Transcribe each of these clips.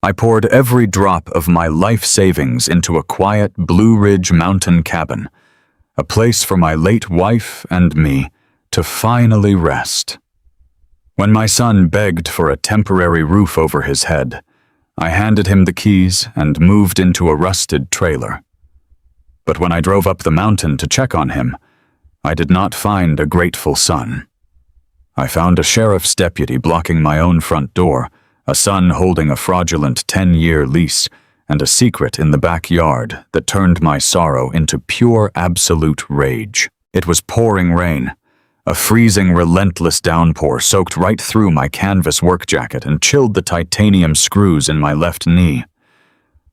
I poured every drop of my life savings into a quiet Blue Ridge mountain cabin, a place for my late wife and me to finally rest. When my son begged for a temporary roof over his head, I handed him the keys and moved into a rusted trailer. But when I drove up the mountain to check on him, I did not find a grateful son. I found a sheriff's deputy blocking my own front door, a son holding a fraudulent 10-year lease, and a secret in the backyard that turned my sorrow into pure absolute rage. It was pouring rain. A freezing, relentless downpour soaked right through my canvas work jacket and chilled the titanium screws in my left knee.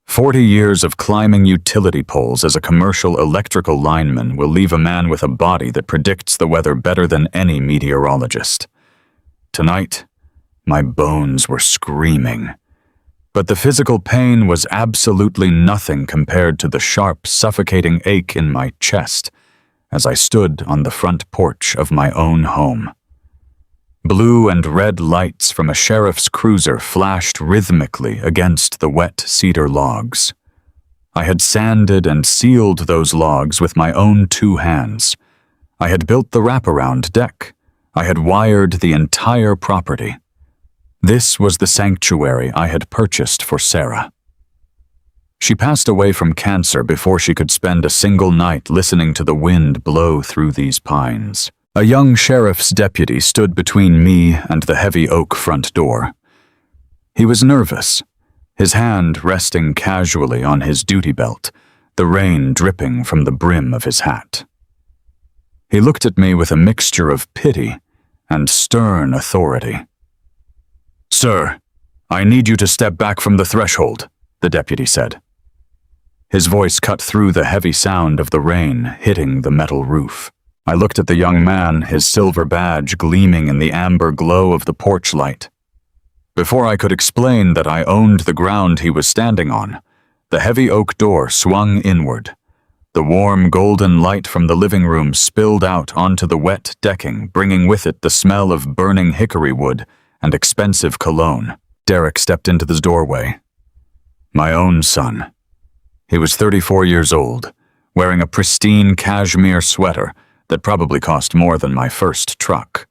40 years of climbing utility poles as a commercial electrical lineman will leave a man with a body that predicts the weather better than any meteorologist. Tonight, my bones were screaming. But the physical pain was absolutely nothing compared to the sharp, suffocating ache in my chest as I stood on the front porch of my own home. Blue and red lights from a sheriff's cruiser flashed rhythmically against the wet cedar logs. I had sanded and sealed those logs with my own 2 hands. I had built the wraparound deck. I had wired the entire property. This was the sanctuary I had purchased for Sarah. She passed away from cancer before she could spend a single night listening to the wind blow through these pines. A young sheriff's deputy stood between me and the heavy oak front door. He was nervous, his hand resting casually on his duty belt, the rain dripping from the brim of his hat. He looked at me with a mixture of pity and stern authority. "Sir, I need you to step back from the threshold," the deputy said. His voice cut through the heavy sound of the rain hitting the metal roof. I looked at the young man, his silver badge gleaming in the amber glow of the porch light. Before I could explain that I owned the ground he was standing on, the heavy oak door swung inward. The warm golden light from the living room spilled out onto the wet decking, bringing with it the smell of burning hickory wood and expensive cologne. Derek stepped into the doorway. My own son. He was 34 years old, wearing a pristine cashmere sweater that probably cost more than my first truck.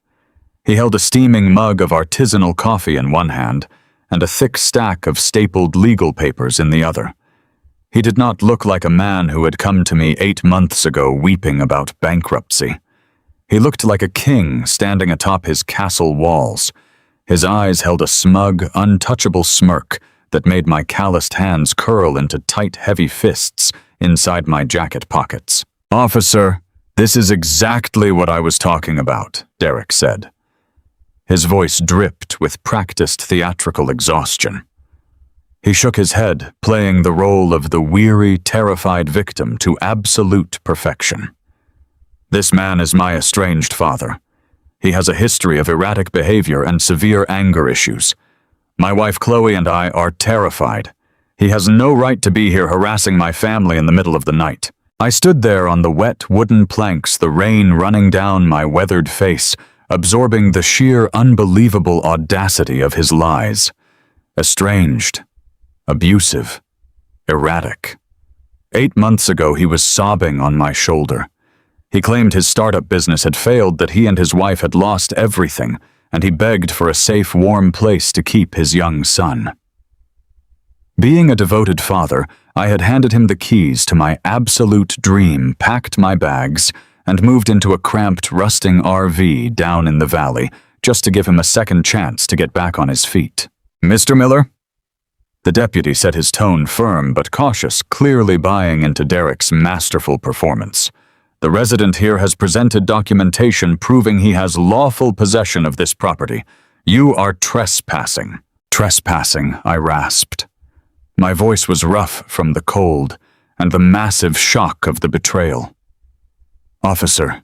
He held a steaming mug of artisanal coffee in one hand and a thick stack of stapled legal papers in the other. He did not look like a man who had come to me 8 months ago weeping about bankruptcy. He looked like a king standing atop his castle walls. His eyes held a smug, untouchable smirk that made my calloused hands curl into tight, heavy fists inside my jacket pockets. "Officer, this is exactly what I was talking about," Derek said. His voice dripped with practiced theatrical exhaustion. He shook his head, playing the role of the weary, terrified victim to absolute perfection. "This man is my estranged father. He has a history of erratic behavior and severe anger issues. My wife Chloe and I are terrified. He has no right to be here harassing my family in the middle of the night." I stood there on the wet wooden planks, the rain running down my weathered face, absorbing the sheer unbelievable audacity of his lies. Estranged, abusive, erratic. 8 months ago, he was sobbing on my shoulder. He claimed his startup business had failed, that he and his wife had lost everything, and he begged for a safe, warm place to keep his young son. Being a devoted father, I had handed him the keys to my absolute dream, packed my bags, and moved into a cramped, rusting RV down in the valley, just to give him a second chance to get back on his feet. "Mr. Miller?" The deputy said, his tone firm but cautious, clearly buying into Derek's masterful performance. "The resident here has presented documentation proving he has lawful possession of this property. You are trespassing." "Trespassing," I rasped. My voice was rough from the cold and the massive shock of the betrayal. "Officer,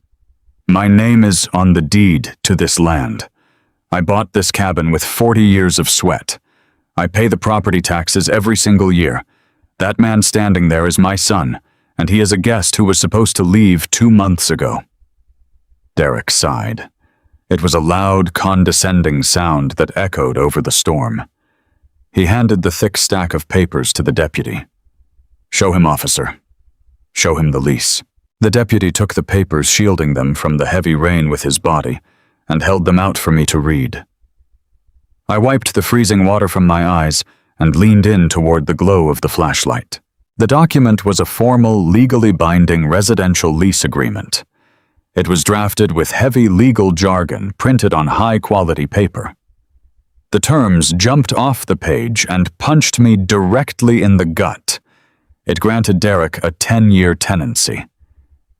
my name is on the deed to this land. I bought this cabin with 40 years of sweat. I pay the property taxes every single year. That man standing there is my son, and he is a guest who was supposed to leave 2 months ago." Derek sighed. It was a loud, condescending sound that echoed over the storm. He handed the thick stack of papers to the deputy. "Show him, officer. Show him the lease." The deputy took the papers, shielding them from the heavy rain with his body, and held them out for me to read. I wiped the freezing water from my eyes and leaned in toward the glow of the flashlight. The document was a formal, legally binding residential lease agreement. It was drafted with heavy legal jargon printed on high-quality paper. The terms jumped off the page and punched me directly in the gut. It granted Derek a 10-year tenancy.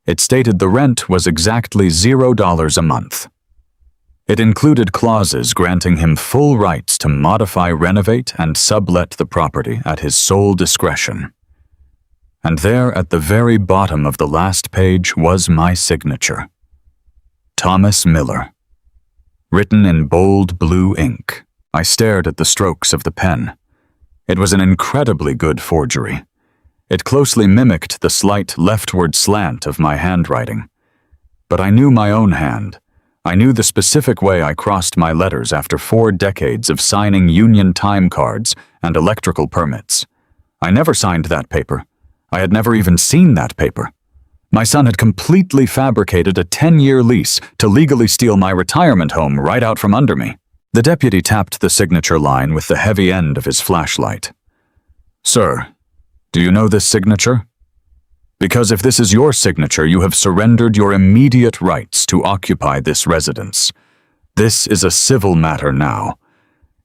It stated the rent was exactly $0 a month. It included clauses granting him full rights to modify, renovate, and sublet the property at his sole discretion. And there at the very bottom of the last page was my signature. Thomas Miller. Written in bold blue ink. I stared at the strokes of the pen. It was an incredibly good forgery. It closely mimicked the slight leftward slant of my handwriting. But I knew my own hand. I knew the specific way I crossed my letters after 4 decades of signing union time cards and electrical permits. I never signed that paper. I had never even seen that paper. My son had completely fabricated a 10-year lease to legally steal my retirement home right out from under me. The deputy tapped the signature line with the heavy end of his flashlight. "Sir, do you know this signature? Because if this is your signature, you have surrendered your immediate rights to occupy this residence. This is a civil matter now.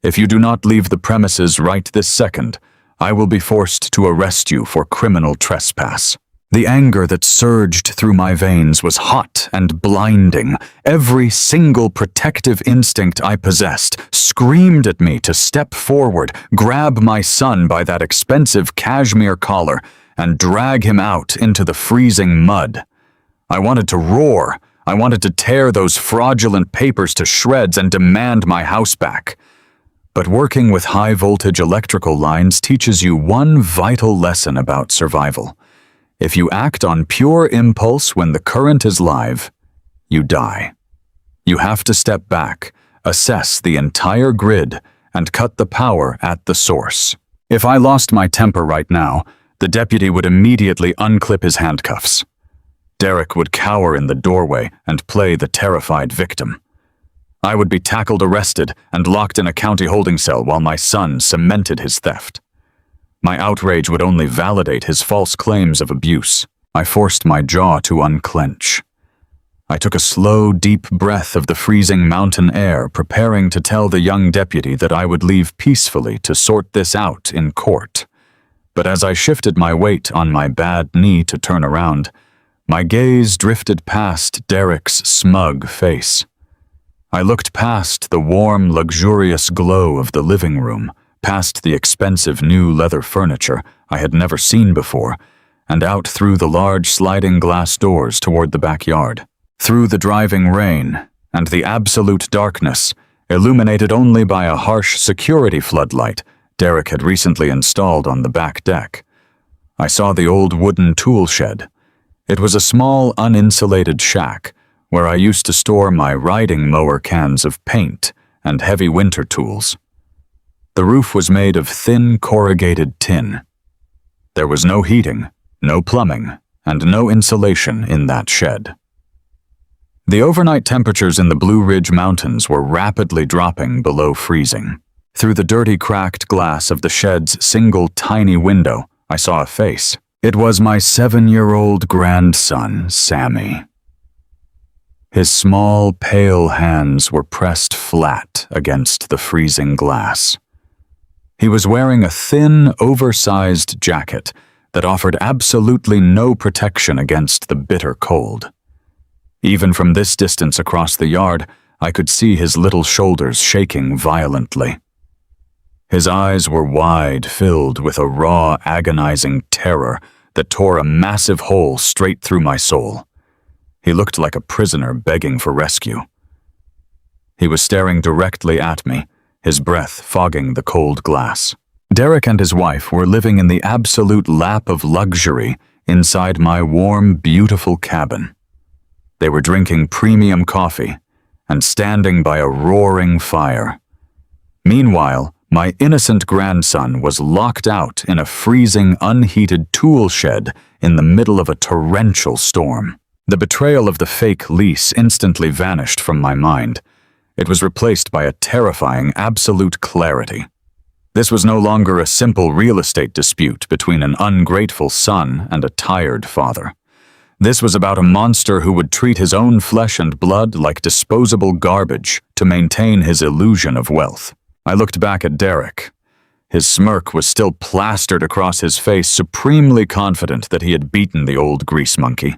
If you do not leave the premises right this second, I will be forced to arrest you for criminal trespass." The anger that surged through my veins was hot and blinding. Every single protective instinct I possessed screamed at me to step forward, grab my son by that expensive cashmere collar, and drag him out into the freezing mud. I wanted to roar. I wanted to tear those fraudulent papers to shreds and demand my house back. But working with high-voltage electrical lines teaches you one vital lesson about survival. If you act on pure impulse when the current is live, you die. You have to step back, assess the entire grid, and cut the power at the source. If I lost my temper right now, the deputy would immediately unclip his handcuffs. Derek would cower in the doorway and play the terrified victim. I would be tackled, arrested, and locked in a county holding cell while my son cemented his theft. My outrage would only validate his false claims of abuse. I forced my jaw to unclench. I took a slow, deep breath of the freezing mountain air, preparing to tell the young deputy that I would leave peacefully to sort this out in court. But as I shifted my weight on my bad knee to turn around, my gaze drifted past Derek's smug face. I looked past the warm, luxurious glow of the living room, past the expensive new leather furniture I had never seen before, and out through the large sliding glass doors toward the backyard. Through the driving rain and the absolute darkness, illuminated only by a harsh security floodlight Derek had recently installed on the back deck, I saw the old wooden tool shed. It was a small, uninsulated shack where I used to store my riding mower cans of paint and heavy winter tools. The roof was made of thin, corrugated tin. There was no heating, no plumbing, and no insulation in that shed. The overnight temperatures in the Blue Ridge Mountains were rapidly dropping below freezing. Through the dirty, cracked glass of the shed's single tiny window, I saw a face. It was my 7-year-old grandson, Sammy. His small, pale hands were pressed flat against the freezing glass. He was wearing a thin, oversized jacket that offered absolutely no protection against the bitter cold. Even from this distance across the yard, I could see his little shoulders shaking violently. His eyes were wide, filled with a raw, agonizing terror that tore a massive hole straight through my soul. He looked like a prisoner begging for rescue. He was staring directly at me, his breath fogging the cold glass. Derek and his wife were living in the absolute lap of luxury inside my warm, beautiful cabin. They were drinking premium coffee and standing by a roaring fire. Meanwhile, My innocent grandson was locked out in a freezing, unheated tool shed in the middle of a torrential storm. The betrayal of the fake lease instantly vanished from my mind. It was replaced by a terrifying, absolute clarity. This was no longer a simple real estate dispute between an ungrateful son and a tired father. This was about a monster who would treat his own flesh and blood like disposable garbage to maintain his illusion of wealth. I looked back at Derek. His smirk was still plastered across his face, supremely confident that he had beaten the old grease monkey.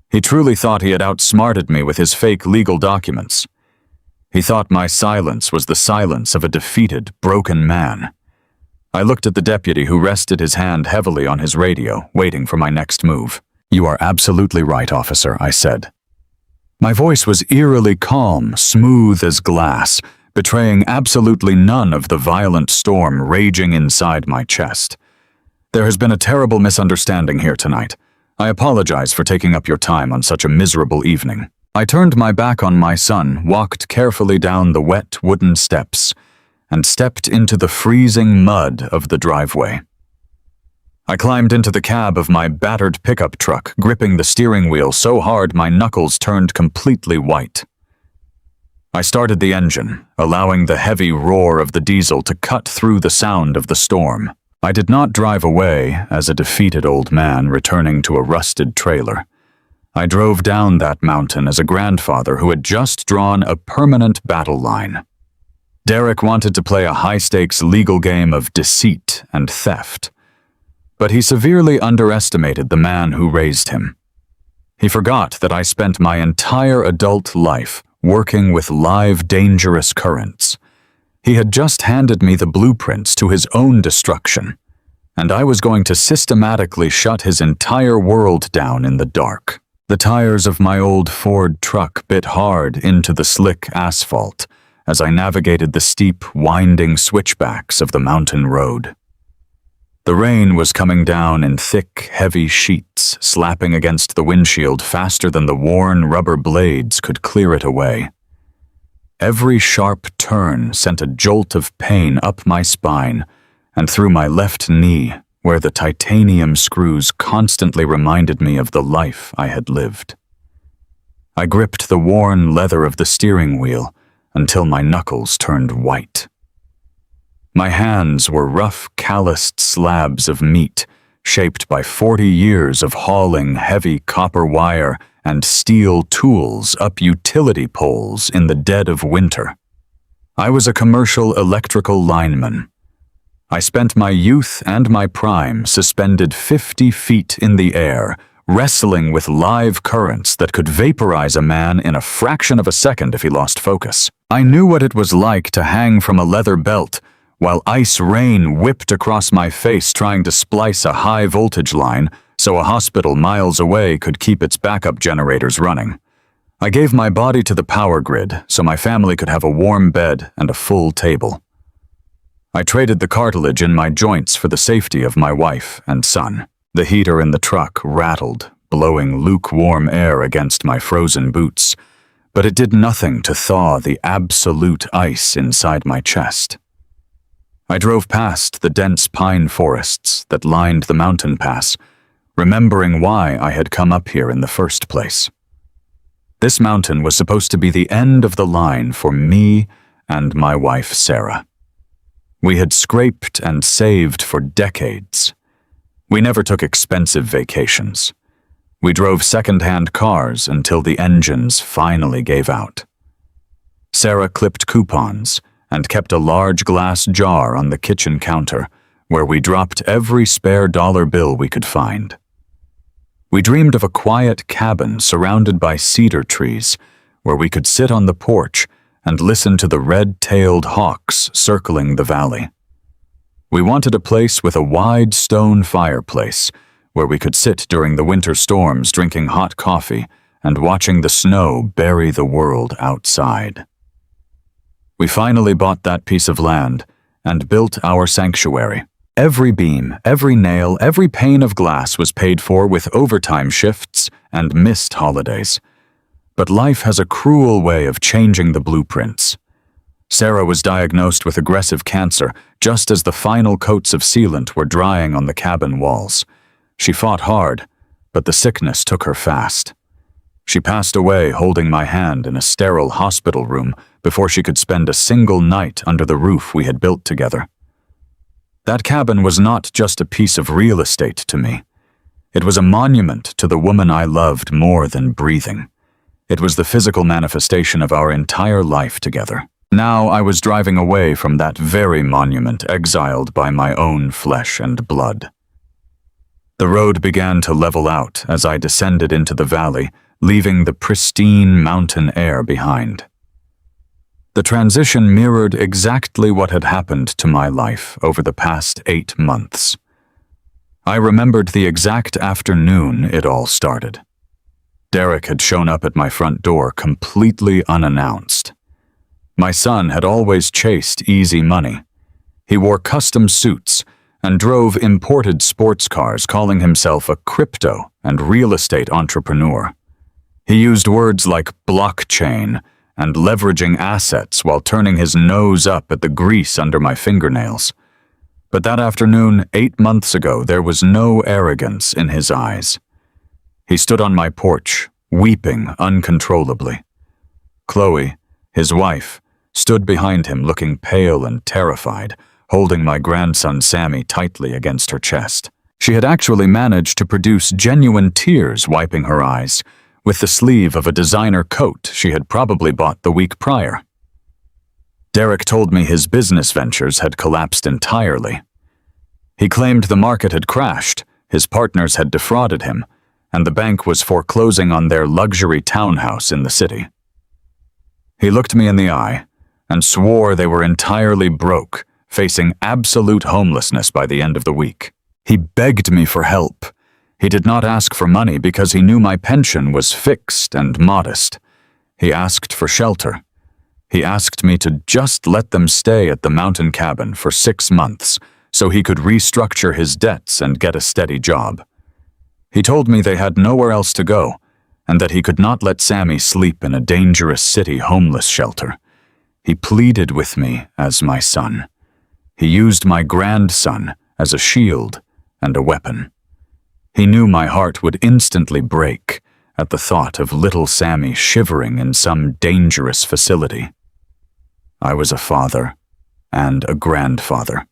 He truly thought he had outsmarted me with his fake legal documents. He thought my silence was the silence of a defeated, broken man. I looked at the deputy who rested his hand heavily on his radio, waiting for my next move. "You are absolutely right, officer," I said. My voice was eerily calm, smooth as glass, betraying absolutely none of the violent storm raging inside my chest. "There has been a terrible misunderstanding here tonight. I apologize for taking up your time on such a miserable evening." I turned my back on my son, walked carefully down the wet wooden steps, and stepped into the freezing mud of the driveway. I climbed into the cab of my battered pickup truck, gripping the steering wheel so hard my knuckles turned completely white. I started the engine, allowing the heavy roar of the diesel to cut through the sound of the storm. I did not drive away as a defeated old man returning to a rusted trailer. I drove down that mountain as a grandfather who had just drawn a permanent battle line. Derek wanted to play a high-stakes legal game of deceit and theft, but he severely underestimated the man who raised him. He forgot that I spent my entire adult life working with live, dangerous currents. He had just handed me the blueprints to his own destruction, and I was going to systematically shut his entire world down in the dark. The tires of my old Ford truck bit hard into the slick asphalt as I navigated the steep, winding switchbacks of the mountain road. The rain was coming down in thick, heavy sheets, slapping against the windshield faster than the worn rubber blades could clear it away. Every sharp turn sent a jolt of pain up my spine and through my left knee, where the titanium screws constantly reminded me of the life I had lived. I gripped the worn leather of the steering wheel until my knuckles turned white. My hands were rough, calloused slabs of meat, shaped by 40 years of hauling heavy copper wire and steel tools up utility poles in the dead of winter. I was a commercial electrical lineman. I spent my youth and my prime suspended 50 feet in the air, wrestling with live currents that could vaporize a man in a fraction of a second if he lost focus. I knew what it was like to hang from a leather belt while ice rain whipped across my face trying to splice a high-voltage line so a hospital miles away could keep its backup generators running. I gave my body to the power grid so my family could have a warm bed and a full table. I traded the cartilage in my joints for the safety of my wife and son. The heater in the truck rattled, blowing lukewarm air against my frozen boots, but it did nothing to thaw the absolute ice inside my chest. I drove past the dense pine forests that lined the mountain pass, remembering why I had come up here in the first place. This mountain was supposed to be the end of the line for me and my wife, Sarah. We had scraped and saved for decades. We never took expensive vacations. We drove second-hand cars until the engines finally gave out. Sarah clipped coupons and kept a large glass jar on the kitchen counter where we dropped every spare dollar bill we could find. We dreamed of a quiet cabin surrounded by cedar trees where we could sit on the porch and listen to the red-tailed hawks circling the valley. We wanted a place with a wide stone fireplace where we could sit during the winter storms drinking hot coffee and watching the snow bury the world outside. We finally bought that piece of land and built our sanctuary. Every beam, every nail, every pane of glass was paid for with overtime shifts and missed holidays. But life has a cruel way of changing the blueprints. Sarah was diagnosed with aggressive cancer just as the final coats of sealant were drying on the cabin walls. She fought hard, but the sickness took her fast. She passed away holding my hand in a sterile hospital room before she could spend a single night under the roof we had built together. That cabin was not just a piece of real estate to me. It was a monument to the woman I loved more than breathing. It was the physical manifestation of our entire life together. Now I was driving away from that very monument, exiled by my own flesh and blood. The road began to level out as I descended into the valley, leaving the pristine mountain air behind. The transition mirrored exactly what had happened to my life over the past 8 months. I remembered the exact afternoon it all started. Derek had shown up at my front door completely unannounced. My son had always chased easy money. He wore custom suits and drove imported sports cars, calling himself a crypto and real estate entrepreneur. He used words like blockchain and leveraging assets while turning his nose up at the grease under my fingernails. But that afternoon, 8 months ago, there was no arrogance in his eyes. He stood on my porch, weeping uncontrollably. Chloe, his wife, stood behind him looking pale and terrified, holding my grandson Sammy tightly against her chest. She had actually managed to produce genuine tears wiping her eyes, with the sleeve of a designer coat she had probably bought the week prior. Derek told me his business ventures had collapsed entirely. He claimed the market had crashed, his partners had defrauded him, and the bank was foreclosing on their luxury townhouse in the city. He looked me in the eye and swore they were entirely broke, facing absolute homelessness by the end of the week. He begged me for help. He did not ask for money because he knew my pension was fixed and modest. He asked for shelter. He asked me to just let them stay at the mountain cabin for 6 months so he could restructure his debts and get a steady job. He told me they had nowhere else to go and that he could not let Sammy sleep in a dangerous city homeless shelter. He pleaded with me as my son. He used my grandson as a shield and a weapon. He knew my heart would instantly break at the thought of little Sammy shivering in some dangerous facility. I was a father and a grandfather.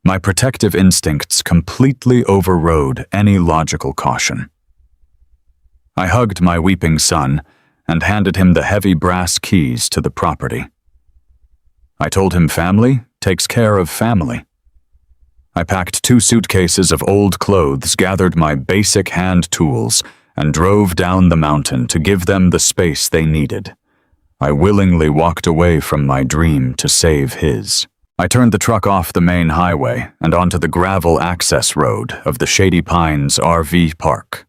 My protective instincts completely overrode any logical caution. I hugged my weeping son and handed him the heavy brass keys to the property. I told him family takes care of family. I packed 2 suitcases of old clothes, gathered my basic hand tools, and drove down the mountain to give them the space they needed. I willingly walked away from my dream to save his. I turned the truck off the main highway and onto the gravel access road of the Shady Pines RV park.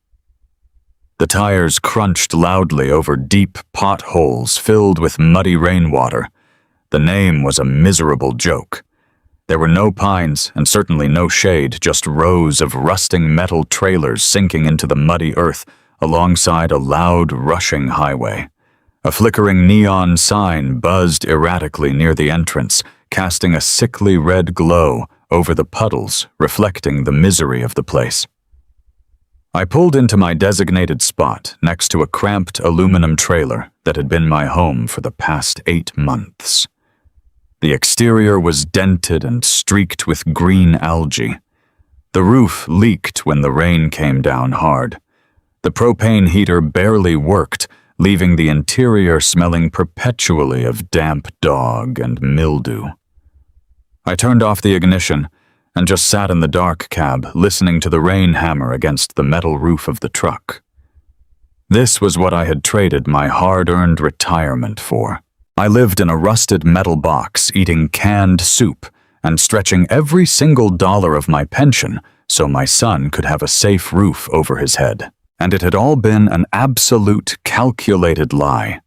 The tires crunched loudly over deep potholes filled with muddy rainwater. The name was a miserable joke. There were no pines and certainly no shade, just rows of rusting metal trailers sinking into the muddy earth alongside a loud, rushing highway. A flickering neon sign buzzed erratically near the entrance, casting a sickly red glow over the puddles, reflecting the misery of the place. I pulled into my designated spot next to a cramped aluminum trailer that had been my home for the past 8 months. The exterior was dented and streaked with green algae. The roof leaked when the rain came down hard. The propane heater barely worked, leaving the interior smelling perpetually of damp dog and mildew. I turned off the ignition and just sat in the dark cab, listening to the rain hammer against the metal roof of the truck. This was what I had traded my hard-earned retirement for. I lived in a rusted metal box, eating canned soup and stretching every single dollar of my pension so my son could have a safe roof over his head. And it had all been an absolute calculated lie.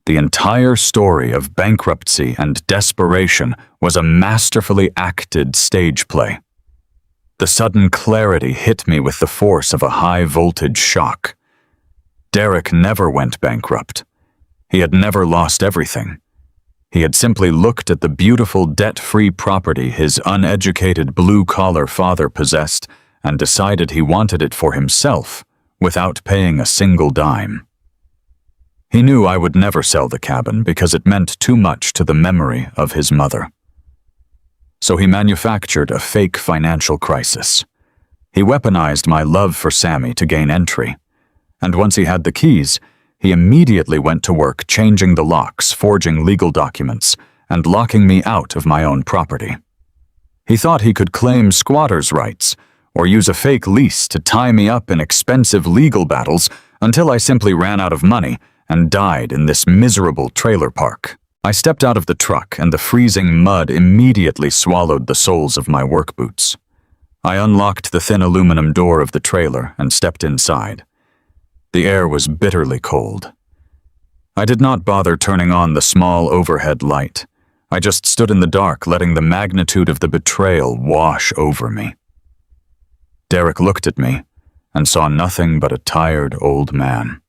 The entire story of bankruptcy and desperation was a masterfully acted stage play. The sudden clarity hit me with the force of a high-voltage shock. Derek never went bankrupt. He had never lost everything. He had simply looked at the beautiful debt-free property his uneducated blue-collar father possessed and decided he wanted it for himself without paying a single dime. He knew I would never sell the cabin because it meant too much to the memory of his mother. So he manufactured a fake financial crisis. He weaponized my love for Sammy to gain entry, and once he had the keys, he immediately went to work changing the locks, forging legal documents, and locking me out of my own property. He thought he could claim squatters' rights or use a fake lease to tie me up in expensive legal battles until I simply ran out of money and died in this miserable trailer park. I stepped out of the truck and the freezing mud immediately swallowed the soles of my work boots. I unlocked the thin aluminum door of the trailer and stepped inside. The air was bitterly cold. I did not bother turning on the small overhead light. I just stood in the dark, letting the magnitude of the betrayal wash over me. Derek looked at me and saw nothing but a tired old man.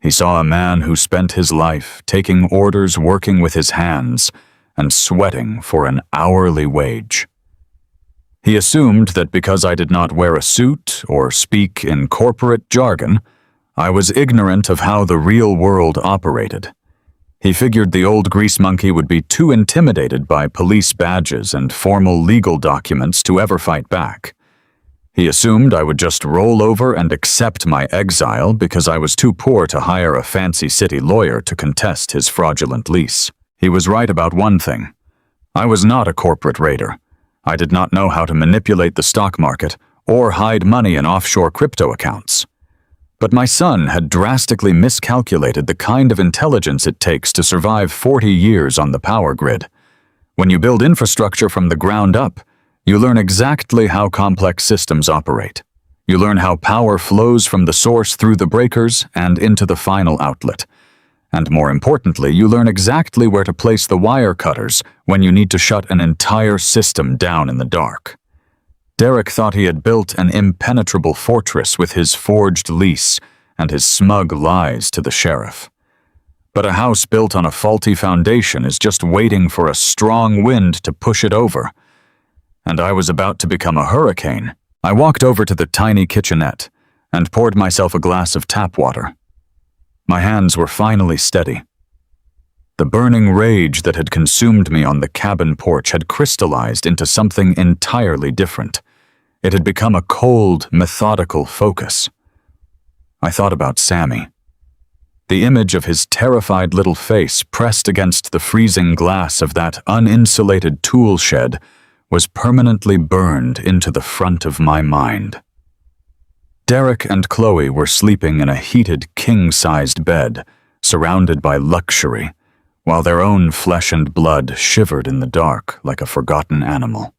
He saw a man who spent his life taking orders, working with his hands, and sweating for an hourly wage. He assumed that because I did not wear a suit or speak in corporate jargon, I was ignorant of how the real world operated. He figured the old grease monkey would be too intimidated by police badges and formal legal documents to ever fight back. He assumed I would just roll over and accept my exile because I was too poor to hire a fancy city lawyer to contest his fraudulent lease. He was right about one thing. I was not a corporate raider. I did not know how to manipulate the stock market or hide money in offshore crypto accounts. But my son had drastically miscalculated the kind of intelligence it takes to survive 40 years on the power grid. When you build infrastructure from the ground up, you learn exactly how complex systems operate. You learn how power flows from the source through the breakers and into the final outlet. And more importantly, you learn exactly where to place the wire cutters when you need to shut an entire system down in the dark. Derek thought he had built an impenetrable fortress with his forged lease and his smug lies to the sheriff. But a house built on a faulty foundation is just waiting for a strong wind to push it over. And I was about to become a hurricane. I walked over to the tiny kitchenette and poured myself a glass of tap water. My hands were finally steady. The burning rage that had consumed me on the cabin porch had crystallized into something entirely different. It had become a cold, methodical focus. I thought about Sammy. The image of his terrified little face pressed against the freezing glass of that uninsulated tool shed was permanently burned into the front of my mind. Derek and Chloe were sleeping in a heated, king-sized bed, surrounded by luxury, while their own flesh and blood shivered in the dark like a forgotten animal.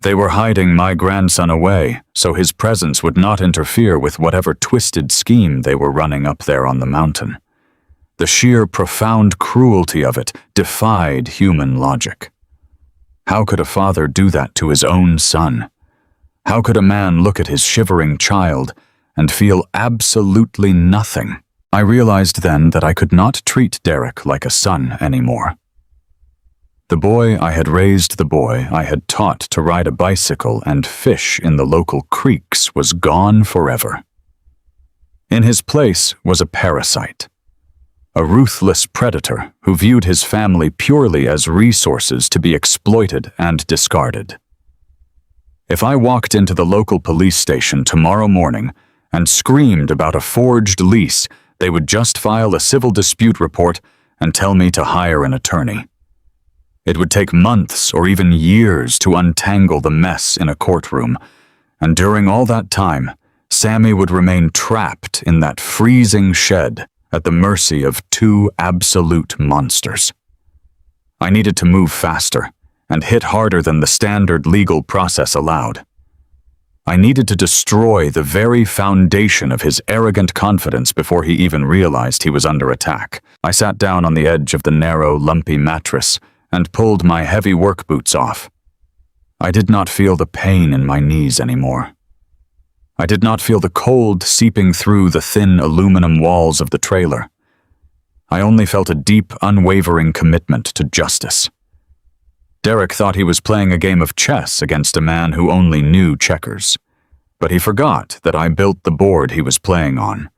They were hiding my grandson away, so his presence would not interfere with whatever twisted scheme they were running up there on the mountain. The sheer profound cruelty of it defied human logic. How could a father do that to his own son? How could a man look at his shivering child and feel absolutely nothing? I realized then that I could not treat Derek like a son anymore. The boy I had raised, the boy I had taught to ride a bicycle and fish in the local creeks was gone forever. In his place was a parasite, a ruthless predator who viewed his family purely as resources to be exploited and discarded. If I walked into the local police station tomorrow morning and screamed about a forged lease, they would just file a civil dispute report and tell me to hire an attorney. It would take months or even years to untangle the mess in a courtroom, and during all that time, Sammy would remain trapped in that freezing shed at the mercy of two absolute monsters. I needed to move faster and hit harder than the standard legal process allowed. I needed to destroy the very foundation of his arrogant confidence before he even realized he was under attack. I sat down on the edge of the narrow, lumpy mattress and pulled my heavy work boots off. I did not feel the pain in my knees anymore. I did not feel the cold seeping through the thin aluminum walls of the trailer. I only felt a deep, unwavering commitment to justice. Derek thought he was playing a game of chess against a man who only knew checkers. But he forgot that I built the board he was playing on.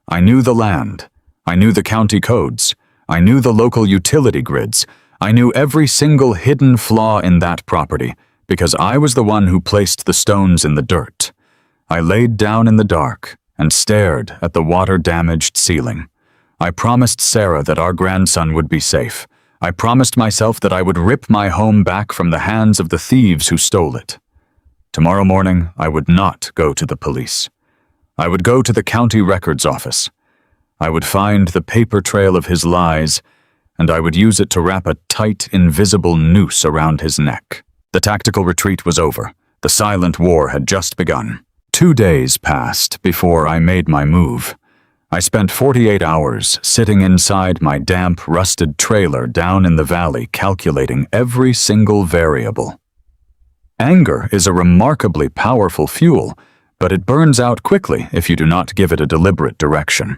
I knew the land. I knew the county codes. I knew the local utility grids. I knew every single hidden flaw in that property because I was the one who placed the stones in the dirt. I laid down in the dark and stared at the water-damaged ceiling. I promised Sarah that our grandson would be safe. I promised myself that I would rip my home back from the hands of the thieves who stole it. Tomorrow morning, I would not go to the police. I would go to the county records office. I would find the paper trail of his lies, and I would use it to wrap a tight, invisible noose around his neck. The tactical retreat was over. The silent war had just begun. 2 days passed before I made my move. I spent 48 hours sitting inside my damp, rusted trailer down in the valley calculating every single variable. Anger is a remarkably powerful fuel, but it burns out quickly if you do not give it a deliberate direction.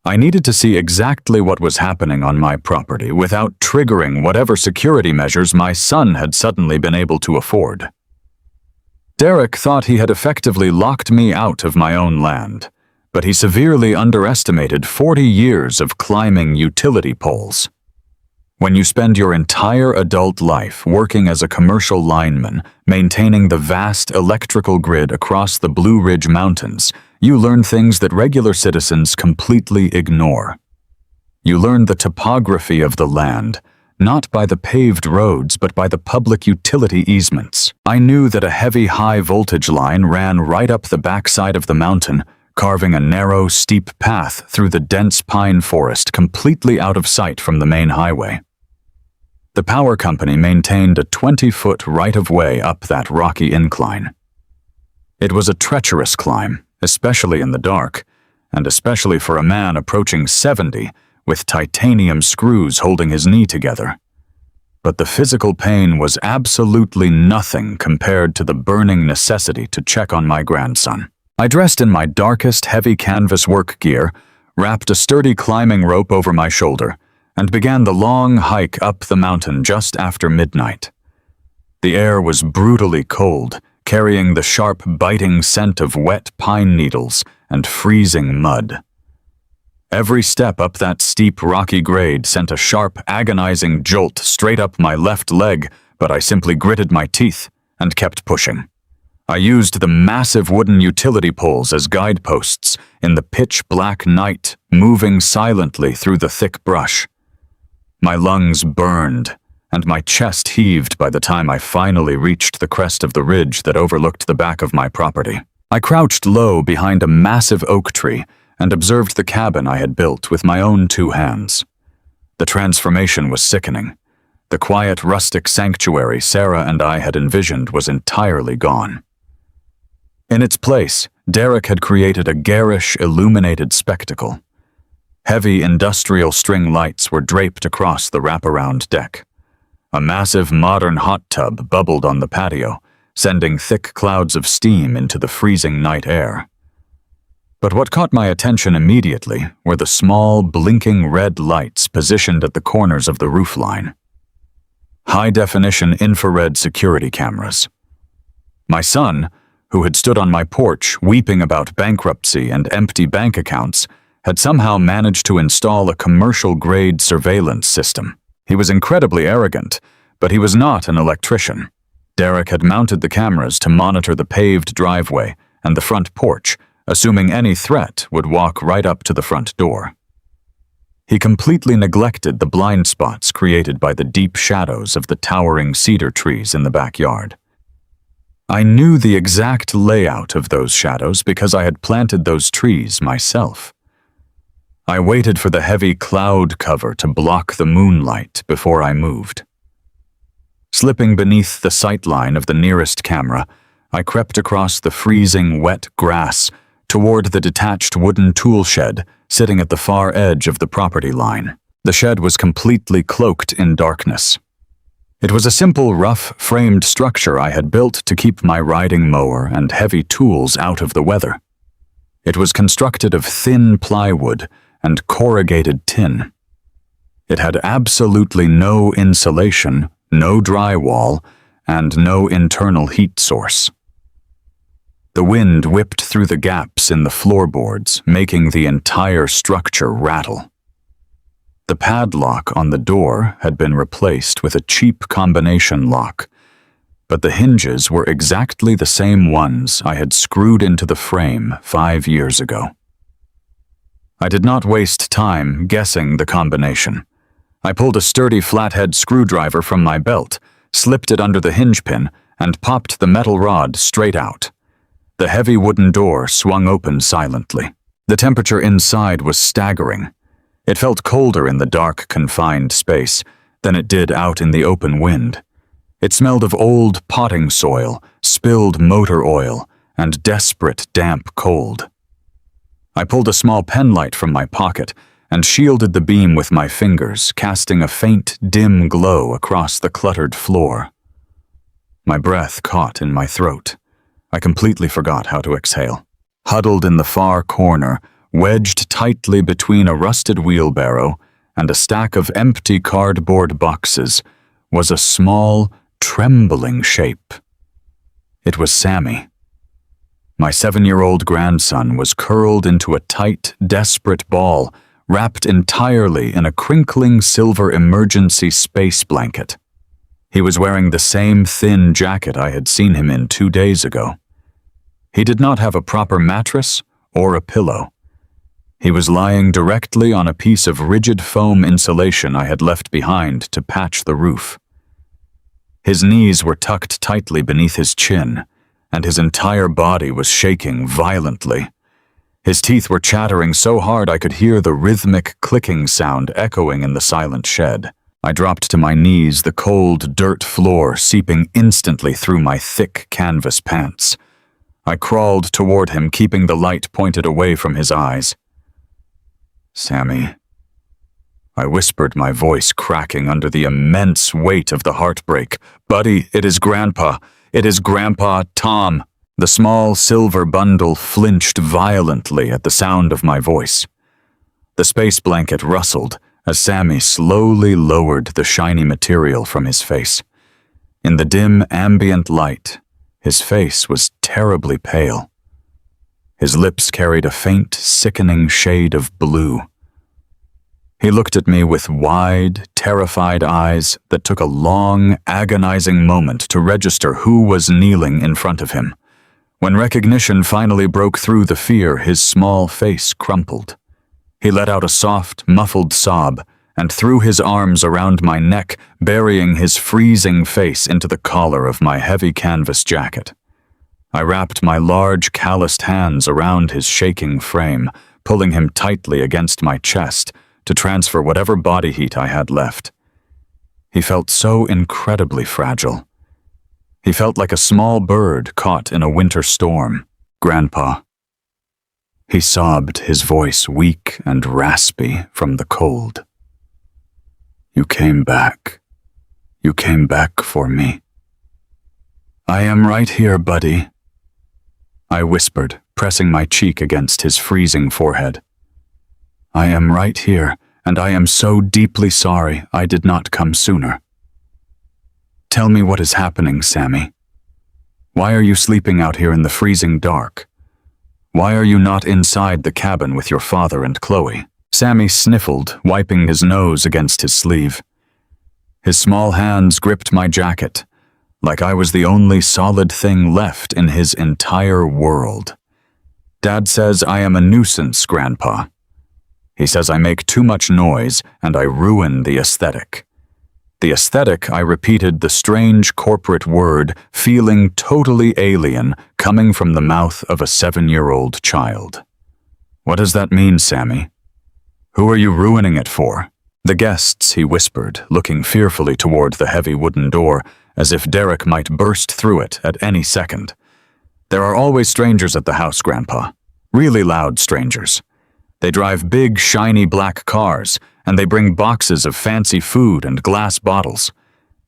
I needed to see exactly what was happening on my property without triggering whatever security measures my son had suddenly been able to afford. Derek thought he had effectively locked me out of my own land, but he severely underestimated 40 years of climbing utility poles. When you spend your entire adult life working as a commercial lineman, maintaining the vast electrical grid across the Blue Ridge Mountains, you learn things that regular citizens completely ignore. You learn the topography of the land, not by the paved roads but by the public utility easements. I knew that a heavy high-voltage line ran right up the backside of the mountain, carving a narrow, steep path through the dense pine forest completely out of sight from the main highway. The power company maintained a 20-foot right-of-way up that rocky incline. It was a treacherous climb, especially in the dark, and especially for a man approaching 70 with titanium screws holding his knee together. But the physical pain was absolutely nothing compared to the burning necessity to check on my grandson. I dressed in my darkest heavy canvas work gear, wrapped a sturdy climbing rope over my shoulder, and began the long hike up the mountain just after midnight. The air was brutally cold, carrying the sharp, biting scent of wet pine needles and freezing mud. Every step up that steep, rocky grade sent a sharp, agonizing jolt straight up my left leg, but I simply gritted my teeth and kept pushing. I used the massive wooden utility poles as guideposts in the pitch-black night, moving silently through the thick brush. My lungs burned, and my chest heaved by the time I finally reached the crest of the ridge that overlooked the back of my property. I crouched low behind a massive oak tree and observed the cabin I had built with my own 2 hands. The transformation was sickening. The quiet, rustic sanctuary Sarah and I had envisioned was entirely gone. In its place, Derek had created a garish, illuminated spectacle. Heavy industrial string lights were draped across the wraparound deck. A massive modern hot tub bubbled on the patio, sending thick clouds of steam into the freezing night air. But what caught my attention immediately were the small, blinking red lights positioned at the corners of the roofline. High-definition infrared security cameras. My son, who had stood on my porch weeping about bankruptcy and empty bank accounts, had somehow managed to install a commercial-grade surveillance system. He was incredibly arrogant, but he was not an electrician. Derek had mounted the cameras to monitor the paved driveway and the front porch, assuming any threat would walk right up to the front door. He completely neglected the blind spots created by the deep shadows of the towering cedar trees in the backyard. I knew the exact layout of those shadows because I had planted those trees myself. I waited for the heavy cloud cover to block the moonlight before I moved. Slipping beneath the sightline of the nearest camera, I crept across the freezing, wet grass toward the detached wooden tool shed sitting at the far edge of the property line. The shed was completely cloaked in darkness. It was a simple, rough, framed structure I had built to keep my riding mower and heavy tools out of the weather. It was constructed of thin plywood and corrugated tin. It had absolutely no insulation, no drywall, and no internal heat source. The wind whipped through the gaps in the floorboards, making the entire structure rattle. The padlock on the door had been replaced with a cheap combination lock, but the hinges were exactly the same ones I had screwed into the frame 5 years ago. I did not waste time guessing the combination. I pulled a sturdy flathead screwdriver from my belt, slipped it under the hinge pin, and popped the metal rod straight out. The heavy wooden door swung open silently. The temperature inside was staggering. It felt colder in the dark, confined space than it did out in the open wind. It smelled of old potting soil, spilled motor oil, and desperate damp cold. I pulled a small penlight from my pocket and shielded the beam with my fingers, casting a faint, dim glow across the cluttered floor. My breath caught in my throat. I completely forgot how to exhale. Huddled in the far corner, wedged tightly between a rusted wheelbarrow and a stack of empty cardboard boxes, was a small, trembling shape. It was Sammy. My 7-year-old grandson was curled into a tight, desperate ball, wrapped entirely in a crinkling silver emergency space blanket. He was wearing the same thin jacket I had seen him in 2 days ago. He did not have a proper mattress or a pillow. He was lying directly on a piece of rigid foam insulation I had left behind to patch the roof. His knees were tucked tightly beneath his chin, and his entire body was shaking violently. His teeth were chattering so hard I could hear the rhythmic clicking sound echoing in the silent shed. I dropped to my knees, the cold dirt floor seeping instantly through my thick canvas pants. I crawled toward him, keeping the light pointed away from his eyes. "Sammy," I whispered, my voice cracking under the immense weight of the heartbreak. "Buddy, it is Grandpa. It is Grandpa Tom." The small silver bundle flinched violently at the sound of my voice. The space blanket rustled as Sammy slowly lowered the shiny material from his face. In the dim ambient light, his face was terribly pale. His lips carried a faint, sickening shade of blue. He looked at me with wide, terrified eyes that took a long, agonizing moment to register who was kneeling in front of him. When recognition finally broke through the fear, his small face crumpled. He let out a soft, muffled sob and threw his arms around my neck, burying his freezing face into the collar of my heavy canvas jacket. I wrapped my large, calloused hands around his shaking frame, pulling him tightly against my chest to transfer whatever body heat I had left. He felt so incredibly fragile. He felt like a small bird caught in a winter storm. "Grandpa." He sobbed, his voice weak and raspy from the cold. "You came back. You came back for me." "I am right here, buddy," I whispered, pressing my cheek against his freezing forehead. "I am right here, and I am so deeply sorry I did not come sooner." "Tell me what is happening, Sammy. Why are you sleeping out here in the freezing dark? Why are you not inside the cabin with your father and Chloe?" Sammy sniffled, wiping his nose against his sleeve. His small hands gripped my jacket, like I was the only solid thing left in his entire world. "Dad says I am a nuisance, Grandpa. He says I make too much noise and I ruin the aesthetic." The aesthetic, I repeated the strange corporate word, feeling totally alien, coming from the mouth of a 7-year-old child. "What does that mean, Sammy? Who are you ruining it for?" "The guests," he whispered, looking fearfully toward the heavy wooden door, as if Derek might burst through it at any second. "There are always strangers at the house, Grandpa. Really loud strangers. They drive big, shiny black cars, and they bring boxes of fancy food and glass bottles.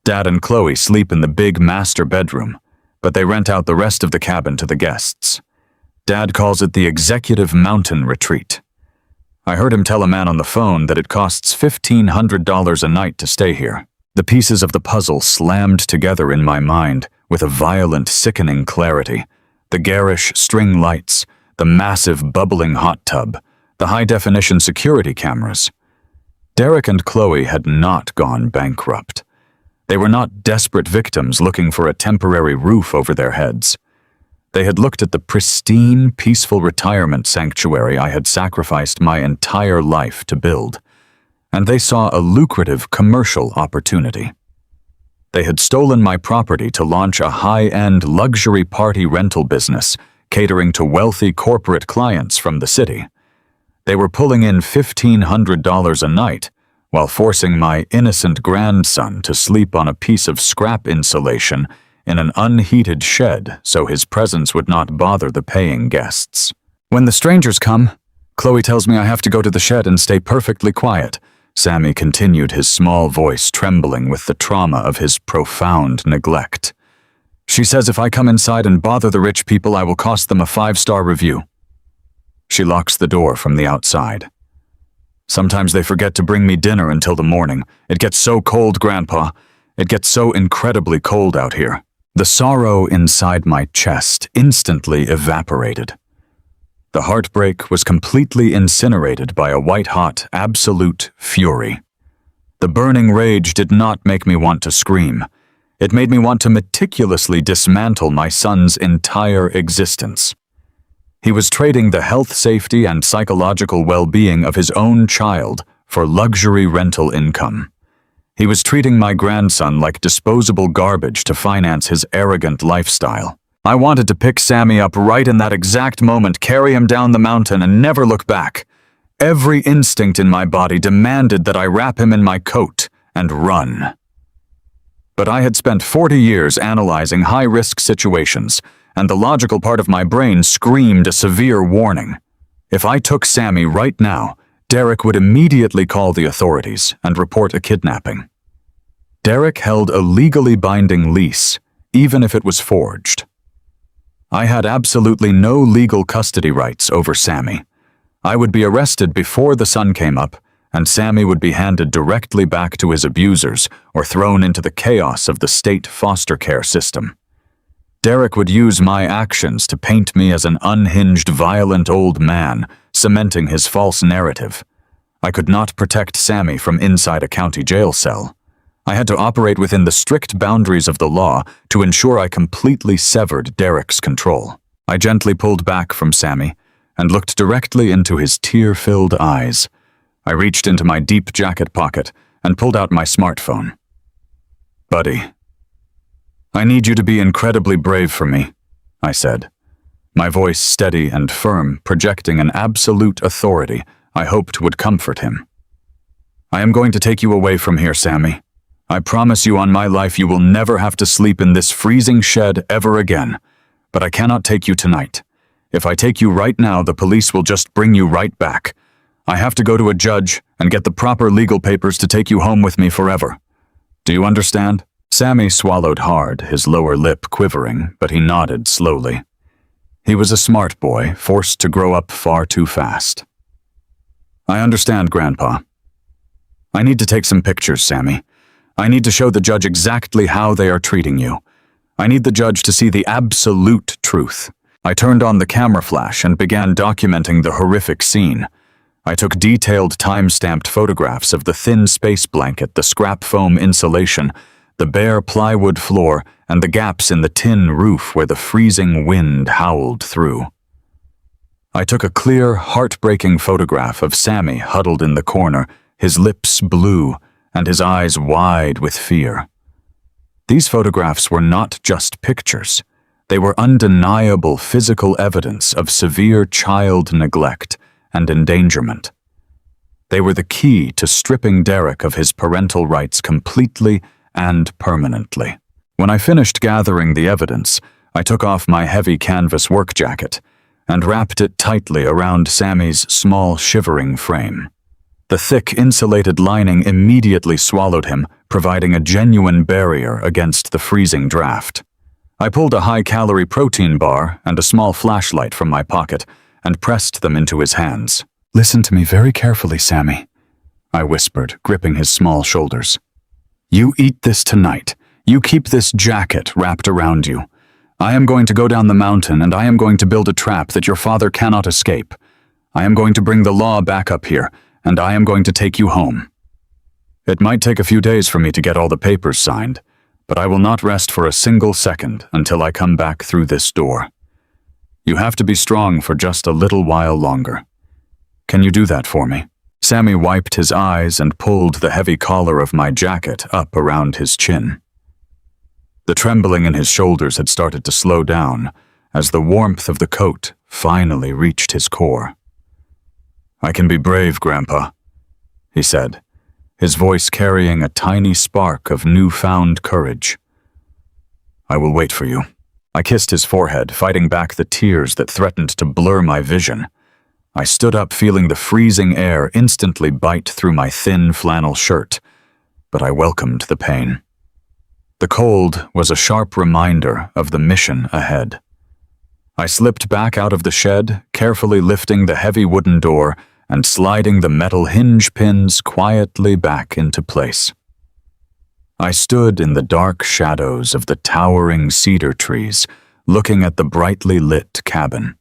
Dad and Chloe sleep in the big master bedroom, but they rent out the rest of the cabin to the guests. Dad calls it the Executive Mountain Retreat." I heard him tell a man on the phone that it costs $1,500 a night to stay here. The pieces of the puzzle slammed together in my mind with a violent, sickening clarity. The garish string lights, the massive bubbling hot tub, the high-definition security cameras. Derek and Chloe had not gone bankrupt. They were not desperate victims looking for a temporary roof over their heads. They had looked at the pristine, peaceful retirement sanctuary I had sacrificed my entire life to build, and they saw a lucrative commercial opportunity. They had stolen my property to launch a high-end luxury party rental business catering to wealthy corporate clients from the city. They were pulling in $1,500 a night while forcing my innocent grandson to sleep on a piece of scrap insulation in an unheated shed so his presence would not bother the paying guests. When the strangers come, Chloe tells me I have to go to the shed and stay perfectly quiet. Sammy continued, his small voice trembling with the trauma of his profound neglect. She says if I come inside and bother the rich people, I will cost them a 5-star review. She locks the door from the outside. Sometimes they forget to bring me dinner until the morning. It gets so cold, Grandpa. It gets so incredibly cold out here. The sorrow inside my chest instantly evaporated. The heartbreak was completely incinerated by a white-hot, absolute fury. The burning rage did not make me want to scream. It made me want to meticulously dismantle my son's entire existence. He was trading the health, safety, and psychological well-being of his own child for luxury rental income. He was treating my grandson like disposable garbage to finance his arrogant lifestyle. I wanted to pick Sammy up right in that exact moment, carry him down the mountain, and never look back. Every instinct in my body demanded that I wrap him in my coat and run. But I had spent 40 years analyzing high-risk situations, and the logical part of my brain screamed a severe warning. If I took Sammy right now, Derek would immediately call the authorities and report a kidnapping. Derek held a legally binding lease, even if it was forged. I had absolutely no legal custody rights over Sammy. I would be arrested before the sun came up, and Sammy would be handed directly back to his abusers or thrown into the chaos of the state foster care system. Derek would use my actions to paint me as an unhinged, violent old man, cementing his false narrative. I could not protect Sammy from inside a county jail cell. I had to operate within the strict boundaries of the law to ensure I completely severed Derek's control. I gently pulled back from Sammy and looked directly into his tear-filled eyes. I reached into my deep jacket pocket and pulled out my smartphone. "Buddy, I need you to be incredibly brave for me," I said, my voice steady and firm, projecting an absolute authority I hoped would comfort him. "I am going to take you away from here, Sammy. I promise you on my life you will never have to sleep in this freezing shed ever again, but I cannot take you tonight. If I take you right now, the police will just bring you right back. I have to go to a judge and get the proper legal papers to take you home with me forever. Do you understand?" Sammy swallowed hard, his lower lip quivering, but he nodded slowly. He was a smart boy, forced to grow up far too fast. "I understand, Grandpa. I need to take some pictures, Sammy. I need to show the judge exactly how they are treating you. I need the judge to see the absolute truth." I turned on the camera flash and began documenting the horrific scene. I took detailed time-stamped photographs of the thin space blanket, the scrap foam insulation, the bare plywood floor, and the gaps in the tin roof where the freezing wind howled through. I took a clear, heartbreaking photograph of Sammy huddled in the corner, his lips blue and his eyes wide with fear. These photographs were not just pictures. They were undeniable physical evidence of severe child neglect and endangerment. They were the key to stripping Derek of his parental rights completely and permanently. When I finished gathering the evidence, I took off my heavy canvas work jacket and wrapped it tightly around Sammy's small, shivering frame. The thick, insulated lining immediately swallowed him, providing a genuine barrier against the freezing draft. I pulled a high-calorie protein bar and a small flashlight from my pocket and pressed them into his hands. Listen to me very carefully, Sammy, I whispered, gripping his small shoulders. You eat this tonight. You keep this jacket wrapped around you. I am going to go down the mountain, and I am going to build a trap that your father cannot escape. I am going to bring the law back up here, and I am going to take you home. It might take a few days for me to get all the papers signed, but I will not rest for a single second until I come back through this door. You have to be strong for just a little while longer. Can you do that for me? Sammy wiped his eyes and pulled the heavy collar of my jacket up around his chin. The trembling in his shoulders had started to slow down as the warmth of the coat finally reached his core. I can be brave, Grandpa, he said, his voice carrying a tiny spark of newfound courage. I will wait for you. I kissed his forehead, fighting back the tears that threatened to blur my vision. I stood up, feeling the freezing air instantly bite through my thin flannel shirt, but I welcomed the pain. The cold was a sharp reminder of the mission ahead. I slipped back out of the shed, carefully lifting the heavy wooden door and sliding the metal hinge pins quietly back into place. I stood in the dark shadows of the towering cedar trees, looking at the brightly lit cabin.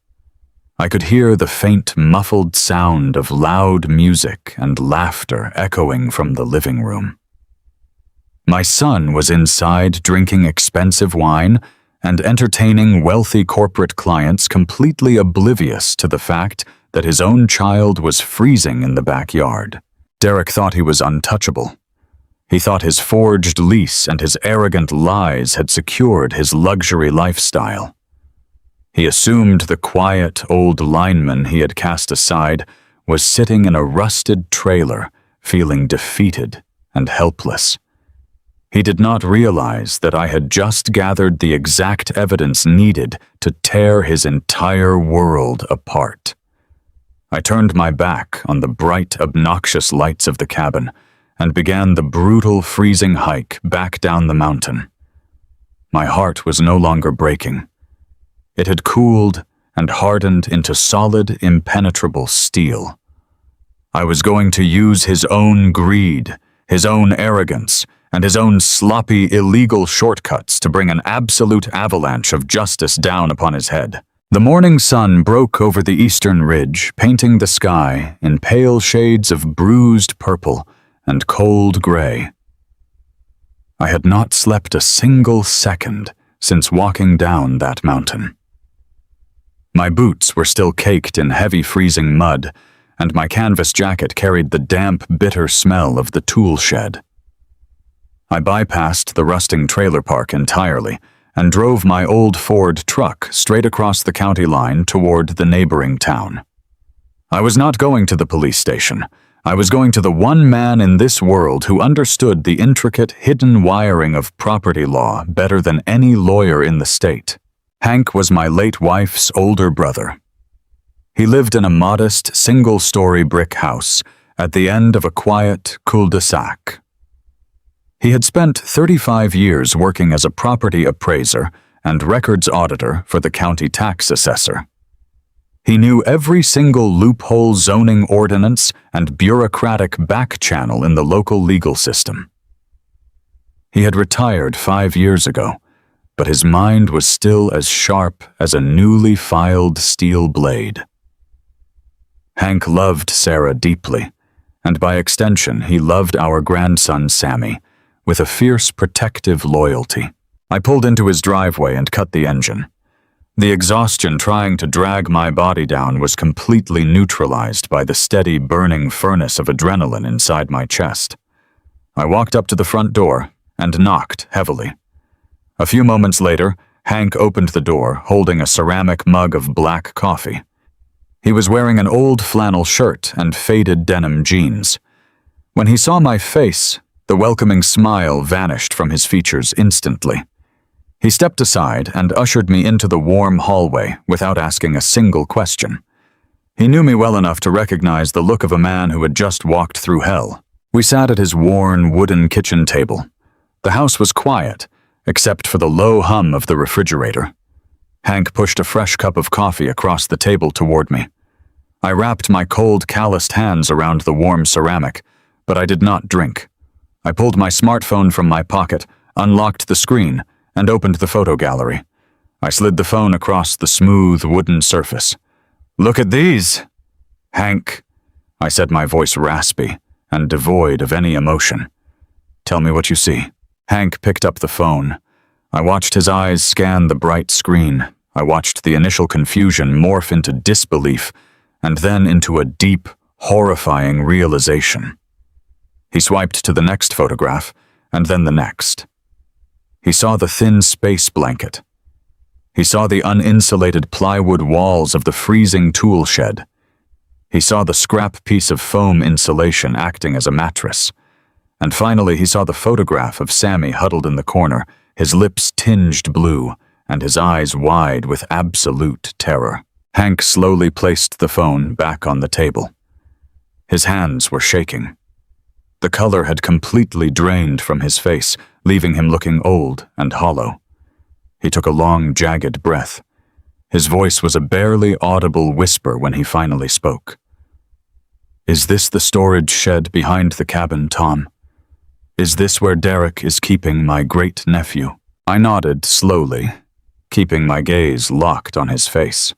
I could hear the faint, muffled sound of loud music and laughter echoing from the living room. My son was inside drinking expensive wine and entertaining wealthy corporate clients, completely oblivious to the fact that his own child was freezing in the backyard. Derek thought he was untouchable. He thought his forged lease and his arrogant lies had secured his luxury lifestyle. He assumed the quiet old lineman he had cast aside was sitting in a rusted trailer, feeling defeated and helpless. He did not realize that I had just gathered the exact evidence needed to tear his entire world apart. I turned my back on the bright, obnoxious lights of the cabin and began the brutal, freezing hike back down the mountain. My heart was no longer breaking. It had cooled and hardened into solid, impenetrable steel. I was going to use his own greed, his own arrogance, and his own sloppy, illegal shortcuts to bring an absolute avalanche of justice down upon his head. The morning sun broke over the eastern ridge, painting the sky in pale shades of bruised purple and cold gray. I had not slept a single second since walking down that mountain. My boots were still caked in heavy freezing mud, and my canvas jacket carried the damp, bitter smell of the tool shed. I bypassed the rusting trailer park entirely and drove my old Ford truck straight across the county line toward the neighboring town. I was not going to the police station. I was going to the one man in this world who understood the intricate, hidden wiring of property law better than any lawyer in the state. Hank was my late wife's older brother. He lived in a modest, single-story brick house at the end of a quiet cul-de-sac. He had spent 35 years working as a property appraiser and records auditor for the county tax assessor. He knew every single loophole, zoning ordinance, and bureaucratic back channel in the local legal system. He had retired 5 years ago, but his mind was still as sharp as a newly filed steel blade. Hank loved Sarah deeply, and by extension he loved our grandson Sammy with a fierce protective loyalty. I pulled into his driveway and cut the engine. The exhaustion trying to drag my body down was completely neutralized by the steady burning furnace of adrenaline inside my chest. I walked up to the front door and knocked heavily. A few moments later, Hank opened the door, holding a ceramic mug of black coffee. He was wearing an old flannel shirt and faded denim jeans. When he saw my face, the welcoming smile vanished from his features instantly. He stepped aside and ushered me into the warm hallway without asking a single question. He knew me well enough to recognize the look of a man who had just walked through hell. We sat at his worn wooden kitchen table. The house was quiet, except for the low hum of the refrigerator. Hank pushed a fresh cup of coffee across the table toward me. I wrapped my cold, calloused hands around the warm ceramic, but I did not drink. I pulled my smartphone from my pocket, unlocked the screen, and opened the photo gallery. I slid the phone across the smooth wooden surface. "Look at these!" "Hank," I said, my voice raspy and devoid of any emotion. "Tell me what you see." Hank picked up the phone. I watched his eyes scan the bright screen. I watched the initial confusion morph into disbelief, and then into a deep, horrifying realization. He swiped to the next photograph, and then the next. He saw the thin space blanket. He saw the uninsulated plywood walls of the freezing tool shed. He saw the scrap piece of foam insulation acting as a mattress. And finally, he saw the photograph of Sammy huddled in the corner, his lips tinged blue, and his eyes wide with absolute terror. Hank slowly placed the phone back on the table. His hands were shaking. The color had completely drained from his face, leaving him looking old and hollow. He took a long, jagged breath. His voice was a barely audible whisper when he finally spoke. "Is this the storage shed behind the cabin, Tom? Is this where Derek is keeping my great-nephew?" I nodded slowly, keeping my gaze locked on his face.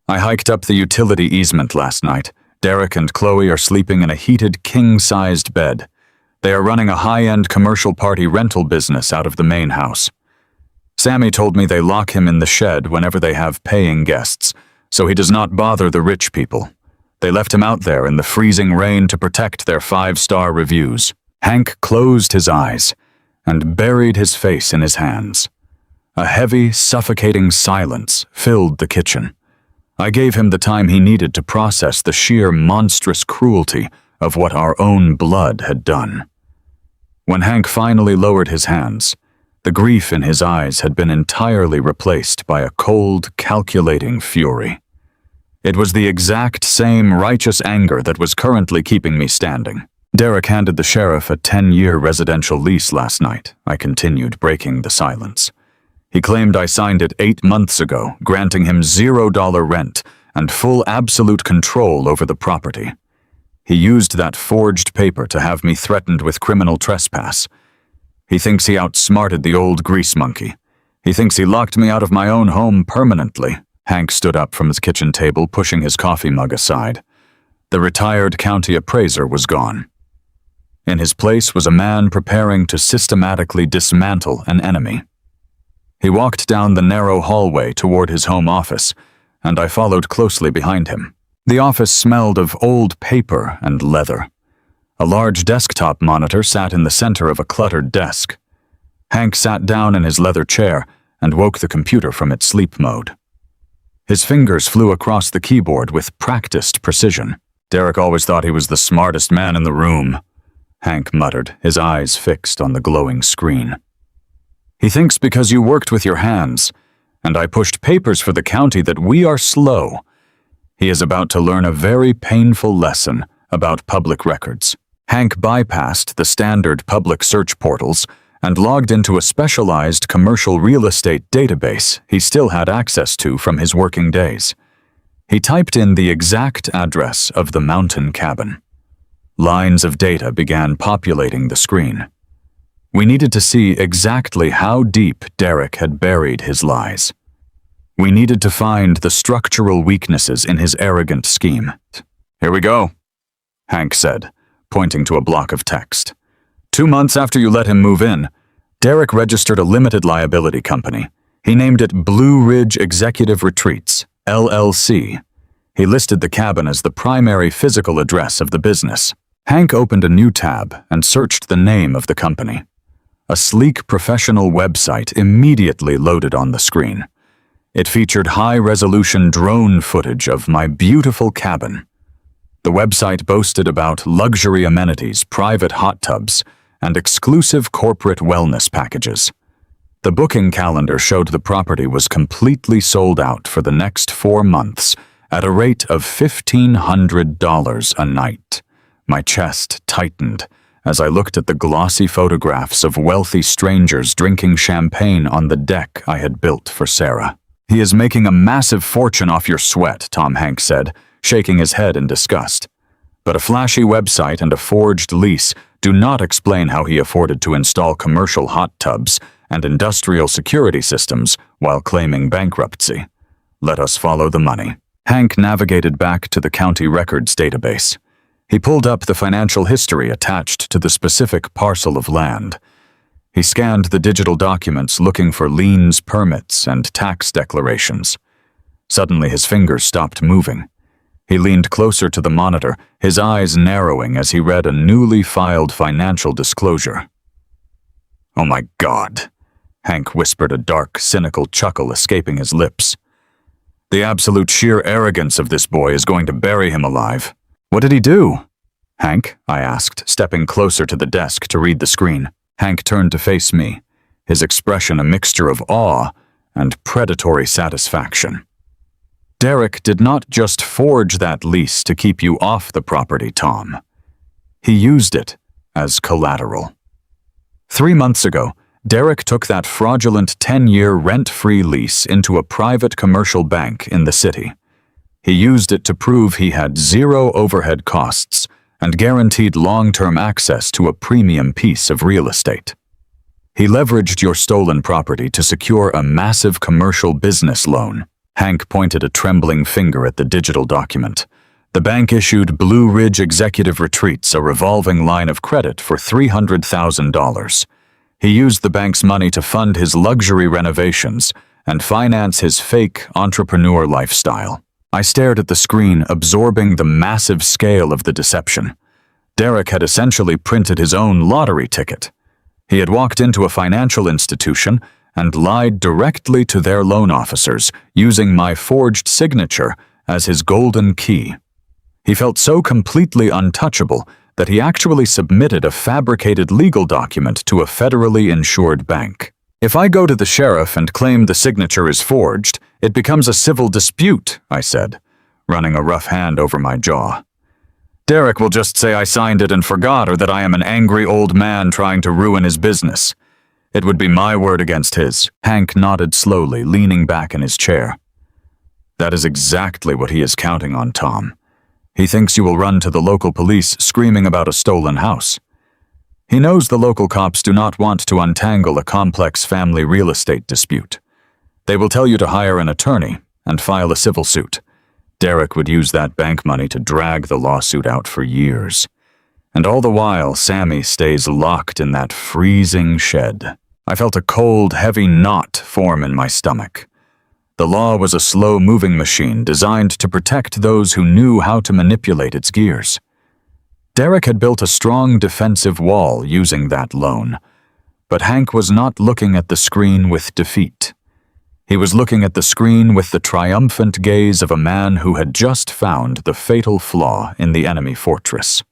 "I hiked up the utility easement last night. Derek and Chloe are sleeping in a heated, king-sized bed. They are running a high-end commercial party rental business out of the main house. Sammy told me they lock him in the shed whenever they have paying guests, so he does not bother the rich people. They left him out there in the freezing rain to protect their 5-star reviews." Hank closed his eyes and buried his face in his hands. A heavy, suffocating silence filled the kitchen. I gave him the time he needed to process the sheer monstrous cruelty of what our own blood had done. When Hank finally lowered his hands, the grief in his eyes had been entirely replaced by a cold, calculating fury. It was the exact same righteous anger that was currently keeping me standing. "Derek handed the sheriff a 10-year residential lease last night," I continued, breaking the silence. "He claimed I signed it 8 months ago, granting him $0 rent and full absolute control over the property. He used that forged paper to have me threatened with criminal trespass. He thinks he outsmarted the old grease monkey. He thinks he locked me out of my own home permanently." Hank stood up from his kitchen table, pushing his coffee mug aside. The retired county appraiser was gone. In his place was a man preparing to systematically dismantle an enemy. He walked down the narrow hallway toward his home office, and I followed closely behind him. The office smelled of old paper and leather. A large desktop monitor sat in the center of a cluttered desk. Hank sat down in his leather chair and woke the computer from its sleep mode. His fingers flew across the keyboard with practiced precision. "Derek always thought he was the smartest man in the room," Hank muttered, his eyes fixed on the glowing screen. "He thinks because you worked with your hands, and I pushed papers for the county, that we are slow. He is about to learn a very painful lesson about public records." Hank bypassed the standard public search portals and logged into a specialized commercial real estate database he still had access to from his working days. He typed in the exact address of the mountain cabin. Lines of data began populating the screen. We needed to see exactly how deep Derek had buried his lies. We needed to find the structural weaknesses in his arrogant scheme. "Here we go," Hank said, pointing to a block of text. 2 months after you let him move in, Derek registered a limited liability company. He named it Blue Ridge Executive Retreats, LLC. He listed the cabin as the primary physical address of the business. Hank opened a new tab and searched the name of the company. A sleek professional website immediately loaded on the screen. It featured high-resolution drone footage of my beautiful cabin. The website boasted about luxury amenities, private hot tubs, and exclusive corporate wellness packages. The booking calendar showed the property was completely sold out for the next 4 months at a rate of $1,500 a night. My chest tightened as I looked at the glossy photographs of wealthy strangers drinking champagne on the deck I had built for Sarah. "He is making a massive fortune off your sweat," Tom Hanks said, shaking his head in disgust. "But a flashy website and a forged lease do not explain how he afforded to install commercial hot tubs and industrial security systems while claiming bankruptcy. Let us follow the money." Hank navigated back to the county records database. He pulled up the financial history attached to the specific parcel of land. He scanned the digital documents looking for liens, permits, and tax declarations. Suddenly his fingers stopped moving. He leaned closer to the monitor, his eyes narrowing as he read a newly filed financial disclosure. "Oh my God," Hank whispered, a dark, cynical chuckle escaping his lips. "The absolute sheer arrogance of this boy is going to bury him alive." "What did he do?" "Hank?" I asked, stepping closer to the desk to read the screen. Hank turned to face me, his expression a mixture of awe and predatory satisfaction. "Derek did not just forge that lease to keep you off the property, Tom. He used it as collateral. 3 months ago, Derek took that fraudulent 10-year rent-free lease into a private commercial bank in the city. He used it to prove he had zero overhead costs and guaranteed long-term access to a premium piece of real estate. He leveraged your stolen property to secure a massive commercial business loan." Hank pointed a trembling finger at the digital document. "The bank issued Blue Ridge Executive Retreats a revolving line of credit for $300,000. He used the bank's money to fund his luxury renovations and finance his fake entrepreneur lifestyle." I stared at the screen, absorbing the massive scale of the deception. Derek had essentially printed his own lottery ticket. He had walked into a financial institution and lied directly to their loan officers, using my forged signature as his golden key. He felt so completely untouchable that he actually submitted a fabricated legal document to a federally insured bank. "If I go to the sheriff and claim the signature is forged, it becomes a civil dispute," I said, running a rough hand over my jaw. "Derek will just say I signed it and forgot, or that I am an angry old man trying to ruin his business. It would be my word against his." Hank nodded slowly, leaning back in his chair. "That is exactly what he is counting on, Tom. He thinks you will run to the local police screaming about a stolen house. He knows the local cops do not want to untangle a complex family real estate dispute. They will tell you to hire an attorney and file a civil suit. Derek would use that bank money to drag the lawsuit out for years. And all the while, Sammy stays locked in that freezing shed." I felt a cold, heavy knot form in my stomach. The law was a slow-moving machine designed to protect those who knew how to manipulate its gears. Derek had built a strong defensive wall using that loan, but Hank was not looking at the screen with defeat. He was looking at the screen with the triumphant gaze of a man who had just found the fatal flaw in the enemy fortress.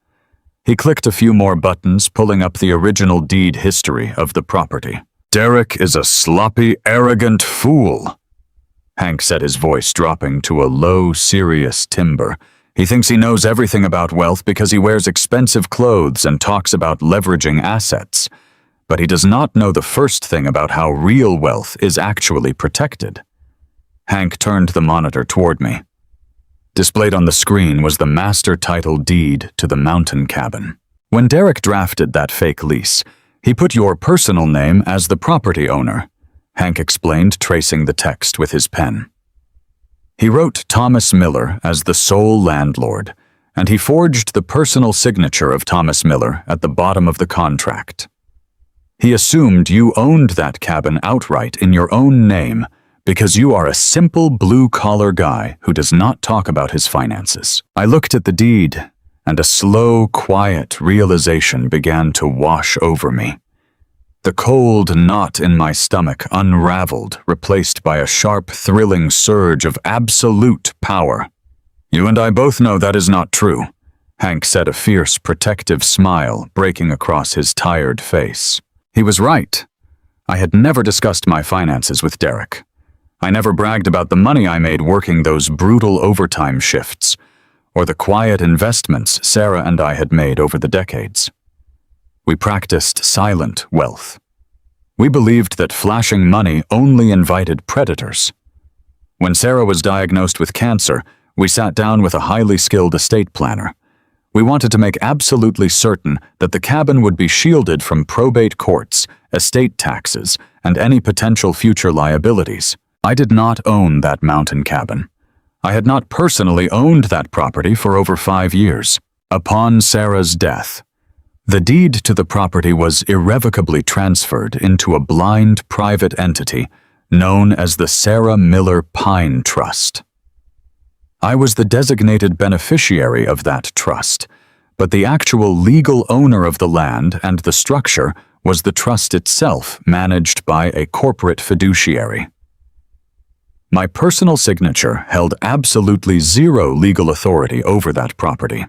He clicked a few more buttons, pulling up the original deed history of the property. "Derek is a sloppy, arrogant fool," Hank said, his voice dropping to a low, serious timbre. "He thinks he knows everything about wealth because he wears expensive clothes and talks about leveraging assets. But he does not know the first thing about how real wealth is actually protected." Hank turned the monitor toward me. Displayed on the screen was the master title deed to the mountain cabin. "When Derek drafted that fake lease, he put your personal name as the property owner," Hank explained, tracing the text with his pen. "He wrote Thomas Miller as the sole landlord, and he forged the personal signature of Thomas Miller at the bottom of the contract. He assumed you owned that cabin outright in your own name because you are a simple blue-collar guy who does not talk about his finances." I looked at the deed, and a slow, quiet realization began to wash over me. The cold knot in my stomach unraveled, replaced by a sharp, thrilling surge of absolute power. "You and I both know that is not true," Hank said, a fierce, protective smile breaking across his tired face. He was right. I had never discussed my finances with Derek. I never bragged about the money I made working those brutal overtime shifts, or the quiet investments Sarah and I had made over the decades. We practiced silent wealth. We believed that flashing money only invited predators. When Sarah was diagnosed with cancer, we sat down with a highly skilled estate planner. We wanted to make absolutely certain that the cabin would be shielded from probate courts, estate taxes, and any potential future liabilities. I did not own that mountain cabin. I had not personally owned that property for over 5 years. Upon Sarah's death, the deed to the property was irrevocably transferred into a blind private entity known as the Sarah Miller Pine Trust. I was the designated beneficiary of that trust, but the actual legal owner of the land and the structure was the trust itself, managed by a corporate fiduciary. My personal signature held absolutely zero legal authority over that property.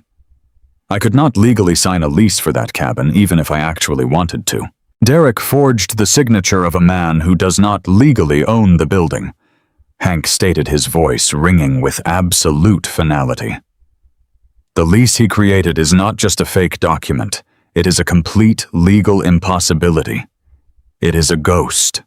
I could not legally sign a lease for that cabin even if I actually wanted to. Derek forged the signature of a man who does not legally own the building. Hank stated, his voice ringing with absolute finality. The lease he created is not just a fake document. It is a complete legal impossibility. It is a ghost.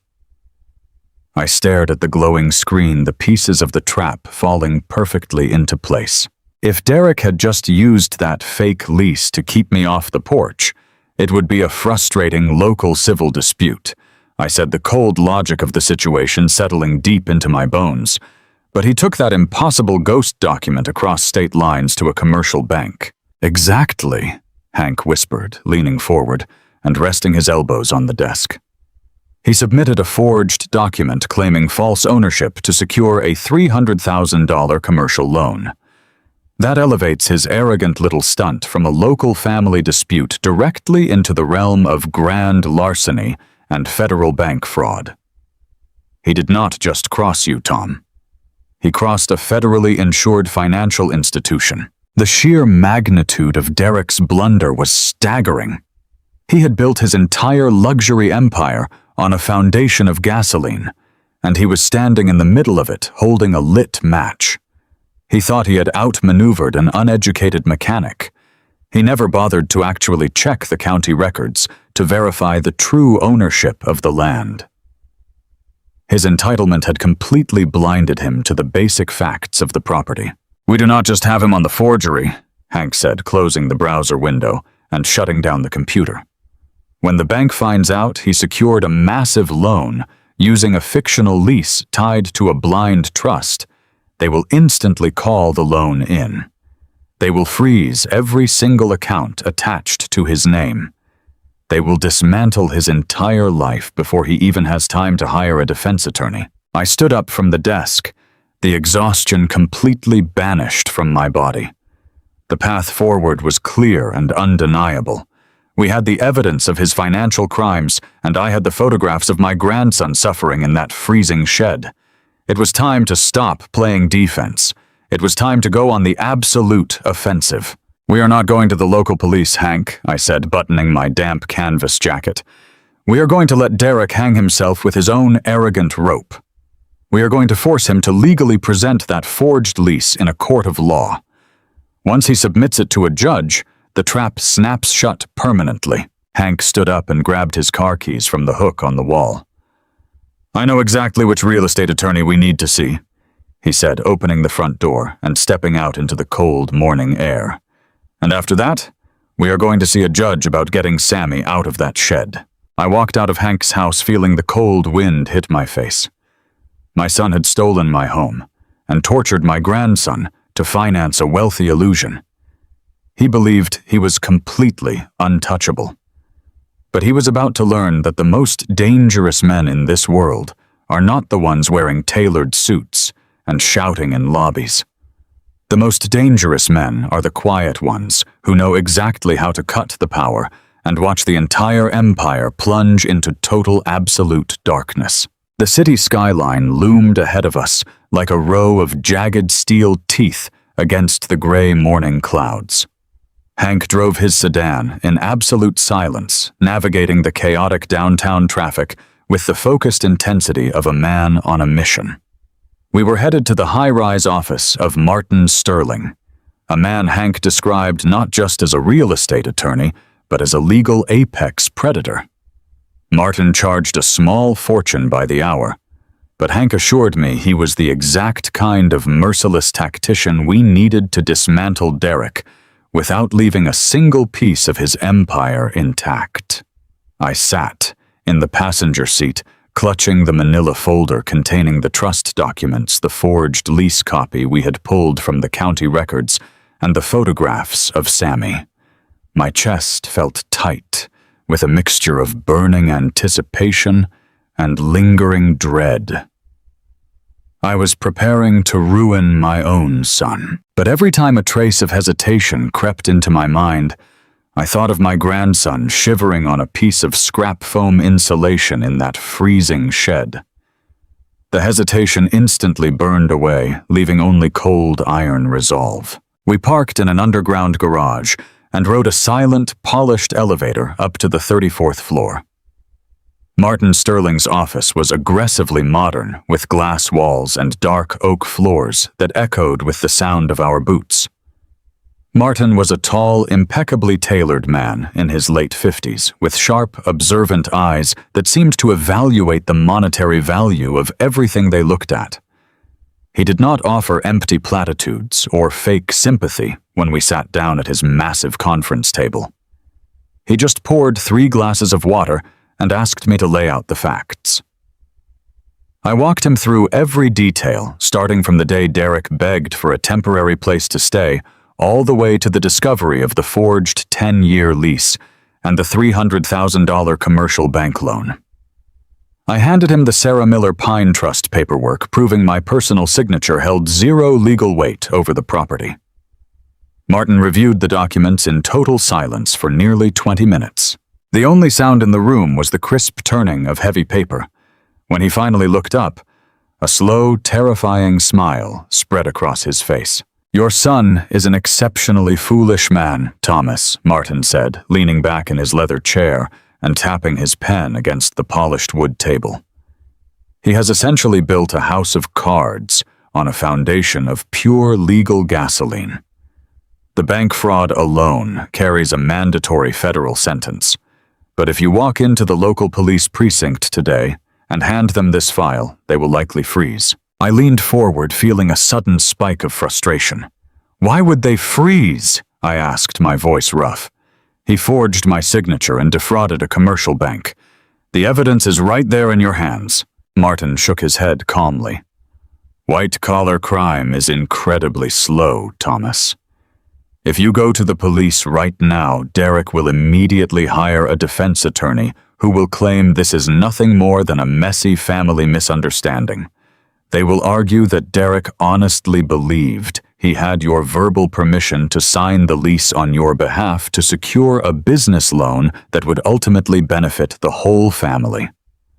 I stared at the glowing screen, the pieces of the trap falling perfectly into place. If Derek had just used that fake lease to keep me off the porch, it would be a frustrating local civil dispute. I said, the cold logic of the situation settling deep into my bones. But he took that impossible ghost document across state lines to a commercial bank. Exactly, Hank whispered, leaning forward and resting his elbows on the desk. He submitted a forged document claiming false ownership to secure a $300,000 commercial loan. That elevates his arrogant little stunt from a local family dispute directly into the realm of grand larceny and federal bank fraud. He did not just cross you, Tom. He crossed a federally insured financial institution. The sheer magnitude of Derek's blunder was staggering. He had built his entire luxury empire on a foundation of gasoline, and he was standing in the middle of it holding a lit match. He thought he had outmaneuvered an uneducated mechanic. He never bothered to actually check the county records to verify the true ownership of the land. His entitlement had completely blinded him to the basic facts of the property. "We do not just have him on the forgery," Hank said, closing the browser window and shutting down the computer. "When the bank finds out he secured a massive loan using a fictional lease tied to a blind trust, they will instantly call the loan in. They will freeze every single account attached to his name. They will dismantle his entire life before he even has time to hire a defense attorney." I stood up from the desk, the exhaustion completely banished from my body. The path forward was clear and undeniable. We had the evidence of his financial crimes, and I had the photographs of my grandson suffering in that freezing shed. It was time to stop playing defense. It was time to go on the absolute offensive. "We are not going to the local police, Hank," I said, buttoning my damp canvas jacket. "We are going to let Derek hang himself with his own arrogant rope. We are going to force him to legally present that forged lease in a court of law. Once he submits it to a judge, the trap snaps shut permanently." Hank stood up and grabbed his car keys from the hook on the wall. "I know exactly which real estate attorney we need to see," he said, opening the front door and stepping out into the cold morning air. "And after that, we are going to see a judge about getting Sammy out of that shed." I walked out of Hank's house feeling the cold wind hit my face. My son had stolen my home and tortured my grandson to finance a wealthy illusion. He believed he was completely untouchable. But he was about to learn that the most dangerous men in this world are not the ones wearing tailored suits and shouting in lobbies. The most dangerous men are the quiet ones who know exactly how to cut the power and watch the entire empire plunge into total absolute darkness. The city skyline loomed ahead of us like a row of jagged steel teeth against the gray morning clouds. Hank drove his sedan in absolute silence, navigating the chaotic downtown traffic with the focused intensity of a man on a mission. We were headed to the high-rise office of Martin Sterling, a man Hank described not just as a real estate attorney, but as a legal apex predator. Martin charged a small fortune by the hour. But Hank assured me he was the exact kind of merciless tactician we needed to dismantle Derek without leaving a single piece of his empire intact. I sat in the passenger seat, clutching the manila folder containing the trust documents, the forged lease copy we had pulled from the county records, and the photographs of Sammy. My chest felt tight, with a mixture of burning anticipation and lingering dread. I was preparing to ruin my own son, but every time a trace of hesitation crept into my mind, I thought of my grandson shivering on a piece of scrap foam insulation in that freezing shed. The hesitation instantly burned away, leaving only cold iron resolve. We parked in an underground garage and rode a silent, polished elevator up to the 34th floor. Martin Sterling's office was aggressively modern, with glass walls and dark oak floors that echoed with the sound of our boots. Martin was a tall, impeccably tailored man in his late 50s, with sharp, observant eyes that seemed to evaluate the monetary value of everything they looked at. He did not offer empty platitudes or fake sympathy when we sat down at his massive conference table. He just poured 3 glasses of water and asked me to lay out the facts. I walked him through every detail, starting from the day Derek begged for a temporary place to stay, all the way to the discovery of the forged 10-year lease and the $300,000 commercial bank loan. I handed him the Sarah Miller Pine Trust paperwork proving my personal signature held 0 legal weight over the property. Martin reviewed the documents in total silence for nearly 20 minutes. The only sound in the room was the crisp turning of heavy paper. When he finally looked up, a slow, terrifying smile spread across his face. "Your son is an exceptionally foolish man, Thomas," Martin said, leaning back in his leather chair and tapping his pen against the polished wood table. "He has essentially built a house of cards on a foundation of pure legal gasoline. The bank fraud alone carries a mandatory federal sentence. But if you walk into the local police precinct today and hand them this file, they will likely freeze." I leaned forward, feeling a sudden spike of frustration. "Why would they freeze?" I asked, my voice rough. "He forged my signature and defrauded a commercial bank. The evidence is right there in your hands." Martin shook his head calmly. "White-collar crime is incredibly slow, Thomas. If you go to the police right now, Derek will immediately hire a defense attorney who will claim this is nothing more than a messy family misunderstanding. They will argue that Derek honestly believed he had your verbal permission to sign the lease on your behalf to secure a business loan that would ultimately benefit the whole family.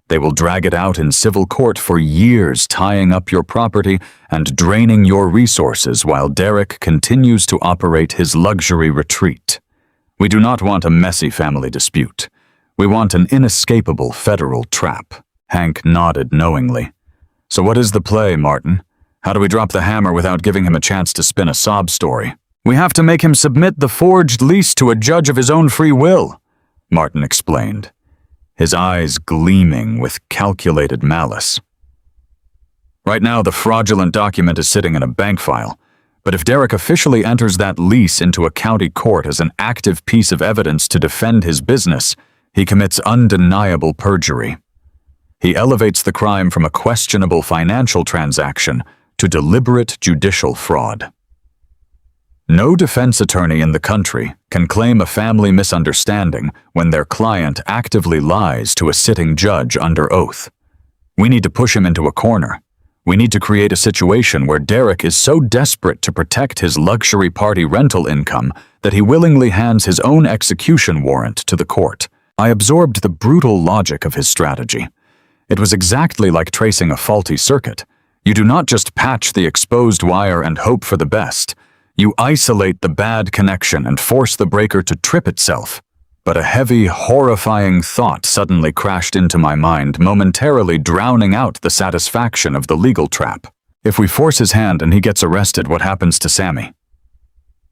They will drag it out in civil court for years, tying up your property and draining your resources while Derek continues to operate his luxury retreat. We do not want a messy family dispute. We want an inescapable federal trap." Hank nodded knowingly. "So what is the play, Martin? How do we drop the hammer without giving him a chance to spin a sob story?" "We have to make him submit the forged lease to a judge of his own free will," Martin explained, his eyes gleaming with calculated malice. "Right now, the fraudulent document is sitting in a bank file, but if Derek officially enters that lease into a county court as an active piece of evidence to defend his business, he commits undeniable perjury. He elevates the crime from a questionable financial transaction to deliberate judicial fraud. No defense attorney in the country can claim a family misunderstanding when their client actively lies to a sitting judge under oath. We need to push him into a corner. We need to create a situation where Derek is so desperate to protect his luxury party rental income that he willingly hands his own execution warrant to the court." I absorbed the brutal logic of his strategy. It was exactly like tracing a faulty circuit. You do not just patch the exposed wire and hope for the best. You isolate the bad connection and force the breaker to trip itself. But a heavy, horrifying thought suddenly crashed into my mind, momentarily drowning out the satisfaction of the legal trap. "If we force his hand and he gets arrested, what happens to Sammy?"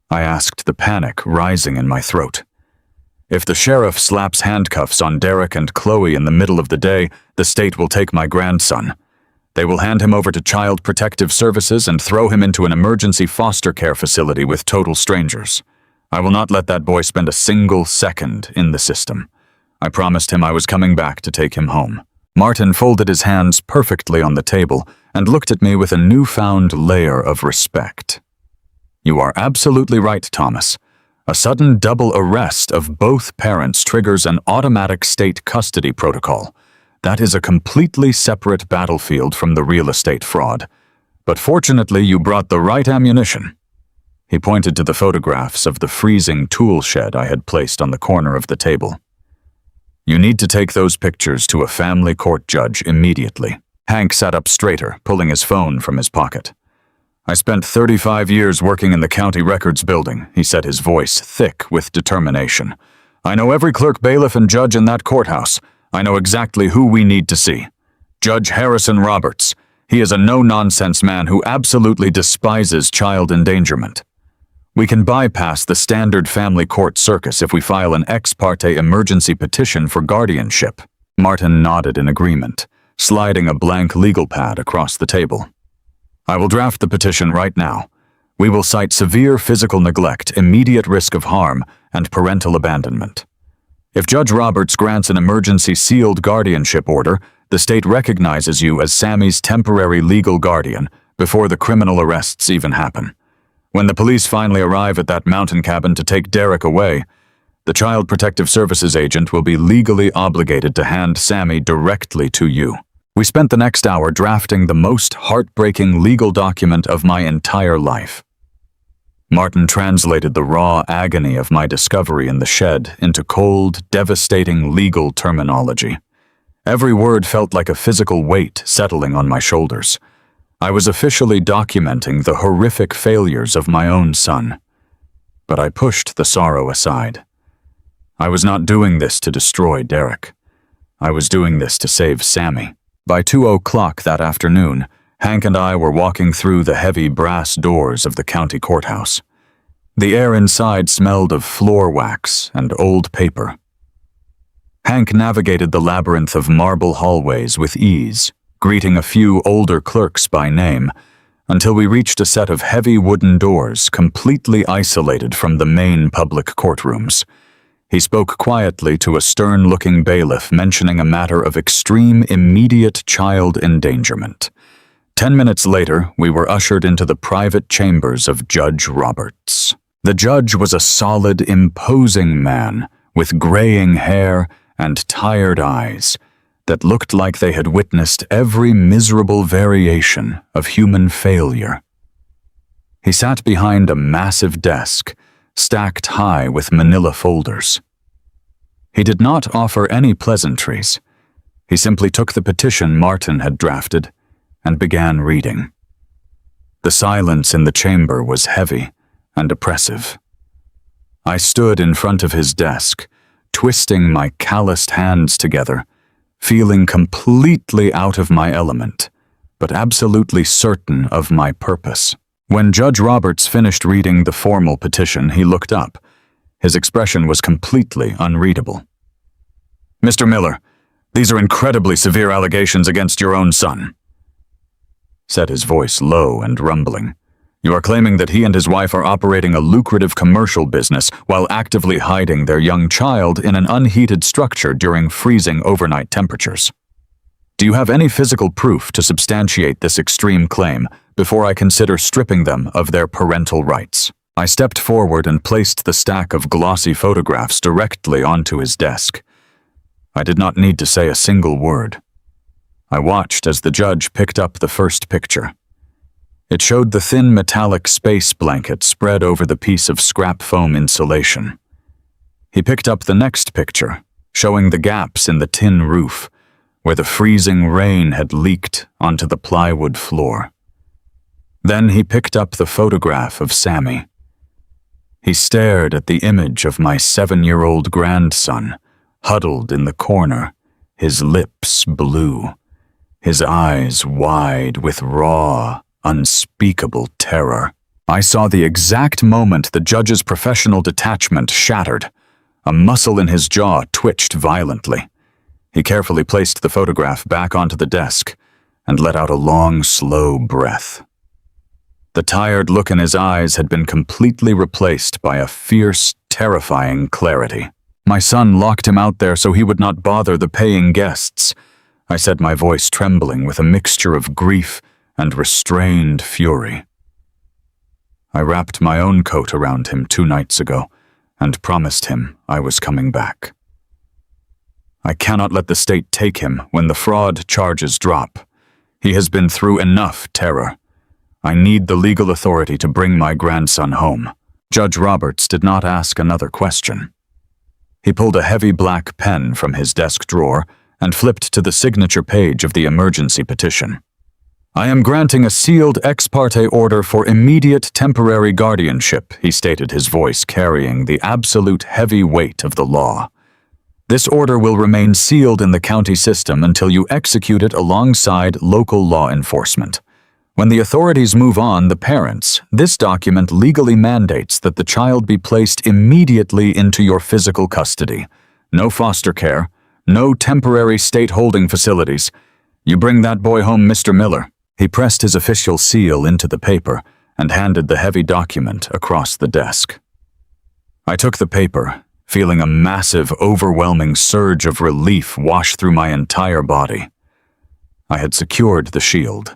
I asked, the panic rising in my throat. "If the sheriff slaps handcuffs on Derek and Chloe in the middle of the day, the state will take my grandson. They will hand him over to Child Protective Services and throw him into an emergency foster care facility with total strangers. I will not let that boy spend a single second in the system. I promised him I was coming back to take him home. Martin folded his hands perfectly on the table and looked at me with a newfound layer of respect. You are absolutely right, Thomas. A sudden double arrest of both parents triggers an automatic state custody protocol. That is a completely separate battlefield from the real estate fraud. But fortunately, you brought the right ammunition. He pointed to the photographs of the freezing tool shed I had placed on the corner of the table. You need to take those pictures to a family court judge immediately. Hank sat up straighter, pulling his phone from his pocket. I spent 35 years working in the county records building, he said, his voice thick with determination. I know every clerk, bailiff, and judge in that courthouse. I know exactly who we need to see. Judge Harrison Roberts. He is a no-nonsense man who absolutely despises child endangerment. We can bypass the standard family court circus if we file an ex parte emergency petition for guardianship. Martin nodded in agreement, sliding a blank legal pad across the table. I will draft the petition right now. We will cite severe physical neglect, immediate risk of harm, and parental abandonment. If Judge Roberts grants an emergency sealed guardianship order, the state recognizes you as Sammy's temporary legal guardian before the criminal arrests even happen. When the police finally arrive at that mountain cabin to take Derek away, the Child Protective Services agent will be legally obligated to hand Sammy directly to you. We spent the next hour drafting the most heartbreaking legal document of my entire life. Martin translated the raw agony of my discovery in the shed into cold, devastating legal terminology. Every word felt like a physical weight settling on my shoulders. I was officially documenting the horrific failures of my own son. But I pushed the sorrow aside. I was not doing this to destroy Derek. I was doing this to save Sammy. By 2:00 that afternoon, Hank and I were walking through the heavy brass doors of the county courthouse. The air inside smelled of floor wax and old paper. Hank navigated the labyrinth of marble hallways with ease, greeting a few older clerks by name, until we reached a set of heavy wooden doors completely isolated from the main public courtrooms. He spoke quietly to a stern-looking bailiff mentioning a matter of extreme immediate child endangerment. 10 minutes later, we were ushered into the private chambers of Judge Roberts. The judge was a solid, imposing man with graying hair and tired eyes that looked like they had witnessed every miserable variation of human failure. He sat behind a massive desk, stacked high with manila folders. He did not offer any pleasantries. He simply took the petition Martin had drafted and began reading. The silence in the chamber was heavy and oppressive. I stood in front of his desk, twisting my calloused hands together, feeling completely out of my element, but absolutely certain of my purpose. When Judge Roberts finished reading the formal petition, he looked up. His expression was completely unreadable. Mr. Miller, these are incredibly severe allegations against your own son, said his voice low and rumbling. You are claiming that he and his wife are operating a lucrative commercial business while actively hiding their young child in an unheated structure during freezing overnight temperatures. Do you have any physical proof to substantiate this extreme claim before I consider stripping them of their parental rights? I stepped forward and placed the stack of glossy photographs directly onto his desk. I did not need to say a single word. I watched as the judge picked up the first picture. It showed the thin metallic space blanket spread over the piece of scrap foam insulation. He picked up the next picture, showing the gaps in the tin roof, where the freezing rain had leaked onto the plywood floor. Then he picked up the photograph of Sammy. He stared at the image of my 7-year-old grandson, huddled in the corner, his lips blue, his eyes wide with raw, unspeakable terror. I saw the exact moment the judge's professional detachment shattered. A muscle in his jaw twitched violently. He carefully placed the photograph back onto the desk, and let out a long, slow breath. The tired look in his eyes had been completely replaced by a fierce, terrifying clarity. "My son locked him out there so he would not bother the paying guests," I said, my voice trembling with a mixture of grief and restrained fury. I wrapped my own coat around him 2 nights ago and promised him I was coming back. I cannot let the state take him when the fraud charges drop. He has been through enough terror. I need the legal authority to bring my grandson home. Judge Roberts did not ask another question. He pulled a heavy black pen from his desk drawer and flipped to the signature page of the emergency petition. "I am granting a sealed ex parte order for immediate temporary guardianship," he stated, his voice carrying the absolute heavy weight of the law. "This order will remain sealed in the county system until you execute it alongside local law enforcement. When the authorities move on the parents, this document legally mandates that the child be placed immediately into your physical custody. No foster care, no temporary state holding facilities. You bring that boy home, Mr. Miller." He pressed his official seal into the paper and handed the heavy document across the desk. I took the paper, feeling a massive, overwhelming surge of relief wash through my entire body. I had secured the shield.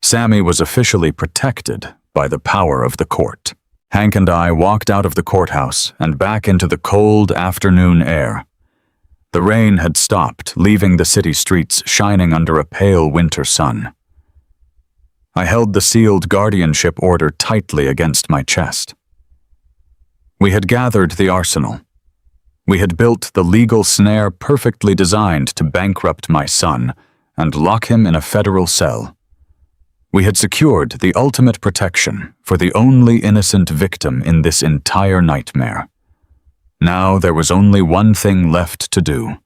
Sammy was officially protected by the power of the court. Hank and I walked out of the courthouse and back into the cold afternoon air. The rain had stopped, leaving the city streets shining under a pale winter sun. I held the sealed guardianship order tightly against my chest. We had gathered the arsenal. We had built the legal snare perfectly designed to bankrupt my son and lock him in a federal cell. We had secured the ultimate protection for the only innocent victim in this entire nightmare. Now there was only one thing left to do.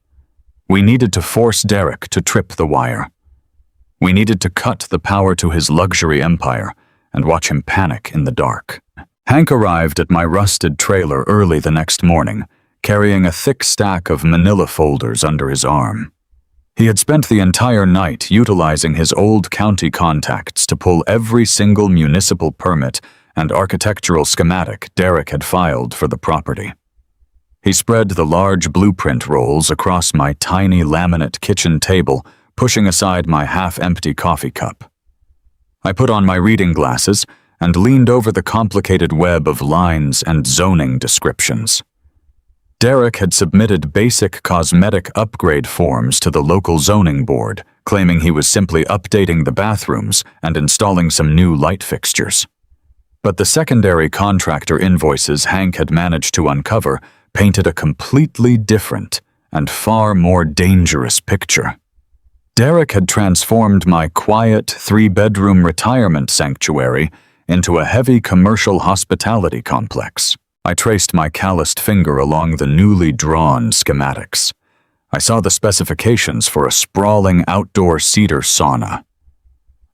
We needed to force Derek to trip the wire. We needed to cut the power to his luxury empire and watch him panic in the dark. Hank arrived at my rusted trailer early the next morning, carrying a thick stack of manila folders under his arm. He had spent the entire night utilizing his old county contacts to pull every single municipal permit and architectural schematic Derek had filed for the property. He spread the large blueprint rolls across my tiny laminate kitchen table, pushing aside my half-empty coffee cup. I put on my reading glasses and leaned over the complicated web of lines and zoning descriptions. Derek had submitted basic cosmetic upgrade forms to the local zoning board, claiming he was simply updating the bathrooms and installing some new light fixtures. But the secondary contractor invoices Hank had managed to uncover painted a completely different and far more dangerous picture. Derek had transformed my quiet 3-bedroom retirement sanctuary into a heavy commercial hospitality complex. I traced my calloused finger along the newly drawn schematics. I saw the specifications for a sprawling outdoor cedar sauna.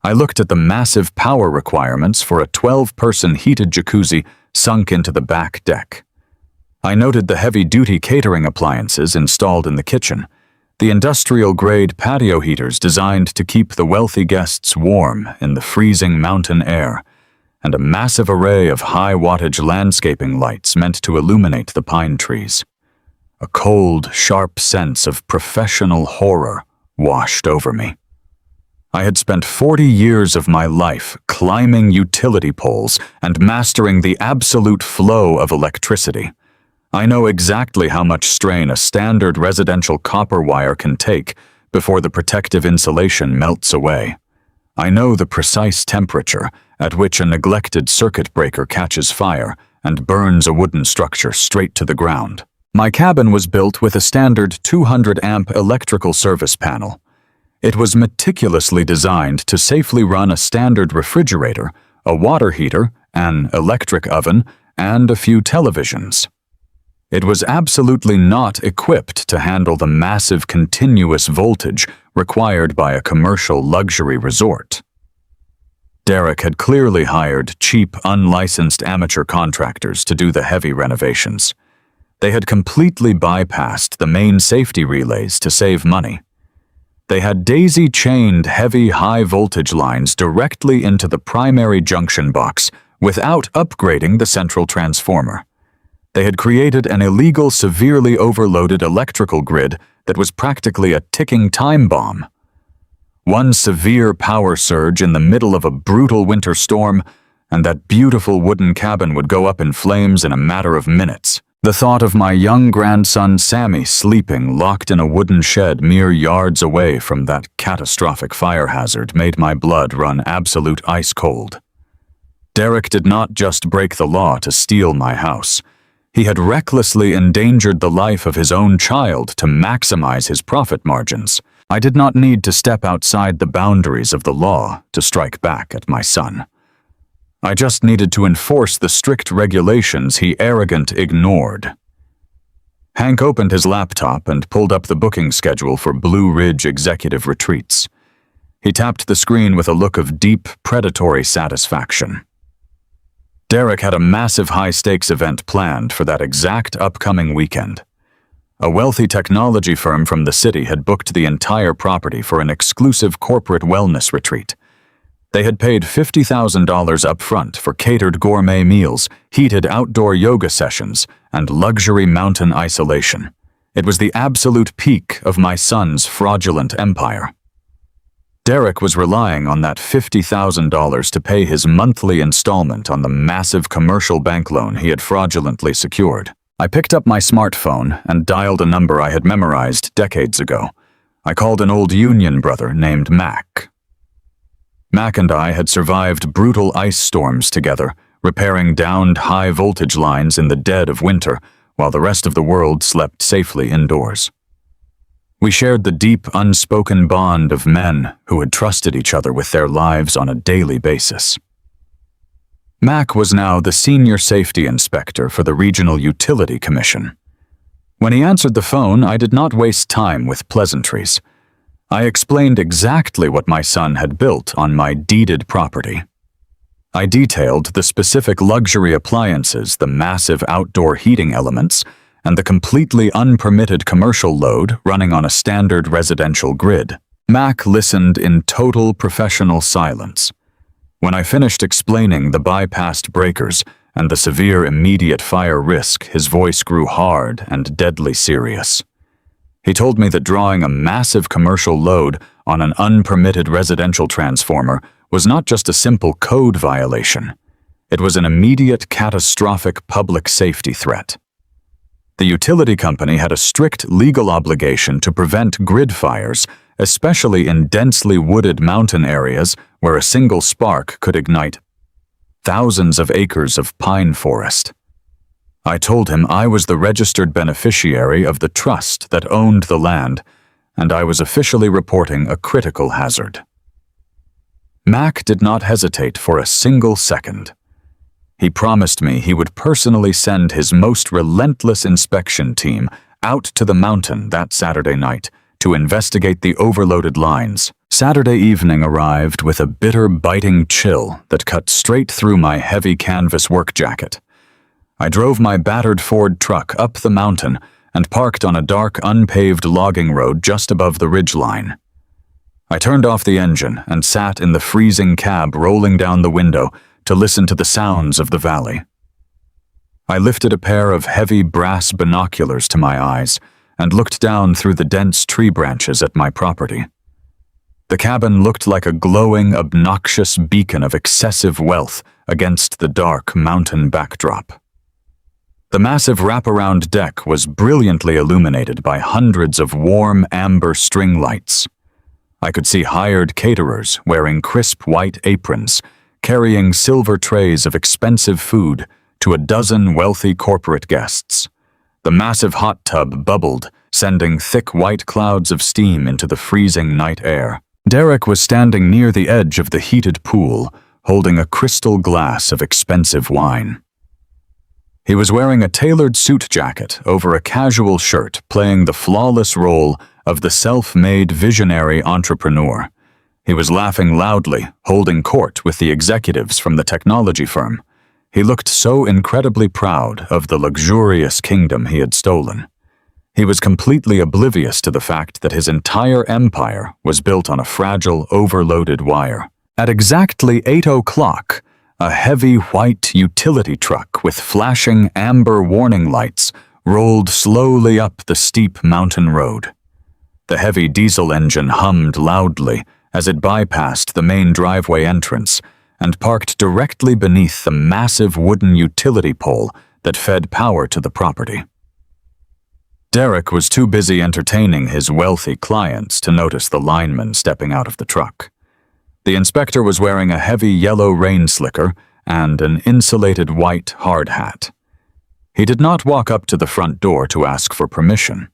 I looked at the massive power requirements for a 12-person heated jacuzzi sunk into the back deck. I noted the heavy-duty catering appliances installed in the kitchen, the industrial-grade patio heaters designed to keep the wealthy guests warm in the freezing mountain air, and a massive array of high-wattage landscaping lights meant to illuminate the pine trees. A cold, sharp sense of professional horror washed over me. I had spent 40 years of my life climbing utility poles and mastering the absolute flow of electricity. I know exactly how much strain a standard residential copper wire can take before the protective insulation melts away. I know the precise temperature at which a neglected circuit breaker catches fire and burns a wooden structure straight to the ground. My cabin was built with a standard 200-amp electrical service panel. It was meticulously designed to safely run a standard refrigerator, a water heater, an electric oven, and a few televisions. It was absolutely not equipped to handle the massive continuous voltage required by a commercial luxury resort. Derek had clearly hired cheap, unlicensed amateur contractors to do the heavy renovations. They had completely bypassed the main safety relays to save money. They had daisy-chained heavy high-voltage lines directly into the primary junction box without upgrading the central transformer. They had created an illegal, severely overloaded electrical grid that was practically a ticking time bomb. One severe power surge in the middle of a brutal winter storm, and that beautiful wooden cabin would go up in flames in a matter of minutes. The thought of my young grandson Sammy sleeping locked in a wooden shed mere yards away from that catastrophic fire hazard made my blood run absolute ice cold. Derek did not just break the law to steal my house. He had recklessly endangered the life of his own child to maximize his profit margins. I did not need to step outside the boundaries of the law to strike back at my son. I just needed to enforce the strict regulations he arrogantly ignored. Hank opened his laptop and pulled up the booking schedule for Blue Ridge Executive Retreats. He tapped the screen with a look of deep, predatory satisfaction. Derek had a massive high-stakes event planned for that exact upcoming weekend. A wealthy technology firm from the city had booked the entire property for an exclusive corporate wellness retreat. They had paid $50,000 up front for catered gourmet meals, heated outdoor yoga sessions, and luxury mountain isolation. It was the absolute peak of my son's fraudulent empire. Derek was relying on that $50,000 to pay his monthly installment on the massive commercial bank loan he had fraudulently secured. I picked up my smartphone and dialed a number I had memorized decades ago. I called an old union brother named Mac. Mac and I had survived brutal ice storms together, repairing downed high-voltage lines in the dead of winter, while the rest of the world slept safely indoors. We shared the deep, unspoken bond of men who had trusted each other with their lives on a daily basis. Mac was now the senior safety inspector for the Regional Utility Commission. When he answered the phone, I did not waste time with pleasantries. I explained exactly what my son had built on my deeded property. I detailed the specific luxury appliances, the massive outdoor heating elements, and the completely unpermitted commercial load running on a standard residential grid. Mac listened in total professional silence. When I finished explaining the bypassed breakers and the severe immediate fire risk, his voice grew hard and deadly serious. He told me that drawing a massive commercial load on an unpermitted residential transformer was not just a simple code violation. It was an immediate, catastrophic public safety threat. The utility company had a strict legal obligation to prevent grid fires, especially in densely wooded mountain areas where a single spark could ignite thousands of acres of pine forest. I told him I was the registered beneficiary of the trust that owned the land, and I was officially reporting a critical hazard. Mac did not hesitate for a single second. He promised me he would personally send his most relentless inspection team out to the mountain that Saturday night to investigate the overloaded lines. Saturday evening arrived with a bitter, biting chill that cut straight through my heavy canvas work jacket. I drove my battered Ford truck up the mountain and parked on a dark, unpaved logging road just above the ridgeline. I turned off the engine and sat in the freezing cab, rolling down the window to listen to the sounds of the valley. I lifted a pair of heavy brass binoculars to my eyes and looked down through the dense tree branches at my property. The cabin looked like a glowing, obnoxious beacon of excessive wealth against the dark mountain backdrop. The massive wraparound deck was brilliantly illuminated by hundreds of warm amber string lights. I could see hired caterers wearing crisp white aprons, carrying silver trays of expensive food to a dozen wealthy corporate guests. The massive hot tub bubbled, sending thick white clouds of steam into the freezing night air. Derek was standing near the edge of the heated pool, holding a crystal glass of expensive wine. He was wearing a tailored suit jacket over a casual shirt, playing the flawless role of the self-made visionary entrepreneur. He was laughing loudly, holding court with the executives from the technology firm. He looked so incredibly proud of the luxurious kingdom he had stolen. He was completely oblivious to the fact that his entire empire was built on a fragile, overloaded wire. At exactly 8 o'clock, a heavy white utility truck with flashing amber warning lights rolled slowly up the steep mountain road. The heavy diesel engine hummed loudly as it bypassed the main driveway entrance and parked directly beneath the massive wooden utility pole that fed power to the property. Derek was too busy entertaining his wealthy clients to notice the lineman stepping out of the truck. The inspector was wearing a heavy yellow rain slicker and an insulated white hard hat. He did not walk up to the front door to ask for permission.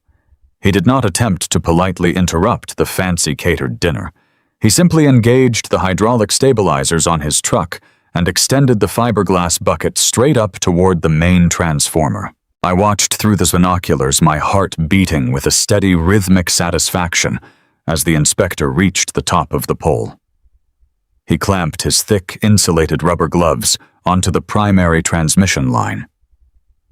He did not attempt to politely interrupt the fancy catered dinner. He simply engaged the hydraulic stabilizers on his truck and extended the fiberglass bucket straight up toward the main transformer. I watched through the binoculars, my heart beating with a steady rhythmic satisfaction as the inspector reached the top of the pole. He clamped his thick, insulated rubber gloves onto the primary transmission line.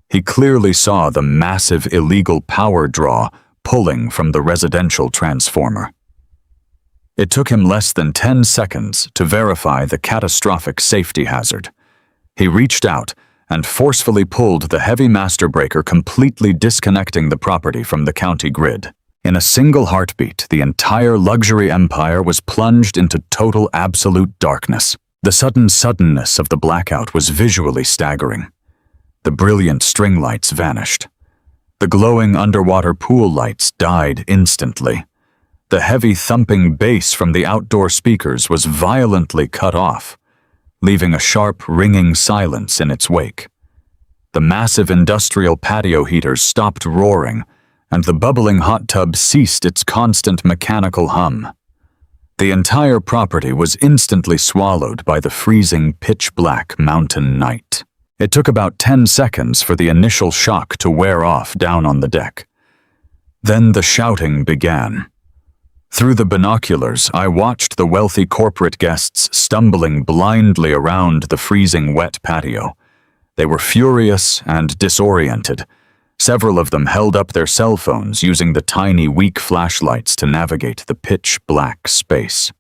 He clearly saw the massive illegal power draw pulling from the residential transformer. It took him less than 10 seconds to verify the catastrophic safety hazard. He reached out and forcefully pulled the heavy master breaker, completely disconnecting the property from the county grid. In a single heartbeat, the entire luxury empire was plunged into total absolute darkness. The suddenness of the blackout was visually staggering. The brilliant string lights vanished. The glowing underwater pool lights died instantly. The heavy thumping bass from the outdoor speakers was violently cut off, leaving a sharp, ringing silence in its wake. The massive industrial patio heaters stopped roaring, and the bubbling hot tub ceased its constant mechanical hum. The entire property was instantly swallowed by the freezing, pitch-black mountain night. It took about 10 seconds for the initial shock to wear off down on the deck. Then the shouting began. Through the binoculars, I watched the wealthy corporate guests stumbling blindly around the freezing wet patio. They were furious and disoriented. Several of them held up their cell phones, using the tiny, weak flashlights to navigate the pitch-black space.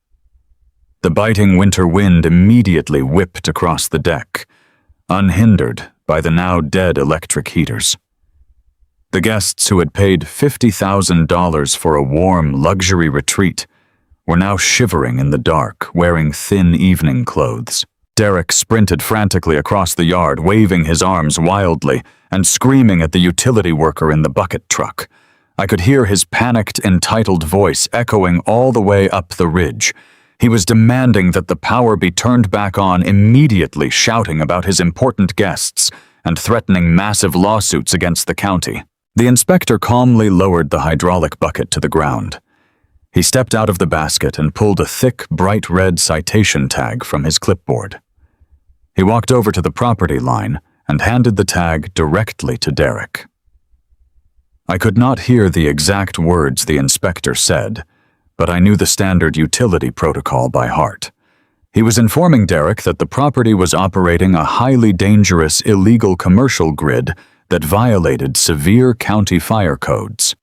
The biting winter wind immediately whipped across the deck, unhindered by the now dead electric heaters. The guests who had paid $50,000 for a warm, luxury retreat were now shivering in the dark, wearing thin evening clothes. Derek sprinted frantically across the yard, waving his arms wildly and screaming at the utility worker in the bucket truck. I could hear his panicked, entitled voice echoing all the way up the ridge. He was demanding that the power be turned back on immediately, shouting about his important guests and threatening massive lawsuits against the county. The inspector calmly lowered the hydraulic bucket to the ground. He stepped out of the basket and pulled a thick, bright red citation tag from his clipboard. He walked over to the property line and handed the tag directly to Derek. I could not hear the exact words the inspector said, but I knew the standard utility protocol by heart. He was informing Derek that the property was operating a highly dangerous, illegal commercial grid that violated severe county fire codes.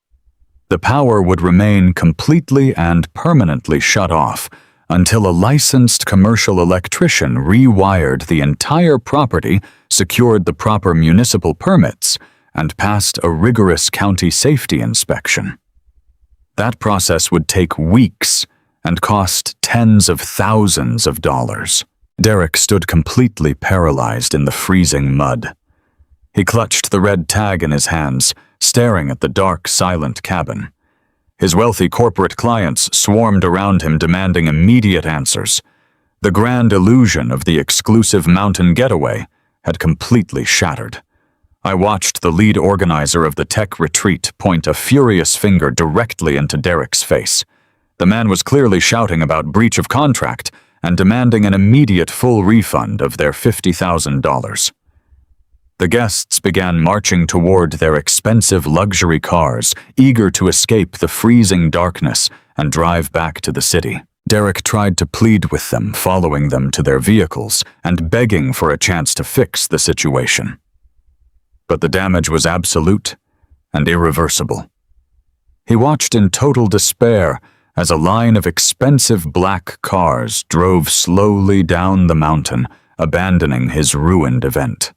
The power would remain completely and permanently shut off until a licensed commercial electrician rewired the entire property, secured the proper municipal permits, and passed a rigorous county safety inspection. That process would take weeks and cost tens of thousands of dollars. Derek stood completely paralyzed in the freezing mud. He clutched the red tag in his hands, staring at the dark, silent cabin. His wealthy corporate clients swarmed around him, demanding immediate answers. The grand illusion of the exclusive mountain getaway had completely shattered. I watched the lead organizer of the tech retreat point a furious finger directly into Derek's face. The man was clearly shouting about breach of contract and demanding an immediate full refund of their $50,000. The guests began marching toward their expensive luxury cars, eager to escape the freezing darkness and drive back to the city. Derek tried to plead with them, following them to their vehicles and begging for a chance to fix the situation. But the damage was absolute and irreversible. He watched in total despair as a line of expensive black cars drove slowly down the mountain, abandoning his ruined event.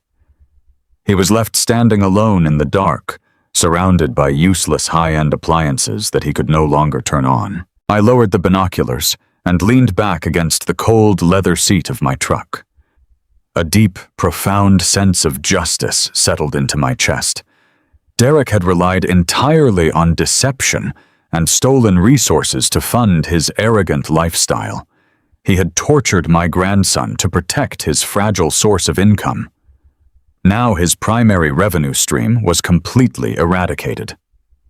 He was left standing alone in the dark, surrounded by useless high-end appliances that he could no longer turn on. I lowered the binoculars and leaned back against the cold leather seat of my truck. A deep, profound sense of justice settled into my chest. Derek had relied entirely on deception and stolen resources to fund his arrogant lifestyle. He had tortured my grandson to protect his fragile source of income. Now his primary revenue stream was completely eradicated.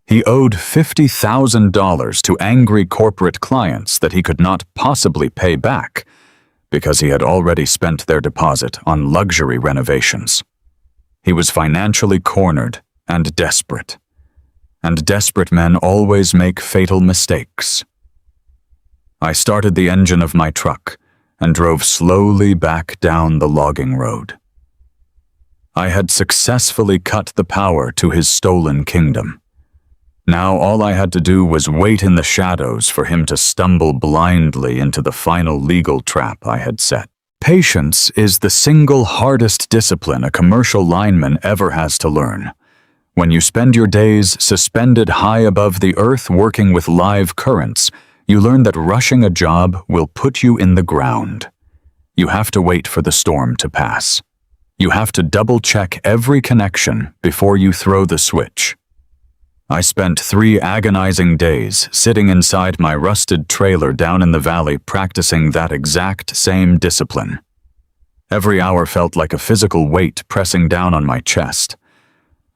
He owed $50,000 to angry corporate clients that he could not possibly pay back because he had already spent their deposit on luxury renovations. He was financially cornered and desperate. And desperate men always make fatal mistakes. I started the engine of my truck and drove slowly back down the logging road. I had successfully cut the power to his stolen kingdom. Now all I had to do was wait in the shadows for him to stumble blindly into the final legal trap I had set. Patience is the single hardest discipline a commercial lineman ever has to learn. When you spend your days suspended high above the earth working with live currents, you learn that rushing a job will put you in the ground. You have to wait for the storm to pass. You have to double-check every connection before you throw the switch. I spent 3 agonizing days sitting inside my rusted trailer down in the valley practicing that exact same discipline. Every hour felt like a physical weight pressing down on my chest.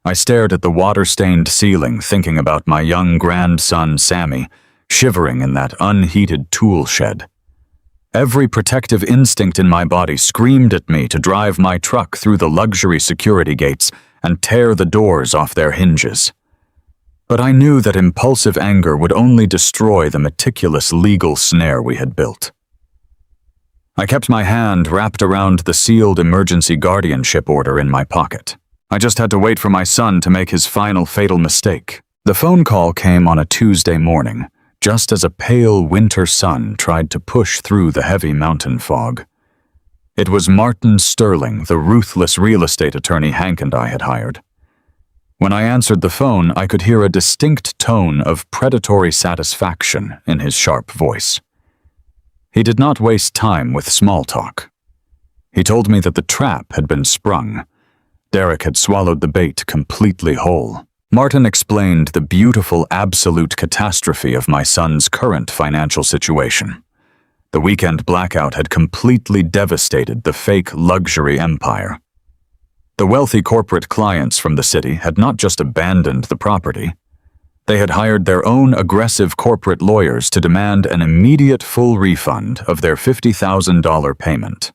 I stared at the water-stained ceiling thinking about my young grandson Sammy, shivering in that unheated tool shed. Every protective instinct in my body screamed at me to drive my truck through the luxury security gates and tear the doors off their hinges. But I knew that impulsive anger would only destroy the meticulous legal snare we had built. I kept my hand wrapped around the sealed emergency guardianship order in my pocket. I just had to wait for my son to make his final fatal mistake. The phone call came on a Tuesday morning, just as a pale winter sun tried to push through the heavy mountain fog. It was Martin Sterling, the ruthless real estate attorney Hank and I had hired. When I answered the phone, I could hear a distinct tone of predatory satisfaction in his sharp voice. He did not waste time with small talk. He told me that the trap had been sprung. Derek had swallowed the bait completely whole. Martin explained the beautiful absolute catastrophe of my son's current financial situation. The weekend blackout had completely devastated the fake luxury empire. The wealthy corporate clients from the city had not just abandoned the property. They had hired their own aggressive corporate lawyers to demand an immediate full refund of their $50,000 payment.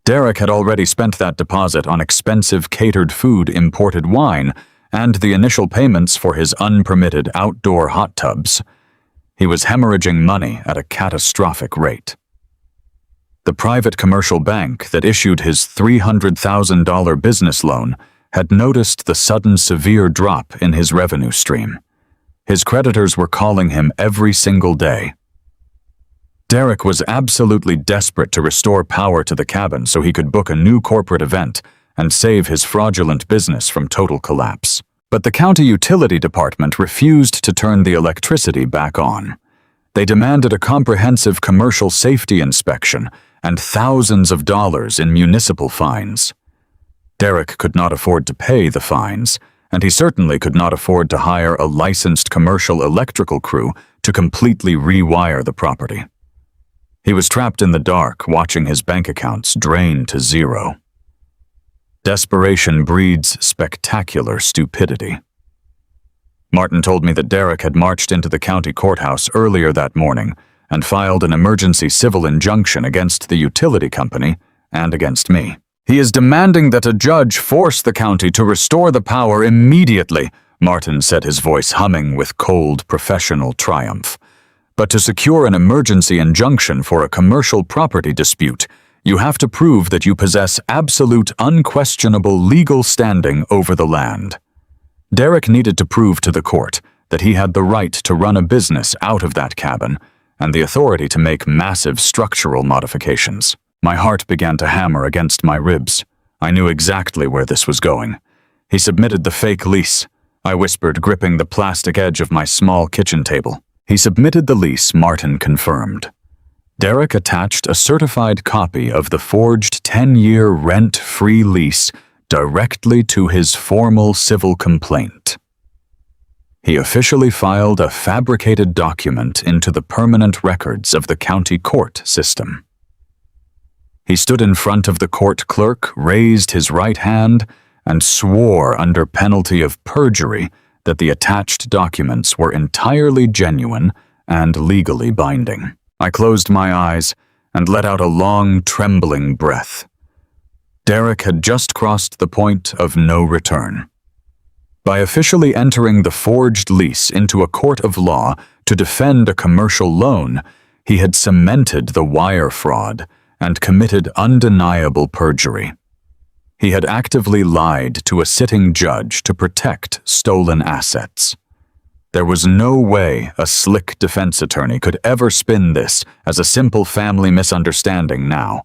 Derek had already spent that deposit on expensive catered food, imported wine, and the initial payments for his unpermitted outdoor hot tubs. He was hemorrhaging money at a catastrophic rate. The private commercial bank that issued his $300,000 business loan had noticed the sudden severe drop in his revenue stream. His creditors were calling him every single day. Derek was absolutely desperate to restore power to the cabin so he could book a new corporate event and save his fraudulent business from total collapse. But the county utility department refused to turn the electricity back on. They demanded a comprehensive commercial safety inspection and thousands of dollars in municipal fines. Derek could not afford to pay the fines, and he certainly could not afford to hire a licensed commercial electrical crew to completely rewire the property. He was trapped in the dark, watching his bank accounts drain to zero. Desperation breeds spectacular stupidity. Martin told me that Derek had marched into the county courthouse earlier that morning and filed an emergency civil injunction against the utility company and against me. He is demanding that a judge force the county to restore the power immediately, Martin said, his voice humming with cold, professional triumph. But to secure an emergency injunction for a commercial property dispute, you have to prove that you possess absolute, unquestionable legal standing over the land. Derek needed to prove to the court that he had the right to run a business out of that cabin and the authority to make massive structural modifications. My heart began to hammer against my ribs. I knew exactly where this was going. He submitted the fake lease, I whispered, gripping the plastic edge of my small kitchen table. He submitted the lease, Martin confirmed. Derek attached a certified copy of the forged 10-year rent-free lease directly to his formal civil complaint. He officially filed a fabricated document into the permanent records of the county court system. He stood in front of the court clerk, raised his right hand, and swore under penalty of perjury that the attached documents were entirely genuine and legally binding. I closed my eyes and let out a long, trembling breath. Derek had just crossed the point of no return. By officially entering the forged lease into a court of law to defend a commercial loan, he had cemented the wire fraud and committed undeniable perjury. He had actively lied to a sitting judge to protect stolen assets. There was no way a slick defense attorney could ever spin this as a simple family misunderstanding now.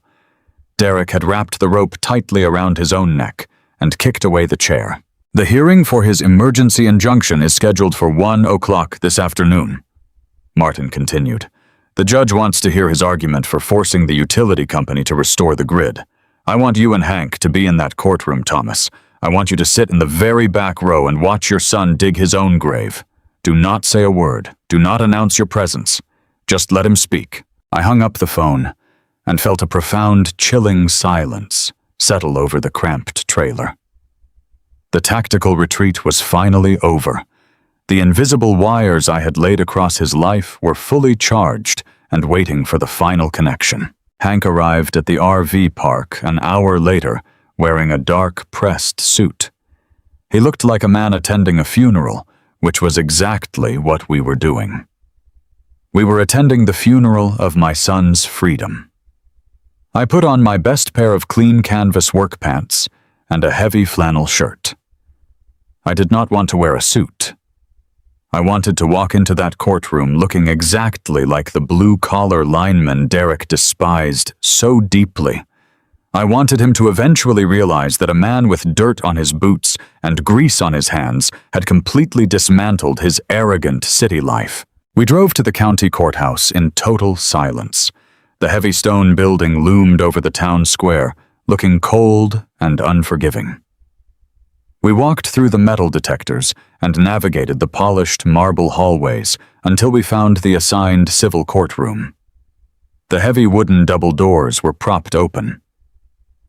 Derek had wrapped the rope tightly around his own neck and kicked away the chair. The hearing for his emergency injunction is scheduled for 1 o'clock this afternoon, Martin continued. The judge wants to hear his argument for forcing the utility company to restore the grid. I want you and Hank to be in that courtroom, Thomas. I want you to sit in the very back row and watch your son dig his own grave. Do not say a word. Do not announce your presence. Just let him speak. I hung up the phone and felt a profound, chilling silence settle over the cramped trailer. The tactical retreat was finally over. The invisible wires I had laid across his life were fully charged and waiting for the final connection. Hank arrived at the RV park an hour later, wearing a dark, pressed suit. He looked like a man attending a funeral, which was exactly what we were doing. We were attending the funeral of my son's freedom. I put on my best pair of clean canvas work pants and a heavy flannel shirt. I did not want to wear a suit. I wanted to walk into that courtroom looking exactly like the blue-collar lineman Derek despised so deeply. I wanted him to eventually realize that a man with dirt on his boots and grease on his hands had completely dismantled his arrogant city life. We drove to the county courthouse in total silence. The heavy stone building loomed over the town square, looking cold and unforgiving. We walked through the metal detectors and navigated the polished marble hallways until we found the assigned civil courtroom. The heavy wooden double doors were propped open.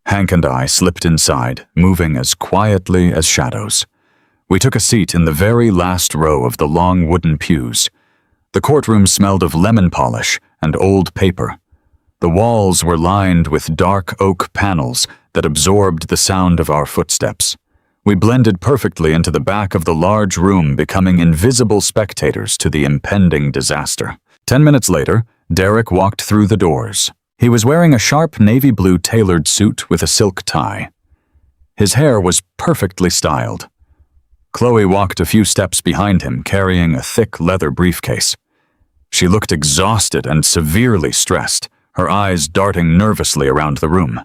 Hank and I slipped inside, moving as quietly as shadows. We took a seat in the very last row of the long wooden pews. The courtroom smelled of lemon polish and old paper. The walls were lined with dark oak panels that absorbed the sound of our footsteps. We blended perfectly into the back of the large room, becoming invisible spectators to the impending disaster. 10 minutes later, Derek walked through the doors. He was wearing a sharp navy blue tailored suit with a silk tie. His hair was perfectly styled. Chloe walked a few steps behind him, carrying a thick leather briefcase. She looked exhausted and severely stressed, her eyes darting nervously around the room.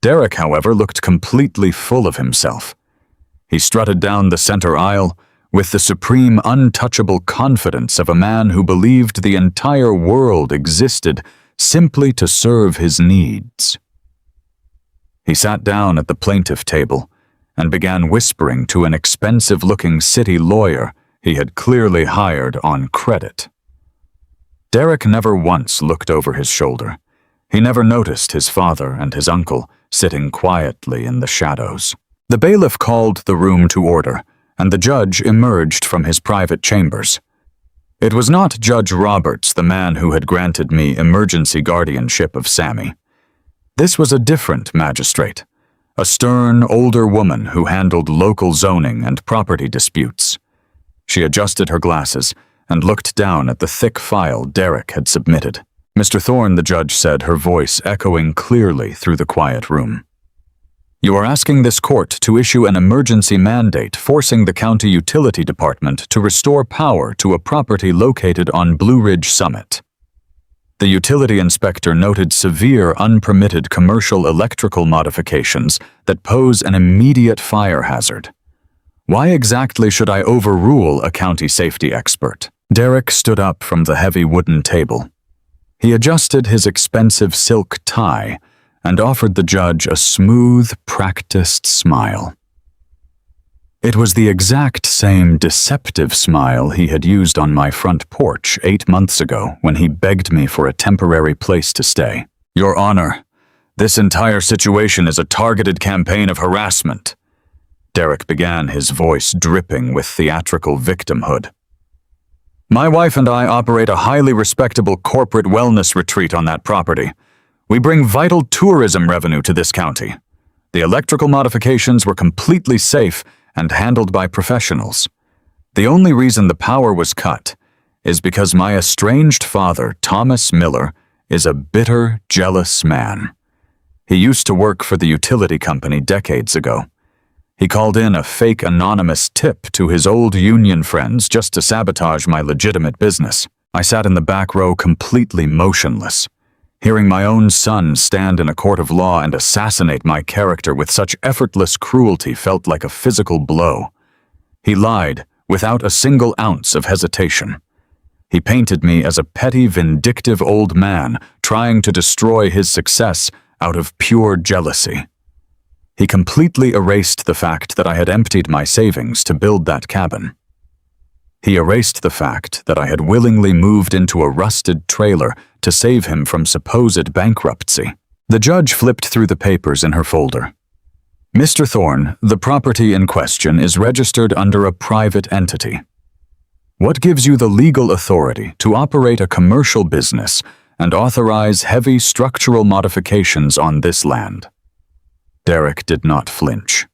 Derek, however, looked completely full of himself. He strutted down the center aisle with the supreme, untouchable confidence of a man who believed the entire world existed simply to serve his needs. He sat down at the plaintiff table and began whispering to an expensive-looking city lawyer he had clearly hired on credit. Derek never once looked over his shoulder. He never noticed his father and his uncle sitting quietly in the shadows. The bailiff called the room to order, and the judge emerged from his private chambers. It was not Judge Roberts, the man who had granted me emergency guardianship of Sammy. This was a different magistrate, a stern, older woman who handled local zoning and property disputes. She adjusted her glasses and looked down at the thick file Derek had submitted. Mr. Thorne, the judge said, her voice echoing clearly through the quiet room. You are asking this court to issue an emergency mandate forcing the county utility department to restore power to a property located on Blue Ridge Summit. The utility inspector noted severe unpermitted commercial electrical modifications that pose an immediate fire hazard. Why exactly should I overrule a county safety expert? Derek stood up from the heavy wooden table. He adjusted his expensive silk tie and offered the judge a smooth, practiced smile. It was the exact same deceptive smile he had used on my front porch 8 months ago when he begged me for a temporary place to stay. Your Honor, this entire situation is a targeted campaign of harassment. Derek began, his voice dripping with theatrical victimhood. My wife and I operate a highly respectable corporate wellness retreat on that property. We bring vital tourism revenue to this county. The electrical modifications were completely safe and handled by professionals. The only reason the power was cut is because my estranged father, Thomas Miller, is a bitter, jealous man. He used to work for the utility company decades ago. He called in a fake anonymous tip to his old union friends just to sabotage my legitimate business. I sat in the back row completely motionless. Hearing my own son stand in a court of law and assassinate my character with such effortless cruelty felt like a physical blow. He lied without a single ounce of hesitation. He painted me as a petty, vindictive old man trying to destroy his success out of pure jealousy. He completely erased the fact that I had emptied my savings to build that cabin. He erased the fact that I had willingly moved into a rusted trailer to save him from supposed bankruptcy. The judge flipped through the papers in her folder. Mr. Thorne, the property in question is registered under a private entity. What gives you the legal authority to operate a commercial business and authorize heavy structural modifications on this land? Derek did not flinch.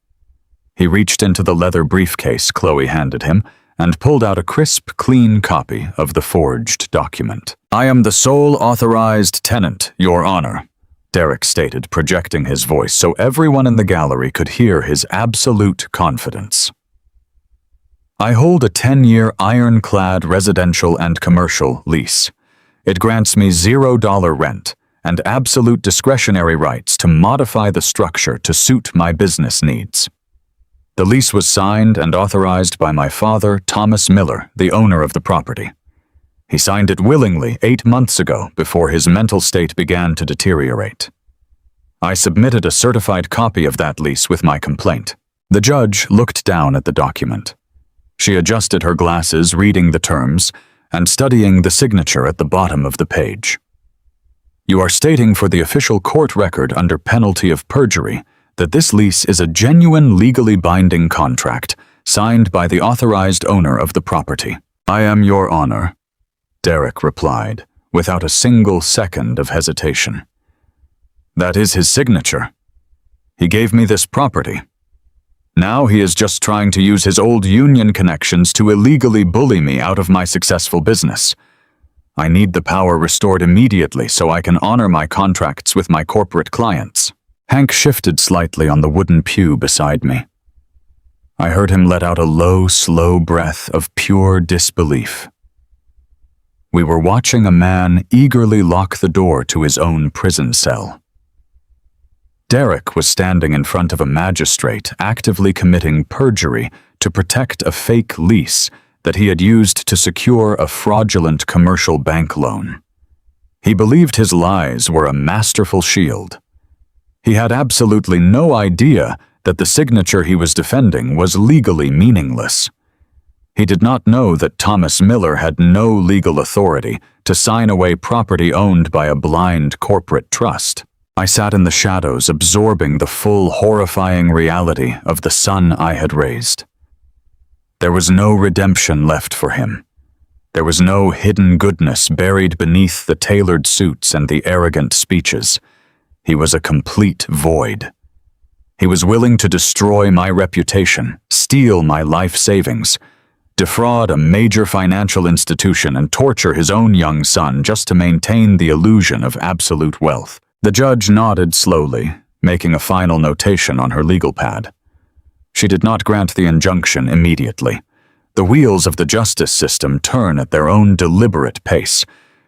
He reached into the leather briefcase Chloe handed him and pulled out a crisp, clean copy of the forged document. I am the sole authorized tenant, Your Honor, Derek stated, projecting his voice so everyone in the gallery could hear his absolute confidence. I hold a 10-year ironclad residential and commercial lease. It grants me $0 rent and absolute discretionary rights to modify the structure to suit my business needs. The lease was signed and authorized by my father, Thomas Miller, the owner of the property. He signed it willingly 8 months ago before his mental state began to deteriorate. I submitted a certified copy of that lease with my complaint. The judge looked down at the document. She adjusted her glasses, reading the terms and studying the signature at the bottom of the page. You are stating for the official court record under penalty of perjury that this lease is a genuine legally binding contract signed by the authorized owner of the property. I am, Your Honor, Derek replied, without a single second of hesitation. That is his signature. He gave me this property. Now he is just trying to use his old union connections to illegally bully me out of my successful business. I need the power restored immediately so I can honor my contracts with my corporate clients. Hank shifted slightly on the wooden pew beside me. I heard him let out a low, slow breath of pure disbelief. We were watching a man eagerly lock the door to his own prison cell. Derek was standing in front of a magistrate actively committing perjury to protect a fake lease that he had used to secure a fraudulent commercial bank loan. He believed his lies were a masterful shield. He had absolutely no idea that the signature he was defending was legally meaningless. He did not know that Thomas Miller had no legal authority to sign away property owned by a blind corporate trust. I sat in the shadows, absorbing the full, horrifying reality of the son I had raised. There was no redemption left for him. There was no hidden goodness buried beneath the tailored suits and the arrogant speeches. He was a complete void. He was willing to destroy my reputation, steal my life savings, defraud a major financial institution, and torture his own young son just to maintain the illusion of absolute wealth. The judge nodded slowly, making a final notation on her legal pad. She did not grant the injunction immediately. The wheels of the justice system turn at their own deliberate pace.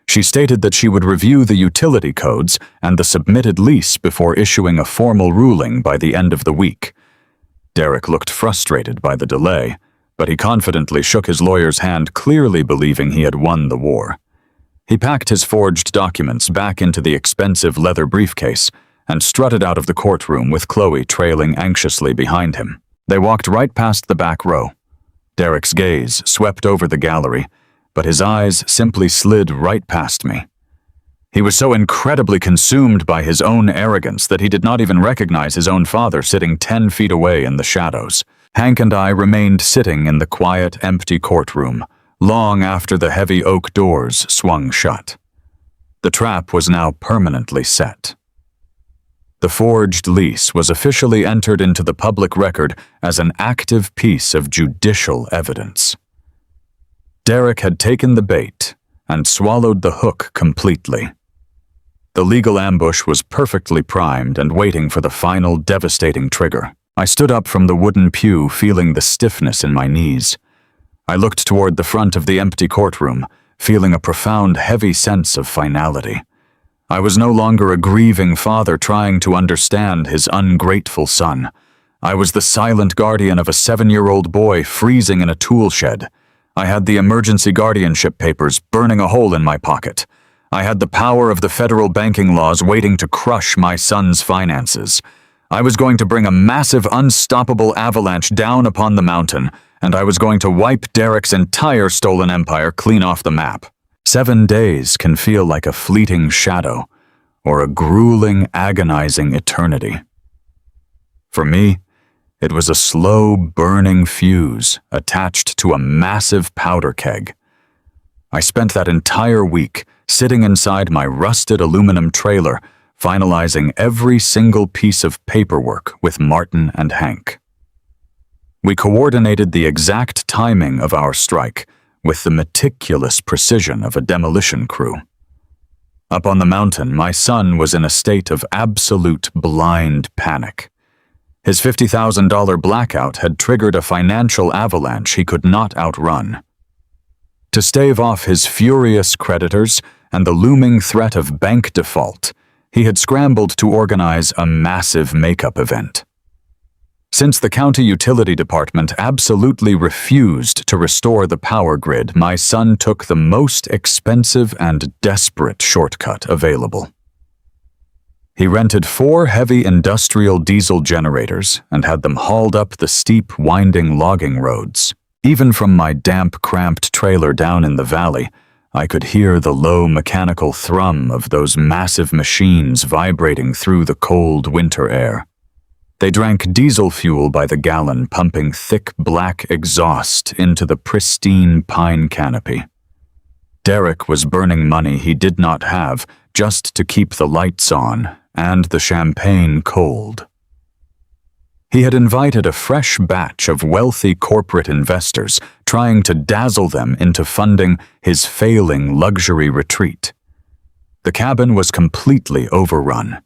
She stated that she would review the utility codes and the submitted lease before issuing a formal ruling by the end of the week. Derek looked frustrated by the delay, but he confidently shook his lawyer's hand, clearly believing he had won the war. He packed his forged documents back into the expensive leather briefcase and strutted out of the courtroom with Chloe trailing anxiously behind him. They walked right past the back row. Derek's gaze swept over the gallery, but his eyes simply slid right past me. He was so incredibly consumed by his own arrogance that he did not even recognize his own father sitting 10 feet away in the shadows. Hank and I remained sitting in the quiet, empty courtroom, long after the heavy oak doors swung shut. The trap was now permanently set. The forged lease was officially entered into the public record as an active piece of judicial evidence. Derek had taken the bait and swallowed the hook completely. The legal ambush was perfectly primed and waiting for the final devastating trigger. I stood up from the wooden pew, feeling the stiffness in my knees. I looked toward the front of the empty courtroom, feeling a profound, heavy sense of finality. I was no longer a grieving father trying to understand his ungrateful son. I was the silent guardian of a 7-year-old boy freezing in a tool shed. I had the emergency guardianship papers burning a hole in my pocket. I had the power of the federal banking laws waiting to crush my son's finances. I was going to bring a massive, unstoppable avalanche down upon the mountain, and I was going to wipe Derek's entire stolen empire clean off the map. 7 days can feel like a fleeting shadow, or a grueling, agonizing eternity. For me, it was a slow, burning fuse attached to a massive powder keg. I spent that entire week sitting inside my rusted aluminum trailer, finalizing every single piece of paperwork with Martin and Hank. We coordinated the exact timing of our strike with the meticulous precision of a demolition crew. Up on the mountain, my son was in a state of absolute blind panic. His $50,000 blackout had triggered a financial avalanche he could not outrun. To stave off his furious creditors and the looming threat of bank default, he had scrambled to organize a massive makeup event. Since the county utility department absolutely refused to restore the power grid, my son took the most expensive and desperate shortcut available. He rented 4 heavy industrial diesel generators and had them hauled up the steep, winding logging roads. Even from my damp, cramped trailer down in the valley, I could hear the low mechanical thrum of those massive machines vibrating through the cold winter air. They drank diesel fuel by the gallon, pumping thick black exhaust into the pristine pine canopy. Derek was burning money he did not have just to keep the lights on and the champagne cold. He had invited a fresh batch of wealthy corporate investors, trying to dazzle them into funding his failing luxury retreat. The cabin was completely overrun.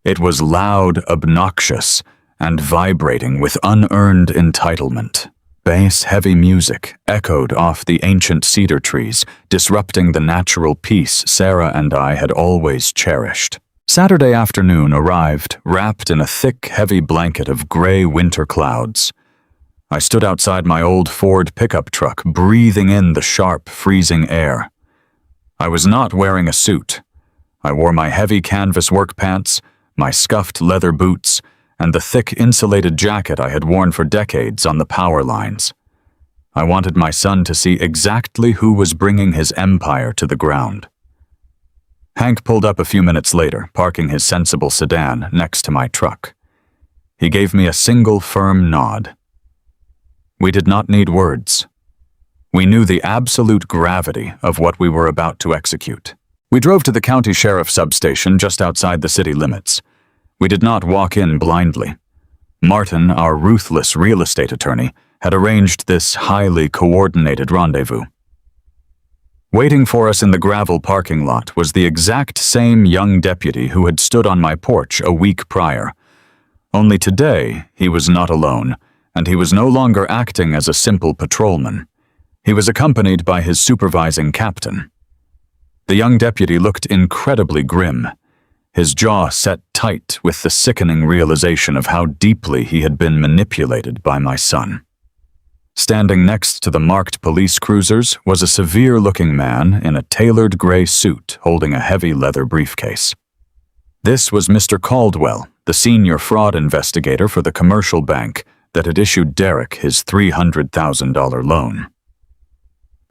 It was loud, obnoxious, and vibrating with unearned entitlement. Bass-heavy music echoed off the ancient cedar trees, disrupting the natural peace Sarah and I had always cherished. Saturday afternoon arrived, wrapped in a thick, heavy blanket of gray winter clouds. I stood outside my old Ford pickup truck, breathing in the sharp, freezing air. I was not wearing a suit. I wore my heavy canvas work pants, my scuffed leather boots, and the thick insulated jacket I had worn for decades on the power lines. I wanted my son to see exactly who was bringing his empire to the ground. Hank pulled up a few minutes later, parking his sensible sedan next to my truck. He gave me a single firm nod. We did not need words. We knew the absolute gravity of what we were about to execute. We drove to the county sheriff's substation just outside the city limits. We did not walk in blindly. Martin, our ruthless real estate attorney, had arranged this highly coordinated rendezvous. Waiting for us in the gravel parking lot was the exact same young deputy who had stood on my porch a week prior. Only today, he was not alone, and he was no longer acting as a simple patrolman. He was accompanied by his supervising captain. The young deputy looked incredibly grim, his jaw set tight with the sickening realization of how deeply he had been manipulated by my son. Standing next to the marked police cruisers was a severe-looking man in a tailored gray suit holding a heavy leather briefcase. This was Mr. Caldwell, the senior fraud investigator for the commercial bank that had issued Derek his $300,000 loan.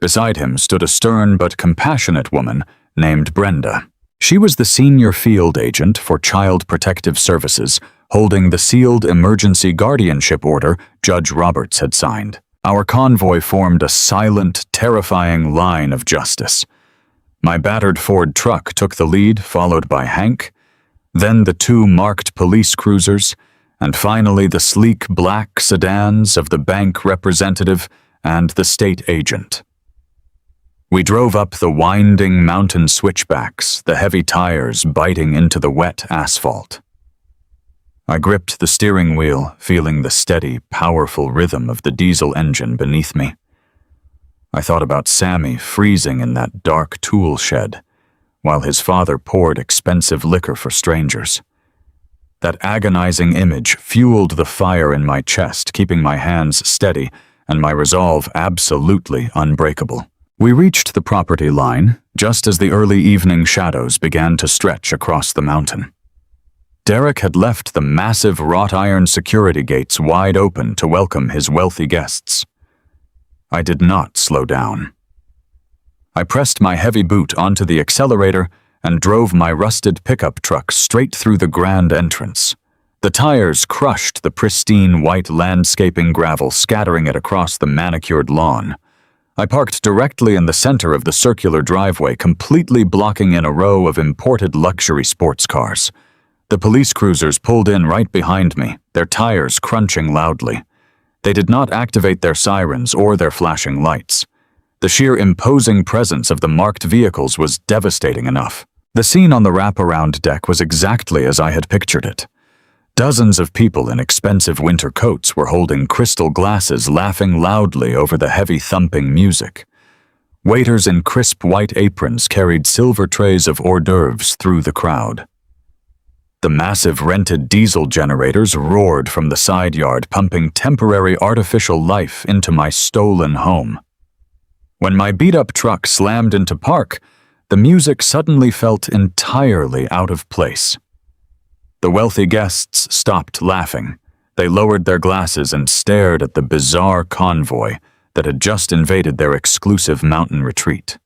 Beside him stood a stern but compassionate woman named Brenda. She was the senior field agent for Child Protective Services, holding the sealed emergency guardianship order Judge Roberts had signed. Our convoy formed a silent, terrifying line of justice. My battered Ford truck took the lead, followed by Hank, then the two marked police cruisers, and finally the sleek black sedans of the bank representative and the state agent. We drove up the winding mountain switchbacks, the heavy tires biting into the wet asphalt. I gripped the steering wheel, feeling the steady, powerful rhythm of the diesel engine beneath me. I thought about Sammy freezing in that dark tool shed, while his father poured expensive liquor for strangers. That agonizing image fueled the fire in my chest, keeping my hands steady and my resolve absolutely unbreakable. We reached the property line just as the early evening shadows began to stretch across the mountain. Derek had left the massive wrought iron security gates wide open to welcome his wealthy guests. I did not slow down. I pressed my heavy boot onto the accelerator and drove my rusted pickup truck straight through the grand entrance. The tires crushed the pristine white landscaping gravel, scattering it across the manicured lawn. I parked directly in the center of the circular driveway, completely blocking in a row of imported luxury sports cars. The police cruisers pulled in right behind me, their tires crunching loudly. They did not activate their sirens or their flashing lights. The sheer imposing presence of the marked vehicles was devastating enough. The scene on the wraparound deck was exactly as I had pictured it. Dozens of people in expensive winter coats were holding crystal glasses, laughing loudly over the heavy thumping music. Waiters in crisp white aprons carried silver trays of hors d'oeuvres through the crowd. The massive rented diesel generators roared from the side yard, pumping temporary artificial life into my stolen home. When my beat-up truck slammed into park, the music suddenly felt entirely out of place. The wealthy guests stopped laughing. They lowered their glasses and stared at the bizarre convoy that had just invaded their exclusive mountain retreat.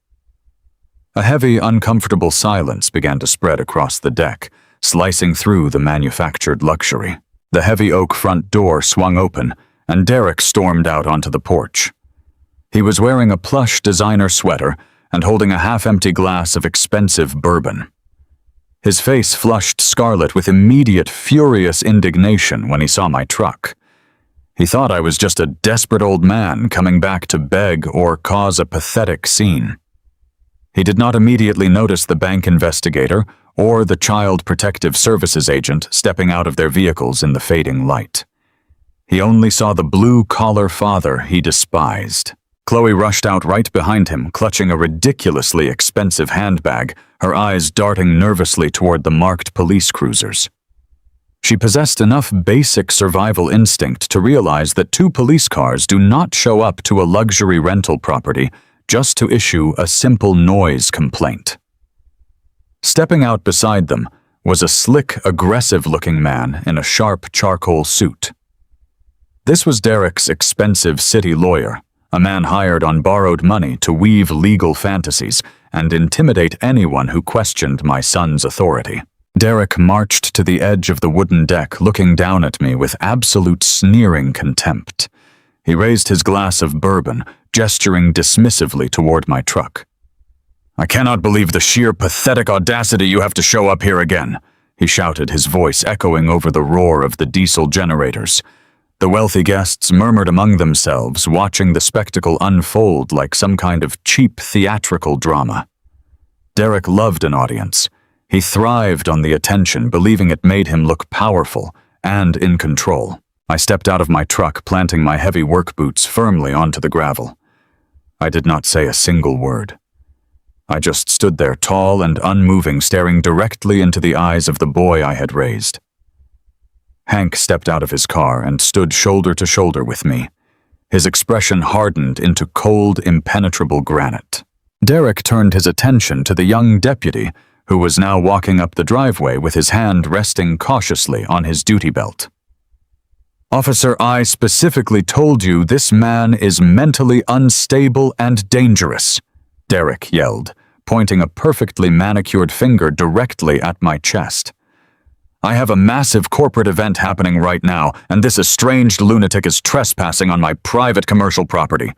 A heavy, uncomfortable silence began to spread across the deck, slicing through the manufactured luxury. The heavy oak front door swung open, and Derek stormed out onto the porch. He was wearing a plush designer sweater and holding a half-empty glass of expensive bourbon. His face flushed scarlet with immediate, furious indignation when he saw my truck. He thought I was just a desperate old man coming back to beg or cause a pathetic scene. He did not immediately notice the bank investigator or the Child Protective Services agent stepping out of their vehicles in the fading light. He only saw the blue-collar father he despised. Chloe rushed out right behind him, clutching a ridiculously expensive handbag, her eyes darting nervously toward the marked police cruisers. She possessed enough basic survival instinct to realize that two police cars do not show up to a luxury rental property just to issue a simple noise complaint. Stepping out beside them was a slick, aggressive-looking man in a sharp charcoal suit. This was Derek's expensive city lawyer, a man hired on borrowed money to weave legal fantasies and intimidate anyone who questioned my son's authority. Derek marched to the edge of the wooden deck, looking down at me with absolute sneering contempt. He raised his glass of bourbon, gesturing dismissively toward my truck. "I cannot believe the sheer pathetic audacity you have to show up here again," he shouted, his voice echoing over the roar of the diesel generators. The wealthy guests murmured among themselves, watching the spectacle unfold like some kind of cheap theatrical drama. Derek loved an audience. He thrived on the attention, believing it made him look powerful and in control. I stepped out of my truck, planting my heavy work boots firmly onto the gravel. I did not say a single word. I just stood there, tall and unmoving, staring directly into the eyes of the boy I had raised. Hank stepped out of his car and stood shoulder to shoulder with me. His expression hardened into cold, impenetrable granite. Derek turned his attention to the young deputy, who was now walking up the driveway with his hand resting cautiously on his duty belt. "Officer, I specifically told you this man is mentally unstable and dangerous," Derek yelled, pointing a perfectly manicured finger directly at my chest. "I have a massive corporate event happening right now, and this estranged lunatic is trespassing on my private commercial property.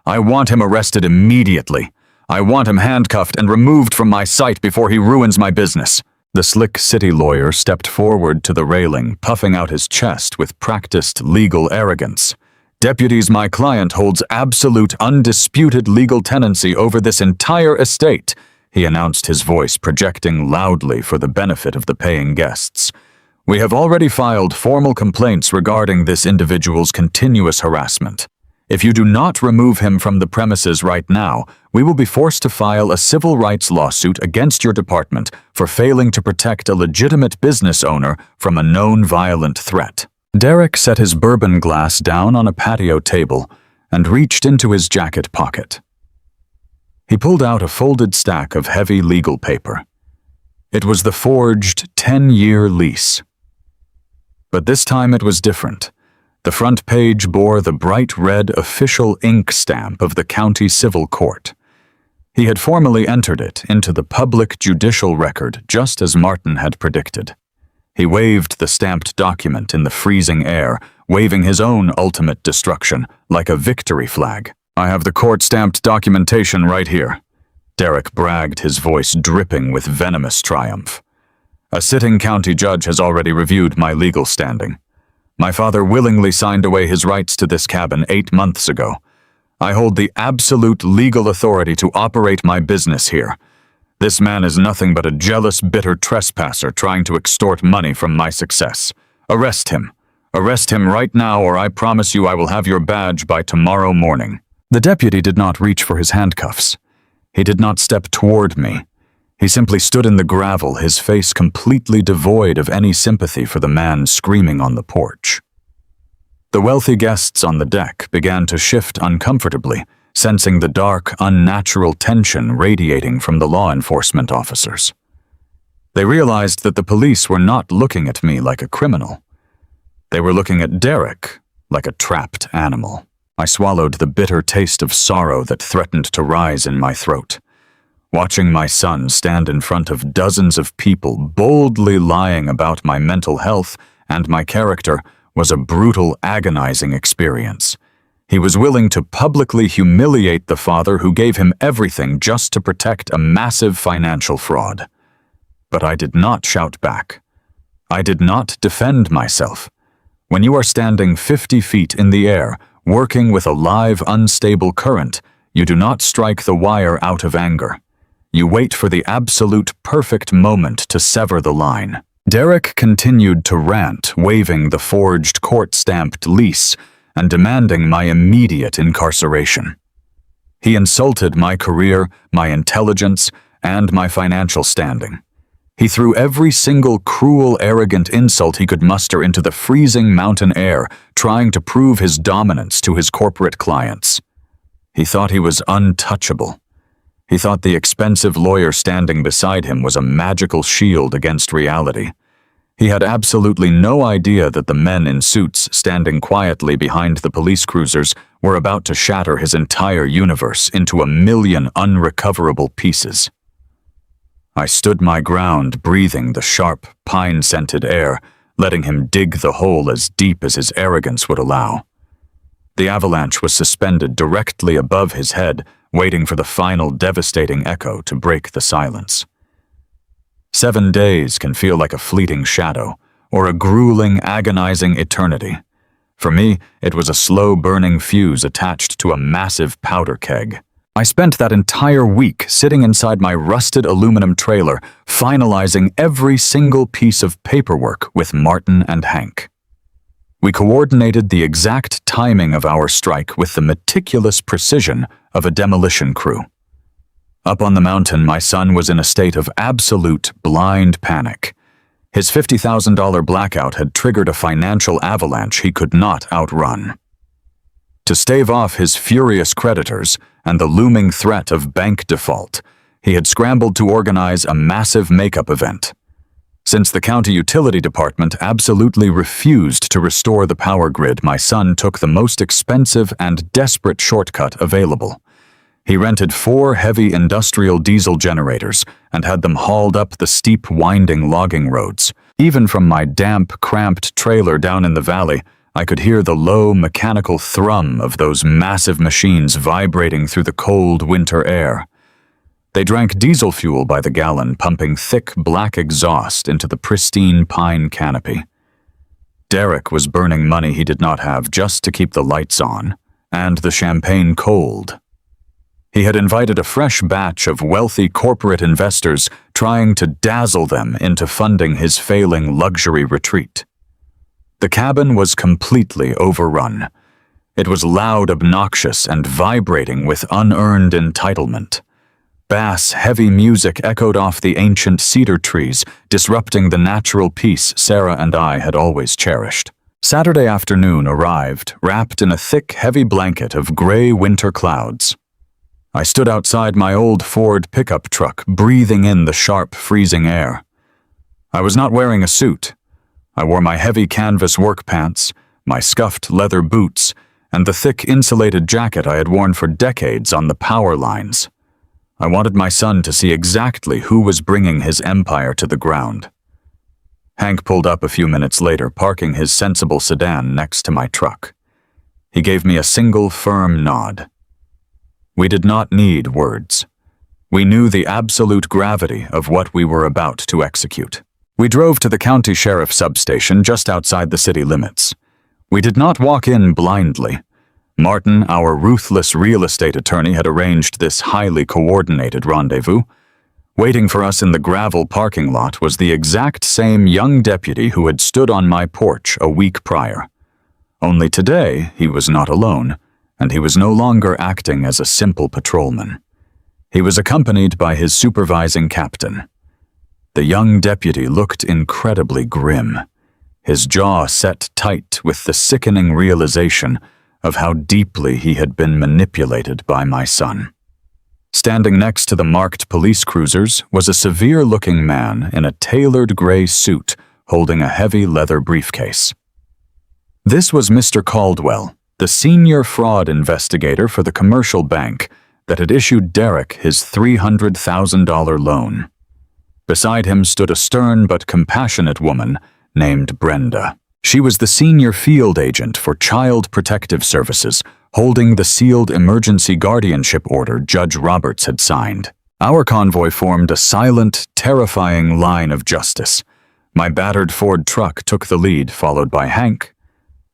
I want him arrested immediately. I want him handcuffed and removed from my sight before he ruins my business." The slick city lawyer stepped forward to the railing, puffing out his chest with practiced legal arrogance. "Deputies, my client holds absolute, undisputed legal tenancy over this entire estate," he announced, his voice projecting loudly for the benefit of the paying guests. "We have already filed formal complaints regarding this individual's continuous harassment. If you do not remove him from the premises right now, we will be forced to file a civil rights lawsuit against your department for failing to protect a legitimate business owner from a known violent threat." Derek set his bourbon glass down on a patio table and reached into his jacket pocket. He pulled out a folded stack of heavy legal paper. It was the forged 10-year lease. But this time it was different. The front page bore the bright red official ink stamp of the county civil court. He had formally entered it into the public judicial record just as Martin had predicted. He waved the stamped document in the freezing air, waving his own ultimate destruction like a victory flag. "I have the court-stamped documentation right here," Derek bragged, his voice dripping with venomous triumph. "A sitting county judge has already reviewed my legal standing. My father willingly signed away his rights to this cabin 8 months ago. I hold the absolute legal authority to operate my business here. This man is nothing but a jealous, bitter trespasser trying to extort money from my success. Arrest him. Arrest him right now, or I promise you I will have your badge by tomorrow morning." The deputy did not reach for his handcuffs. He did not step toward me. He simply stood in the gravel, his face completely devoid of any sympathy for the man screaming on the porch. The wealthy guests on the deck began to shift uncomfortably, sensing the dark, unnatural tension radiating from the law enforcement officers. They realized that the police were not looking at me like a criminal. They were looking at Derek like a trapped animal. I swallowed the bitter taste of sorrow that threatened to rise in my throat. Watching my son stand in front of dozens of people boldly lying about my mental health and my character was a brutal, agonizing experience. He was willing to publicly humiliate the father who gave him everything just to protect a massive financial fraud. But I did not shout back. I did not defend myself. When you are standing 50 feet in the air, working with a live, unstable current, you do not strike the wire out of anger. You wait for the absolute perfect moment to sever the line. Derek continued to rant, waving the forged court-stamped lease and demanding my immediate incarceration. He insulted my career, my intelligence, and my financial standing. He threw every single cruel, arrogant insult he could muster into the freezing mountain air, trying to prove his dominance to his corporate clients. He thought he was untouchable. He thought the expensive lawyer standing beside him was a magical shield against reality. He had absolutely no idea that the men in suits standing quietly behind the police cruisers were about to shatter his entire universe into a million unrecoverable pieces. I stood my ground, breathing the sharp, pine-scented air, letting him dig the hole as deep as his arrogance would allow. The avalanche was suspended directly above his head, waiting for the final devastating echo to break the silence. 7 days can feel like a fleeting shadow, or a grueling, agonizing eternity. For me, it was a slow-burning fuse attached to a massive powder keg. I spent that entire week sitting inside my rusted aluminum trailer, finalizing every single piece of paperwork with Martin and Hank. We coordinated the exact timing of our strike with the meticulous precision of a demolition crew. Up on the mountain, my son was in a state of absolute blind panic. His $50,000 blackout had triggered a financial avalanche he could not outrun. To stave off his furious creditors and the looming threat of bank default, he had scrambled to organize a massive makeup event. Since the county utility department absolutely refused to restore the power grid, my son took the most expensive and desperate shortcut available. He rented 4 heavy industrial diesel generators and had them hauled up the steep, winding logging roads. Even from my damp, cramped trailer down in the valley, I could hear the low, mechanical thrum of those massive machines vibrating through the cold winter air. They drank diesel fuel by the gallon, pumping thick, black exhaust into the pristine pine canopy. Derek was burning money he did not have just to keep the lights on, and the champagne cold. He had invited a fresh batch of wealthy corporate investors, trying to dazzle them into funding his failing luxury retreat. The cabin was completely overrun. It was loud, obnoxious, and vibrating with unearned entitlement. Bass, heavy music echoed off the ancient cedar trees, disrupting the natural peace Sarah and I had always cherished. Saturday afternoon arrived, wrapped in a thick, heavy blanket of gray winter clouds. I stood outside my old Ford pickup truck, breathing in the sharp, freezing air. I was not wearing a suit. I wore my heavy canvas work pants, my scuffed leather boots, and the thick insulated jacket I had worn for decades on the power lines. I wanted my son to see exactly who was bringing his empire to the ground. Hank pulled up a few minutes later, parking his sensible sedan next to my truck. He gave me a single firm nod. We did not need words. We knew the absolute gravity of what we were about to execute. We drove to the county sheriff's substation just outside the city limits. We did not walk in blindly. Martin, our ruthless real estate attorney, had arranged this highly coordinated rendezvous. Waiting for us in the gravel parking lot was the exact same young deputy who had stood on my porch a week prior. Only today he was not alone, and he was no longer acting as a simple patrolman. He was accompanied by his supervising captain. The young deputy looked incredibly grim, his jaw set tight with the sickening realization of how deeply he had been manipulated by my son. Standing next to the marked police cruisers was a severe-looking man in a tailored gray suit holding a heavy leather briefcase. This was Mr. Caldwell, the senior fraud investigator for the commercial bank that had issued Derek his $300,000 loan. Beside him stood a stern but compassionate woman named Brenda. She was the senior field agent for Child Protective Services, holding the sealed emergency guardianship order Judge Roberts had signed. Our convoy formed a silent, terrifying line of justice. My battered Ford truck took the lead, followed by Hank,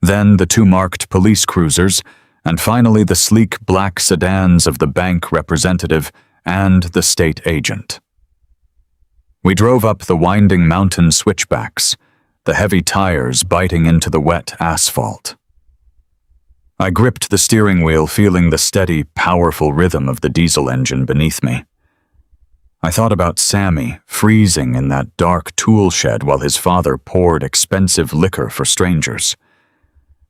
then the 2 marked police cruisers, and finally the sleek black sedans of the bank representative and the state agent. We drove up the winding mountain switchbacks, the heavy tires biting into the wet asphalt. I gripped the steering wheel, feeling the steady, powerful rhythm of the diesel engine beneath me. I thought about Sammy freezing in that dark tool shed while his father poured expensive liquor for strangers.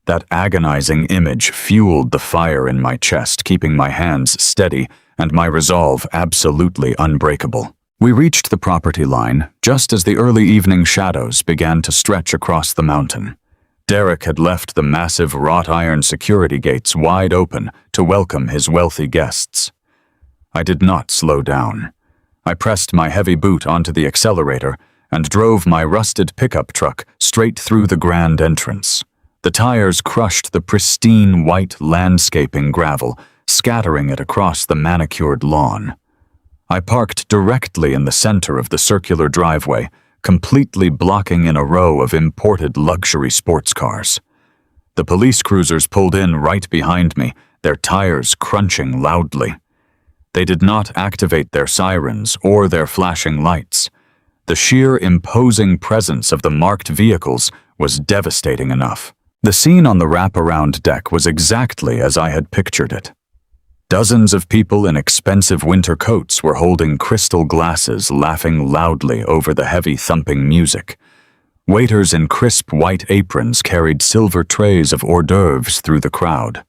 That agonizing image fueled the fire in my chest, keeping my hands steady and my resolve absolutely unbreakable. We reached the property line just as the early evening shadows began to stretch across the mountain. Derek had left the massive wrought iron security gates wide open to welcome his wealthy guests. I did not slow down. I pressed my heavy boot onto the accelerator and drove my rusted pickup truck straight through the grand entrance. The tires crushed the pristine white landscaping gravel, scattering it across the manicured lawn. I parked directly in the center of the circular driveway, completely blocking in a row of imported luxury sports cars. The police cruisers pulled in right behind me, their tires crunching loudly. They did not activate their sirens or their flashing lights. The sheer imposing presence of the marked vehicles was devastating enough. The scene on the wraparound deck was exactly as I had pictured it. Dozens of people in expensive winter coats were holding crystal glasses, laughing loudly over the heavy thumping music. Waiters in crisp white aprons carried silver trays of hors d'oeuvres through the crowd.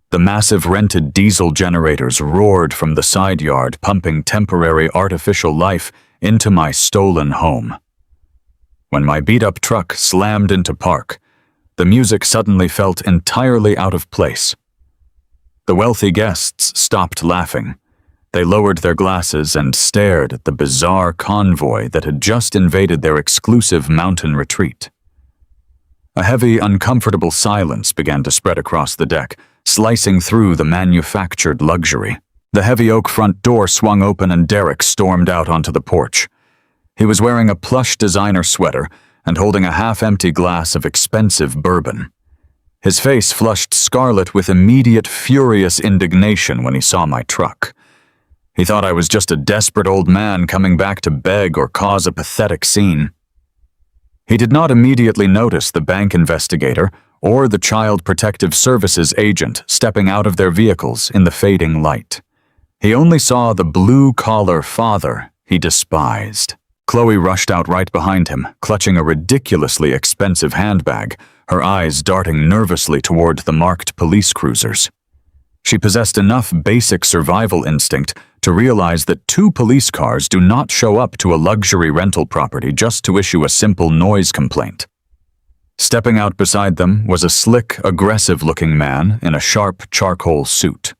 The massive rented diesel generators roared from the side yard, pumping temporary artificial life into my stolen home. When my beat-up truck slammed into park, the music suddenly felt entirely out of place. The wealthy guests stopped laughing. They lowered their glasses and stared at the bizarre convoy that had just invaded their exclusive mountain retreat. A heavy, uncomfortable silence began to spread across the deck, slicing through the manufactured luxury. The heavy oak front door swung open and Derek stormed out onto the porch. He was wearing a plush designer sweater and holding a half-empty glass of expensive bourbon. His face flushed scarlet with immediate furious indignation when he saw my truck. He thought I was just a desperate old man coming back to beg or cause a pathetic scene. He did not immediately notice the bank investigator or the Child Protective Services agent stepping out of their vehicles in the fading light. He only saw the blue-collar father he despised. Chloe rushed out right behind him, clutching a ridiculously expensive handbag, her eyes darting nervously toward the marked police cruisers. She possessed enough basic survival instinct to realize that 2 police cars do not show up to a luxury rental property just to issue a simple noise complaint. Stepping out beside them was a slick, aggressive-looking man in a sharp charcoal suit.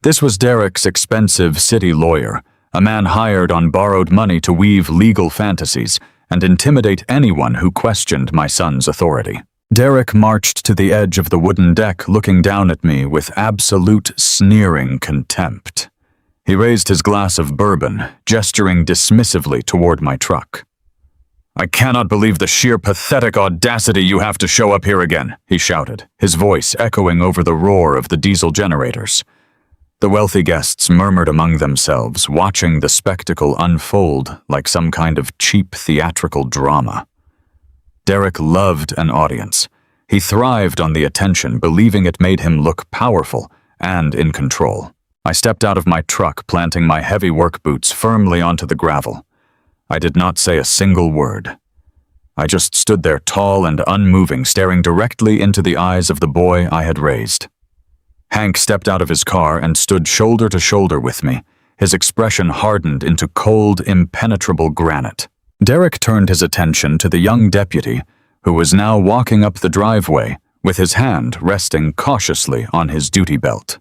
This was Derek's expensive city lawyer, a man hired on borrowed money to weave legal fantasies and intimidate anyone who questioned my son's authority. Derek marched to the edge of the wooden deck, looking down at me with absolute sneering contempt. He raised his glass of bourbon, gesturing dismissively toward my truck. "I cannot believe the sheer pathetic audacity you have to show up here again," he shouted, his voice echoing over the roar of the diesel generators. The wealthy guests murmured among themselves, watching the spectacle unfold like some kind of cheap theatrical drama. Derek loved an audience. He thrived on the attention, believing it made him look powerful and in control. I stepped out of my truck, planting my heavy work boots firmly onto the gravel. I did not say a single word. I just stood there tall and unmoving, staring directly into the eyes of the boy I had raised. Hank stepped out of his car and stood shoulder to shoulder with me, his expression hardened into cold, impenetrable granite. Derek turned his attention to the young deputy, who was now walking up the driveway, with his hand resting cautiously on his duty belt.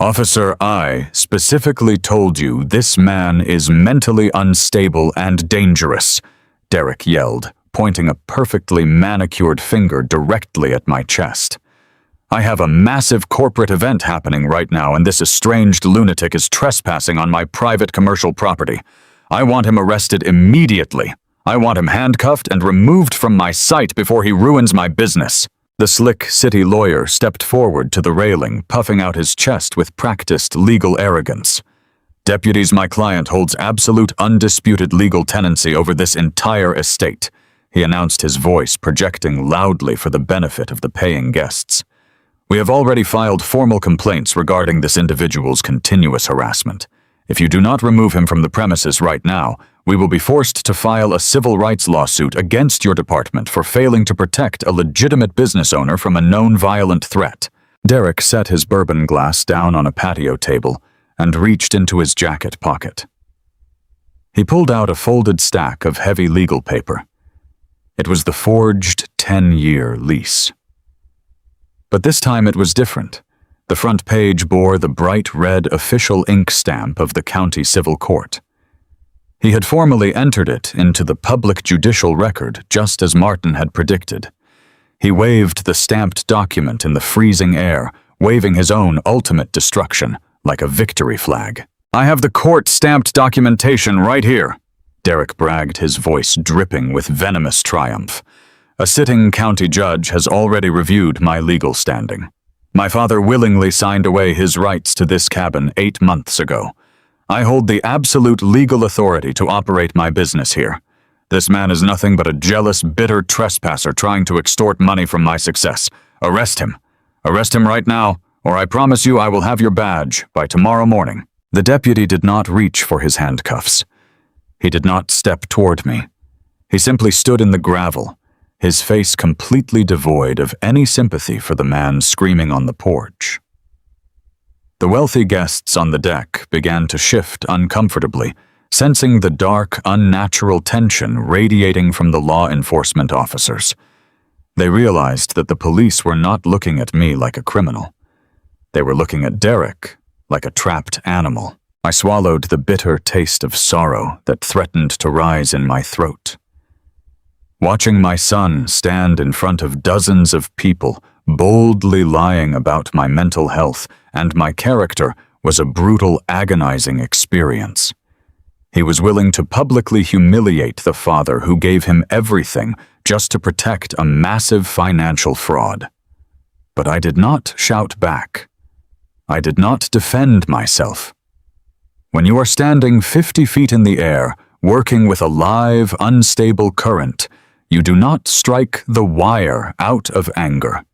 "Officer, I specifically told you this man is mentally unstable and dangerous," Derek yelled, pointing a perfectly manicured finger directly at my chest. "I have a massive corporate event happening right now, and this estranged lunatic is trespassing on my private commercial property. I want him arrested immediately. I want him handcuffed and removed from my sight before he ruins my business." The slick city lawyer stepped forward to the railing, puffing out his chest with practiced legal arrogance. "Deputies, my client holds absolute undisputed legal tenancy over this entire estate," he announced, his voice projecting loudly for the benefit of the paying guests. "We have already filed formal complaints regarding this individual's continuous harassment. If you do not remove him from the premises right now, we will be forced to file a civil rights lawsuit against your department for failing to protect a legitimate business owner from a known violent threat." Derek set his bourbon glass down on a patio table and reached into his jacket pocket. He pulled out a folded stack of heavy legal paper. It was the forged 10-year lease. But this time it was different. The front page bore the bright red official ink stamp of the county civil court. He had formally entered it into the public judicial record, just as Martin had predicted. He waved the stamped document in the freezing air, waving his own ultimate destruction like a victory flag. "I have the court-stamped documentation right here," Derek bragged, his voice dripping with venomous triumph. A sitting county judge has already reviewed my legal standing. My father willingly signed away his rights to this cabin 8 months ago. I hold the absolute legal authority to operate my business here. This man is nothing but a jealous, bitter trespasser trying to extort money from my success. Arrest him. Arrest him right now, or I promise you I will have your badge by tomorrow morning." The deputy did not reach for his handcuffs. He did not step toward me. He simply stood in the gravel, his face completely devoid of any sympathy for the man screaming on the porch. The wealthy guests on the deck began to shift uncomfortably, sensing the dark, unnatural tension radiating from the law enforcement officers. They realized that the police were not looking at me like a criminal. They were looking at Derek like a trapped animal. I swallowed the bitter taste of sorrow that threatened to rise in my throat. Watching my son stand in front of dozens of people, boldly lying about my mental health and my character, was a brutal, agonizing experience. He was willing to publicly humiliate the father who gave him everything just to protect a massive financial fraud. But I did not shout back. I did not defend myself. When you are standing 50 feet in the air, working with a live, unstable current, you do not strike the wire out of anger.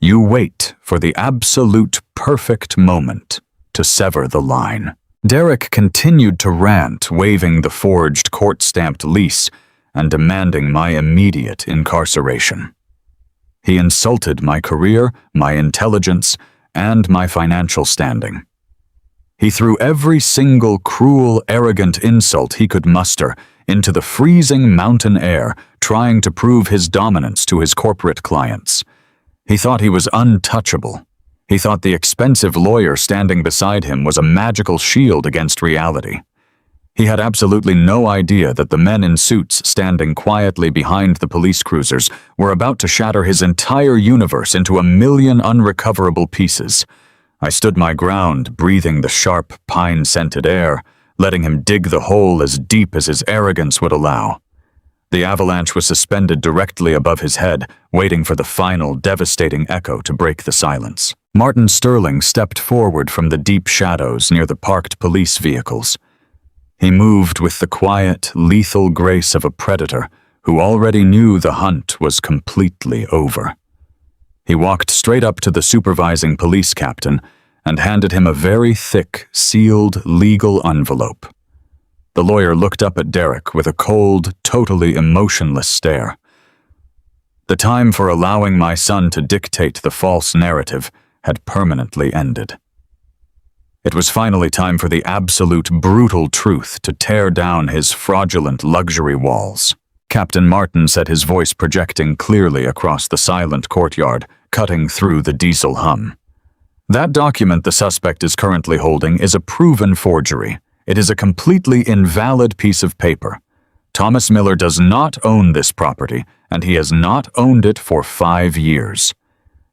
You wait for the absolute perfect moment to sever the line. Derek continued to rant, waving the forged court-stamped lease and demanding my immediate incarceration. He insulted my career, my intelligence, and my financial standing. He threw every single cruel, arrogant insult he could muster into the freezing mountain air, trying to prove his dominance to his corporate clients. He thought he was untouchable. He thought the expensive lawyer standing beside him was a magical shield against reality. He had absolutely no idea that the men in suits standing quietly behind the police cruisers were about to shatter his entire universe into 1,000,000 unrecoverable pieces. I stood my ground, breathing the sharp, pine-scented air, letting him dig the hole as deep as his arrogance would allow. The avalanche was suspended directly above his head, waiting for the final, devastating echo to break the silence. Martin Sterling stepped forward from the deep shadows near the parked police vehicles. He moved with the quiet, lethal grace of a predator who already knew the hunt was completely over. He walked straight up to the supervising police captain and handed him a very thick, sealed legal envelope. The lawyer looked up at Derek with a cold, totally emotionless stare. The time for allowing my son to dictate the false narrative had permanently ended. It was finally time for the absolute brutal truth to tear down his fraudulent luxury walls. Captain Martin said, his voice projecting clearly across the silent courtyard, cutting through the diesel hum. "That document the suspect is currently holding is a proven forgery. It is a completely invalid piece of paper. Thomas Miller does not own this property, and he has not owned it for 5 years.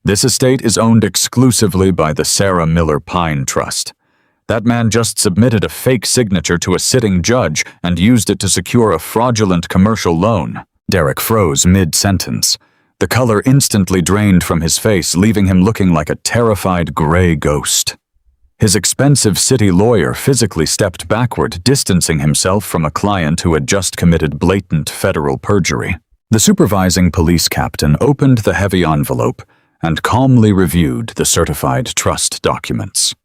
This estate is owned exclusively by the Sarah Miller Pine Trust. That man just submitted a fake signature to a sitting judge and used it to secure a fraudulent commercial loan." Derek froze mid-sentence. The color instantly drained from his face, leaving him looking like a terrified gray ghost. His expensive city lawyer physically stepped backward, distancing himself from a client who had just committed blatant federal perjury. The supervising police captain opened the heavy envelope and calmly reviewed the certified trust documents.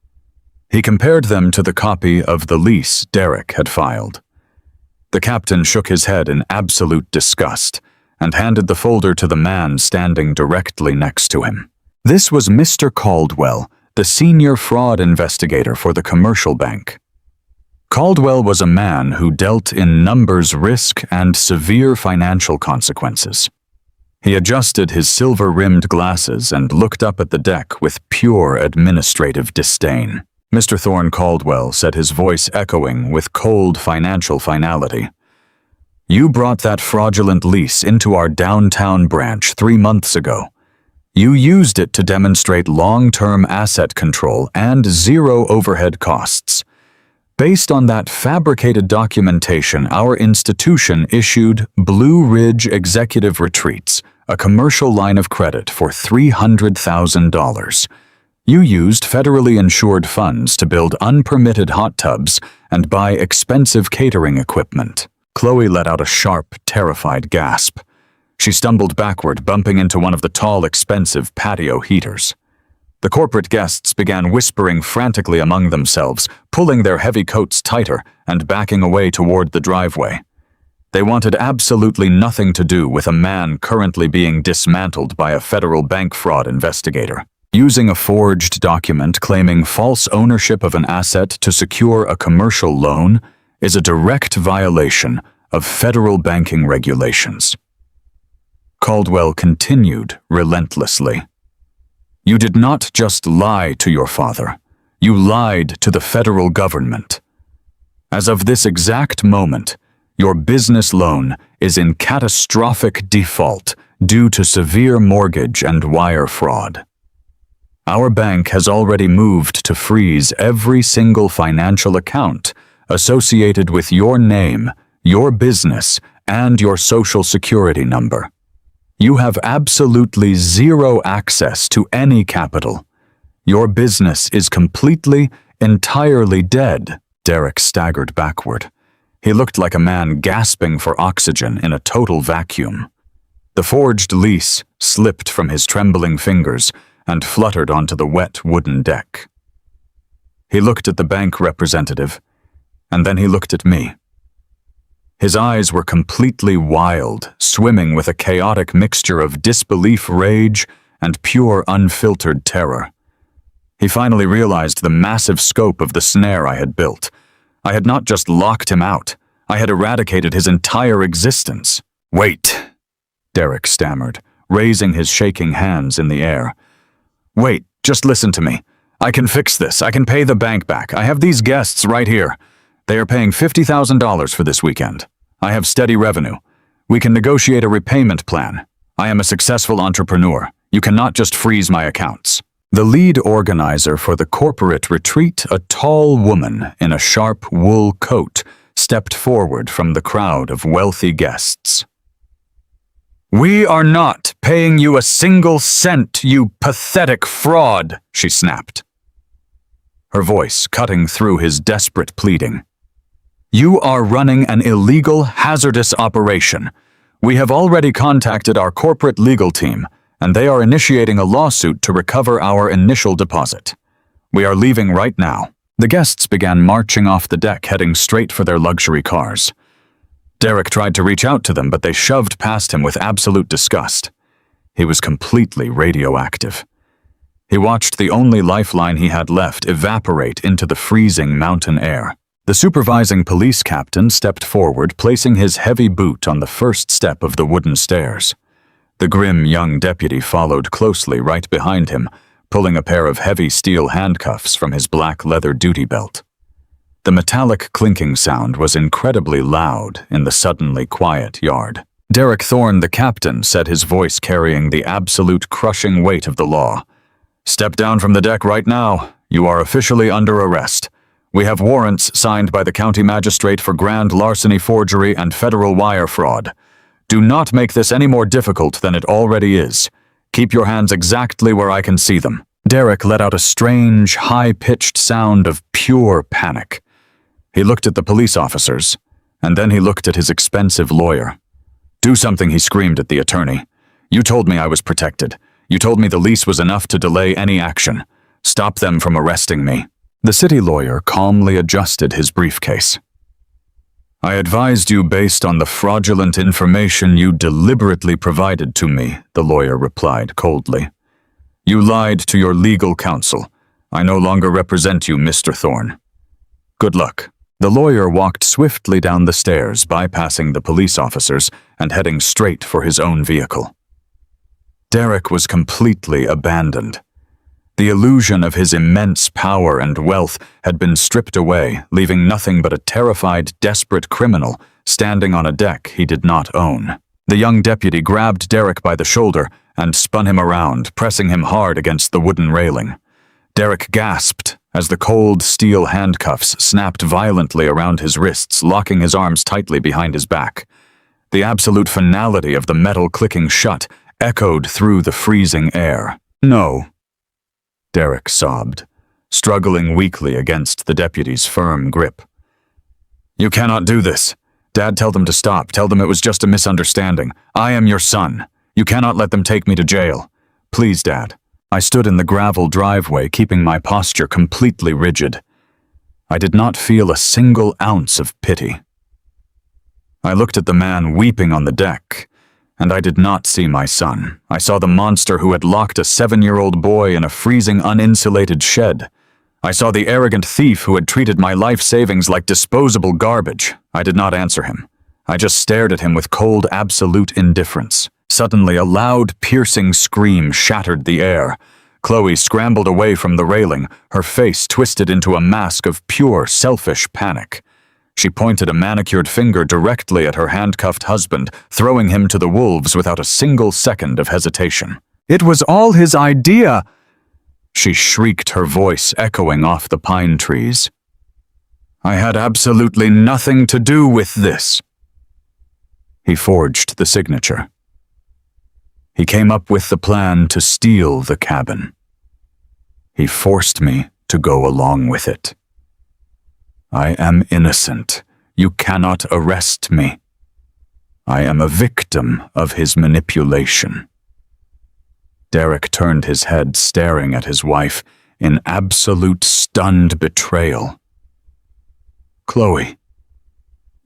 He compared them to the copy of the lease Derek had filed. The captain shook his head in absolute disgust and handed the folder to the man standing directly next to him. This was Mr. Caldwell, the senior fraud investigator for the commercial bank. Caldwell was a man who dealt in numbers, risk, and severe financial consequences. He adjusted his silver-rimmed glasses and looked up at the deck with pure administrative disdain. Mr. Thorne Caldwell said, his voice echoing with cold financial finality, "You brought that fraudulent lease into our downtown branch 3 months ago. You used it to demonstrate long-term asset control and zero overhead costs. Based on that fabricated documentation, our institution issued Blue Ridge Executive Retreats, a commercial line of credit for $300,000. You used federally insured funds to build unpermitted hot tubs and buy expensive catering equipment. Chloe let out a sharp, terrified gasp. She stumbled backward, bumping into one of the tall, expensive patio heaters. The corporate guests began whispering frantically among themselves, pulling their heavy coats tighter and backing away toward the driveway. They wanted absolutely nothing to do with a man currently being dismantled by a federal bank fraud investigator. Using a forged document claiming false ownership of an asset to secure a commercial loan is a direct violation of federal banking regulations. Caldwell continued relentlessly. You did not just lie to your father. You lied to the federal government. As of this exact moment, your business loan is in catastrophic default due to severe mortgage and wire fraud. Our bank has already moved to freeze every single financial account associated with your name, your business, and your social security number. You have absolutely zero access to any capital. Your business is completely, entirely dead. Derek staggered backward. He looked like a man gasping for oxygen in a total vacuum. The forged lease slipped from his trembling fingers and fluttered onto the wet wooden deck. He looked at the bank representative, and then he looked at me. His eyes were completely wild, swimming with a chaotic mixture of disbelief, rage, and pure unfiltered terror. He finally realized the massive scope of the snare I had built. I had not just locked him out, I had eradicated his entire existence. "Wait," Derek stammered, raising his shaking hands in the air. "Wait, just listen to me. I can fix this. I can pay the bank back. I have these guests right here. They are paying $50,000 for this weekend. I have steady revenue. We can negotiate a repayment plan. I am a successful entrepreneur. You cannot just freeze my accounts." The lead organizer for the corporate retreat, a tall woman in a sharp wool coat, stepped forward from the crowd of wealthy guests. "We are not paying you a single cent, you pathetic fraud," she snapped, her voice cutting through his desperate pleading. "You are running an illegal, hazardous operation. We have already contacted our corporate legal team, and they are initiating a lawsuit to recover our initial deposit. We are leaving right now." The guests began marching off the deck, heading straight for their luxury cars. Derek tried to reach out to them, but they shoved past him with absolute disgust. He was completely radioactive. He watched the only lifeline he had left evaporate into the freezing mountain air. The supervising police captain stepped forward, placing his heavy boot on the first step of the wooden stairs. The grim young deputy followed closely right behind him, pulling a pair of heavy steel handcuffs from his black leather duty belt. The metallic clinking sound was incredibly loud in the suddenly quiet yard. Derek Thorne, the captain, said, his voice carrying the absolute crushing weight of the law. "Step down from the deck right now. You are officially under arrest. We have warrants signed by the county magistrate for grand larceny, forgery, and federal wire fraud. Do not make this any more difficult than it already is. Keep your hands exactly where I can see them." Derek let out a strange, high-pitched sound of pure panic. He looked at the police officers, and then he looked at his expensive lawyer. "Do something," he screamed at the attorney. "You told me I was protected. You told me the lease was enough to delay any action. Stop them from arresting me." The city lawyer calmly adjusted his briefcase. "I advised you based on the fraudulent information you deliberately provided to me," the lawyer replied coldly. "You lied to your legal counsel. I no longer represent you, Mr. Thorne. Good luck." The lawyer walked swiftly down the stairs, bypassing the police officers and heading straight for his own vehicle. Derek was completely abandoned. The illusion of his immense power and wealth had been stripped away, leaving nothing but a terrified, desperate criminal standing on a deck he did not own. The young deputy grabbed Derek by the shoulder and spun him around, pressing him hard against the wooden railing. Derek gasped as the cold steel handcuffs snapped violently around his wrists, locking his arms tightly behind his back. The absolute finality of the metal clicking shut echoed through the freezing air. "No," Derek sobbed, struggling weakly against the deputy's firm grip. "You cannot do this. Dad, tell them to stop. Tell them it was just a misunderstanding. I am your son. You cannot let them take me to jail. Please, Dad." I stood in the gravel driveway, keeping my posture completely rigid. I did not feel a single ounce of pity. I looked at the man weeping on the deck, and I did not see my son. I saw the monster who had locked a 7-year-old boy in a freezing, uninsulated shed. I saw the arrogant thief who had treated my life savings like disposable garbage. I did not answer him. I just stared at him with cold, absolute indifference. Suddenly, a loud, piercing scream shattered the air. Chloe scrambled away from the railing, her face twisted into a mask of pure, selfish panic. She pointed a manicured finger directly at her handcuffed husband, throwing him to the wolves without a single second of hesitation. "It was all his idea!" she shrieked, her voice echoing off the pine trees. "I had absolutely nothing to do with this." He forged the signature. He came up with the plan to steal the cabin. He forced me to go along with it. I am innocent. You cannot arrest me. I am a victim of his manipulation. Derek turned his head, staring at his wife in absolute stunned betrayal. "Chloe,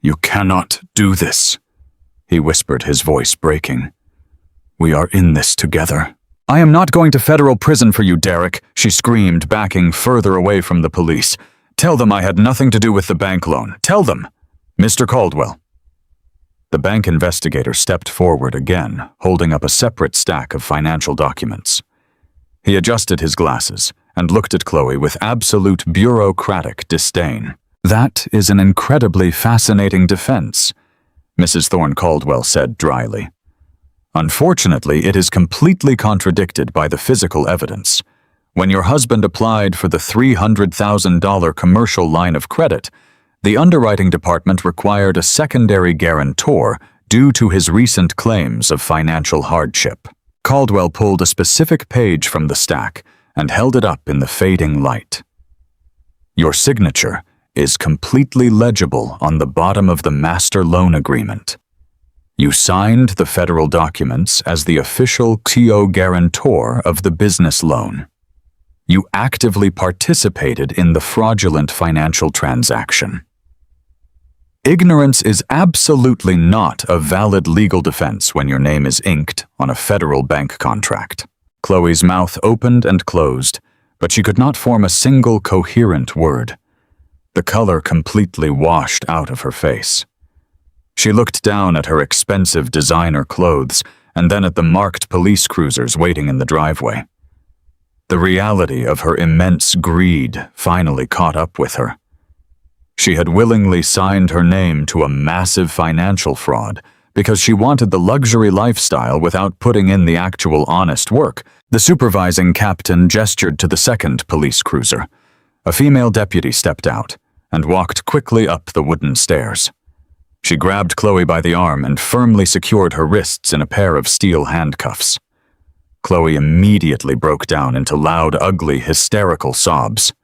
you cannot do this," he whispered, his voice breaking. "We are in this together." "I am not going to federal prison for you, Derek," she screamed, backing further away from the police. "Tell them I had nothing to do with the bank loan. Tell them." "Mr. Caldwell." The bank investigator stepped forward again, holding up a separate stack of financial documents. He adjusted his glasses and looked at Chloe with absolute bureaucratic disdain. "That is an incredibly fascinating defense," Mrs. Thorne Caldwell said dryly. "Unfortunately, it is completely contradicted by the physical evidence. When your husband applied for the $300,000 commercial line of credit, the underwriting department required a secondary guarantor due to his recent claims of financial hardship." Caldwell pulled a specific page from the stack and held it up in the fading light. "Your signature is completely legible on the bottom of the master loan agreement. You signed the federal documents as the official TO guarantor of the business loan. You actively participated in the fraudulent financial transaction. Ignorance is absolutely not a valid legal defense when your name is inked on a federal bank contract." Chloe's mouth opened and closed, but she could not form a single coherent word. The color completely washed out of her face. She looked down at her expensive designer clothes and then at the marked police cruisers waiting in the driveway. The reality of her immense greed finally caught up with her. She had willingly signed her name to a massive financial fraud because she wanted the luxury lifestyle without putting in the actual honest work. The supervising captain gestured to the second police cruiser. A female deputy stepped out and walked quickly up the wooden stairs. She grabbed Chloe by the arm and firmly secured her wrists in a pair of steel handcuffs. Chloe immediately broke down into loud, ugly, hysterical sobs.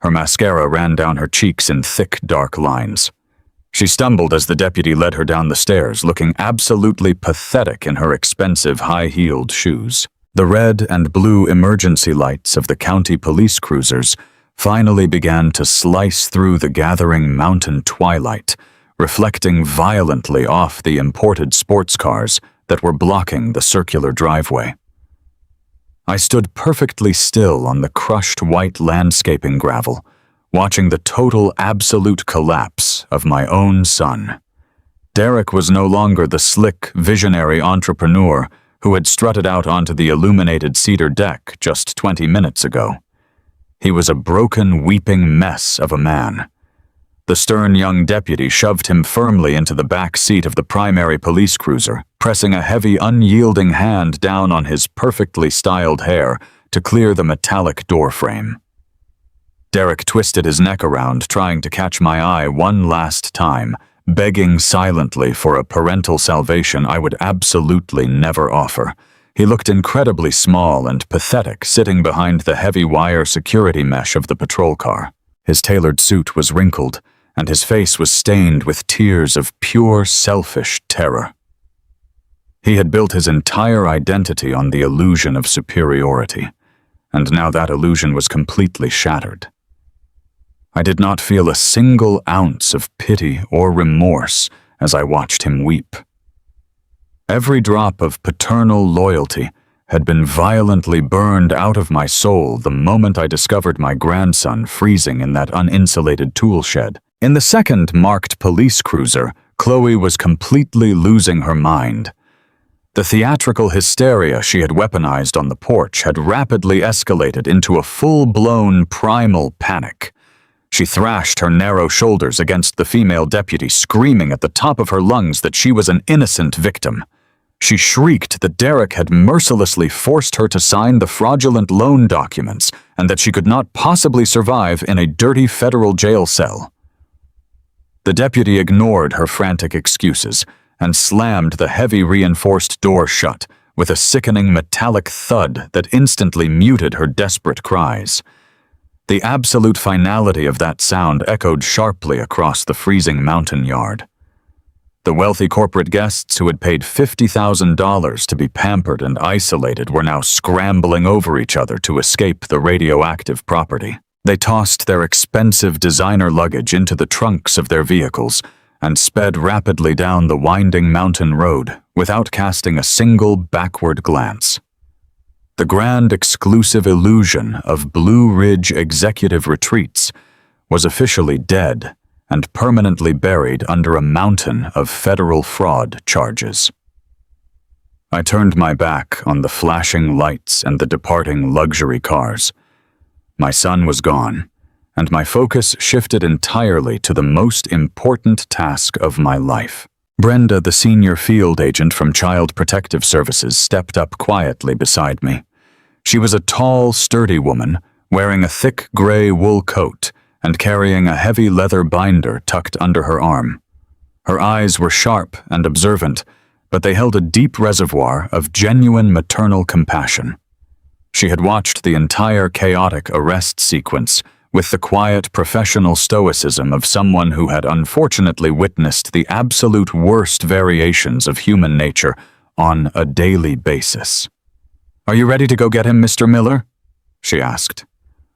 Her mascara ran down her cheeks in thick, dark lines. She stumbled as the deputy led her down the stairs, looking absolutely pathetic in her expensive, high-heeled shoes. The red and blue emergency lights of the county police cruisers finally began to slice through the gathering mountain twilight, reflecting violently off the imported sports cars that were blocking the circular driveway. I stood perfectly still on the crushed white landscaping gravel, watching the total absolute collapse of my own son. Derek was no longer the slick, visionary entrepreneur who had strutted out onto the illuminated cedar deck just 20 minutes ago. He was a broken, weeping mess of a man. The stern young deputy shoved him firmly into the back seat of the primary police cruiser, pressing a heavy, unyielding hand down on his perfectly styled hair to clear the metallic door frame. Derek twisted his neck around, trying to catch my eye one last time, begging silently for a parental salvation I would absolutely never offer. He looked incredibly small and pathetic, sitting behind the heavy wire security mesh of the patrol car. His tailored suit was wrinkled, and his face was stained with tears of pure, selfish terror. He had built his entire identity on the illusion of superiority, and now that illusion was completely shattered. I did not feel a single ounce of pity or remorse as I watched him weep. Every drop of paternal loyalty had been violently burned out of my soul the moment I discovered my grandson freezing in that uninsulated tool shed. In the second marked police cruiser, Chloe was completely losing her mind. The theatrical hysteria she had weaponized on the porch had rapidly escalated into a full-blown primal panic. She thrashed her narrow shoulders against the female deputy, screaming at the top of her lungs that she was an innocent victim. She shrieked that Derek had mercilessly forced her to sign the fraudulent loan documents and that she could not possibly survive in a dirty federal jail cell. The deputy ignored her frantic excuses and slammed the heavy reinforced door shut with a sickening metallic thud that instantly muted her desperate cries. The absolute finality of that sound echoed sharply across the freezing mountain yard. The wealthy corporate guests who had paid $50,000 to be pampered and isolated were now scrambling over each other to escape the radioactive property. They tossed their expensive designer luggage into the trunks of their vehicles and sped rapidly down the winding mountain road without casting a single backward glance. The grand exclusive illusion of Blue Ridge Executive Retreats was officially dead and permanently buried under a mountain of federal fraud charges. I turned my back on the flashing lights and the departing luxury cars. My son was gone, and my focus shifted entirely to the most important task of my life. Brenda, the senior field agent from Child Protective Services, stepped up quietly beside me. She was a tall, sturdy woman, wearing a thick gray wool coat and carrying a heavy leather binder tucked under her arm. Her eyes were sharp and observant, but they held a deep reservoir of genuine maternal compassion. She had watched the entire chaotic arrest sequence with the quiet professional stoicism of someone who had unfortunately witnessed the absolute worst variations of human nature on a daily basis. "Are you ready to go get him, Mr. Miller?" she asked,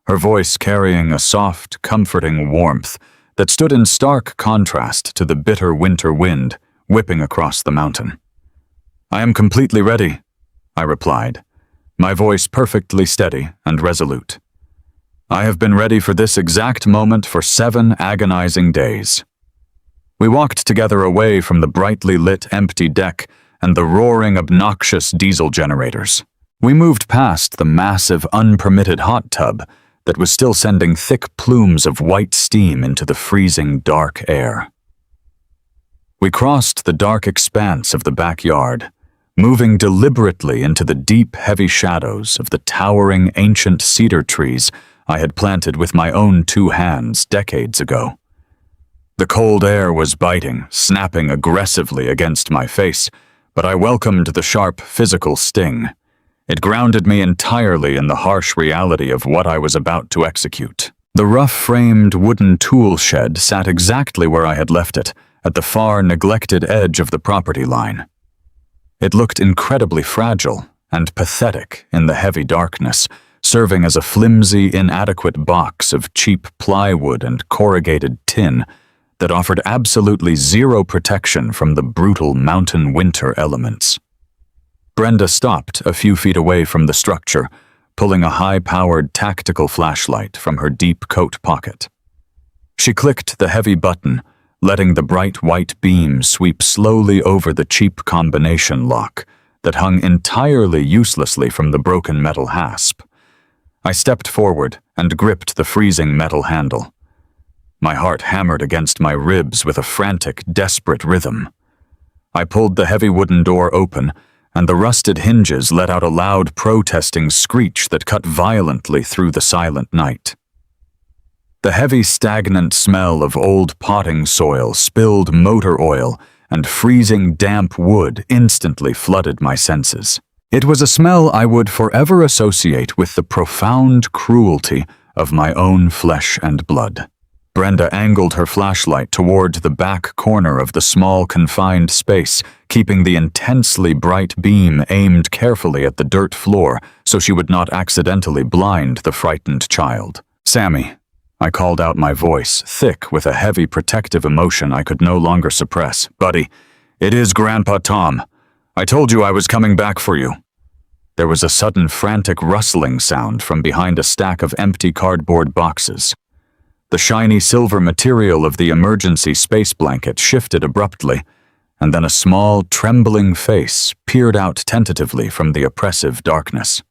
her voice carrying a soft, comforting warmth that stood in stark contrast to the bitter winter wind whipping across the mountain. "I am completely ready," I replied, my voice perfectly steady and resolute. "I have been ready for this exact moment for 7 agonizing days." We walked together away from the brightly lit empty deck and the roaring, obnoxious diesel generators. We moved past the massive, unpermitted hot tub that was still sending thick plumes of white steam into the freezing, dark air. We crossed the dark expanse of the backyard, moving deliberately into the deep, heavy shadows of the towering, ancient cedar trees I had planted with my own 2 hands decades ago. The cold air was biting, snapping aggressively against my face, but I welcomed the sharp physical sting. It grounded me entirely in the harsh reality of what I was about to execute. The rough-framed wooden tool shed sat exactly where I had left it, at the far, neglected edge of the property line. It looked incredibly fragile and pathetic in the heavy darkness, serving as a flimsy, inadequate box of cheap plywood and corrugated tin that offered absolutely zero protection from the brutal mountain winter elements. Brenda stopped a few feet away from the structure, pulling a high-powered tactical flashlight from her deep coat pocket. She clicked the heavy button, letting the bright white beam sweep slowly over the cheap combination lock that hung entirely uselessly from the broken metal hasp. I stepped forward and gripped the freezing metal handle. My heart hammered against my ribs with a frantic, desperate rhythm. I pulled the heavy wooden door open, and the rusted hinges let out a loud protesting screech that cut violently through the silent night. The heavy, stagnant smell of old potting soil, spilled motor oil, and freezing damp wood instantly flooded my senses. It was a smell I would forever associate with the profound cruelty of my own flesh and blood. Brenda angled her flashlight toward the back corner of the small, confined space, keeping the intensely bright beam aimed carefully at the dirt floor so she would not accidentally blind the frightened child. "Sammy," I called out, my voice thick with a heavy protective emotion I could no longer suppress. "Buddy, it is Grandpa Tom. I told you I was coming back for you." There was a sudden frantic rustling sound from behind a stack of empty cardboard boxes. The shiny silver material of the emergency space blanket shifted abruptly, and then a small, trembling face peered out tentatively from the oppressive darkness.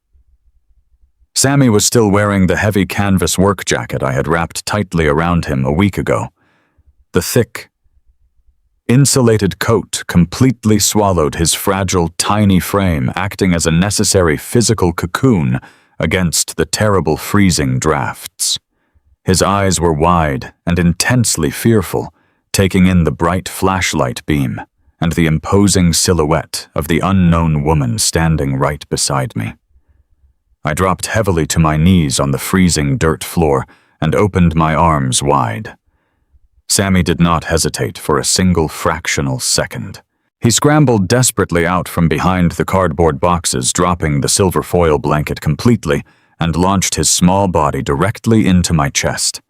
Sammy was still wearing the heavy canvas work jacket I had wrapped tightly around him a week ago. The thick, insulated coat completely swallowed his fragile, tiny frame, acting as a necessary physical cocoon against the terrible freezing drafts. His eyes were wide and intensely fearful, taking in the bright flashlight beam and the imposing silhouette of the unknown woman standing right beside me. I dropped heavily to my knees on the freezing dirt floor and opened my arms wide. Sammy did not hesitate for a single fractional second. He scrambled desperately out from behind the cardboard boxes, dropping the silver foil blanket completely, and launched his small body directly into my chest.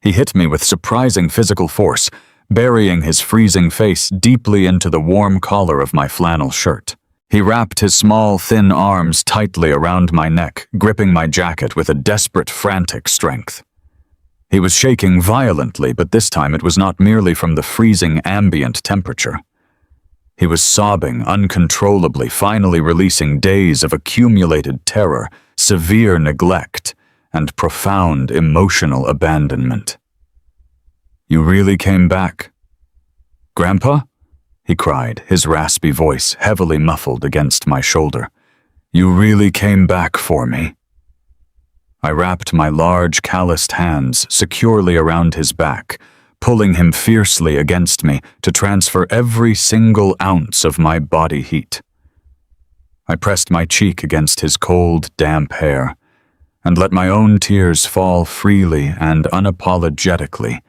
He hit me with surprising physical force, burying his freezing face deeply into the warm collar of my flannel shirt. He wrapped his small, thin arms tightly around my neck, gripping my jacket with a desperate, frantic strength. He was shaking violently, but this time it was not merely from the freezing ambient temperature. He was sobbing uncontrollably, finally releasing days of accumulated terror, severe neglect, and profound emotional abandonment. "You really came back, Grandpa?" he cried, his raspy voice heavily muffled against my shoulder. "You really came back for me." I wrapped my large, calloused hands securely around his back, pulling him fiercely against me to transfer every single ounce of my body heat. I pressed my cheek against his cold, damp hair, and let my own tears fall freely and unapologetically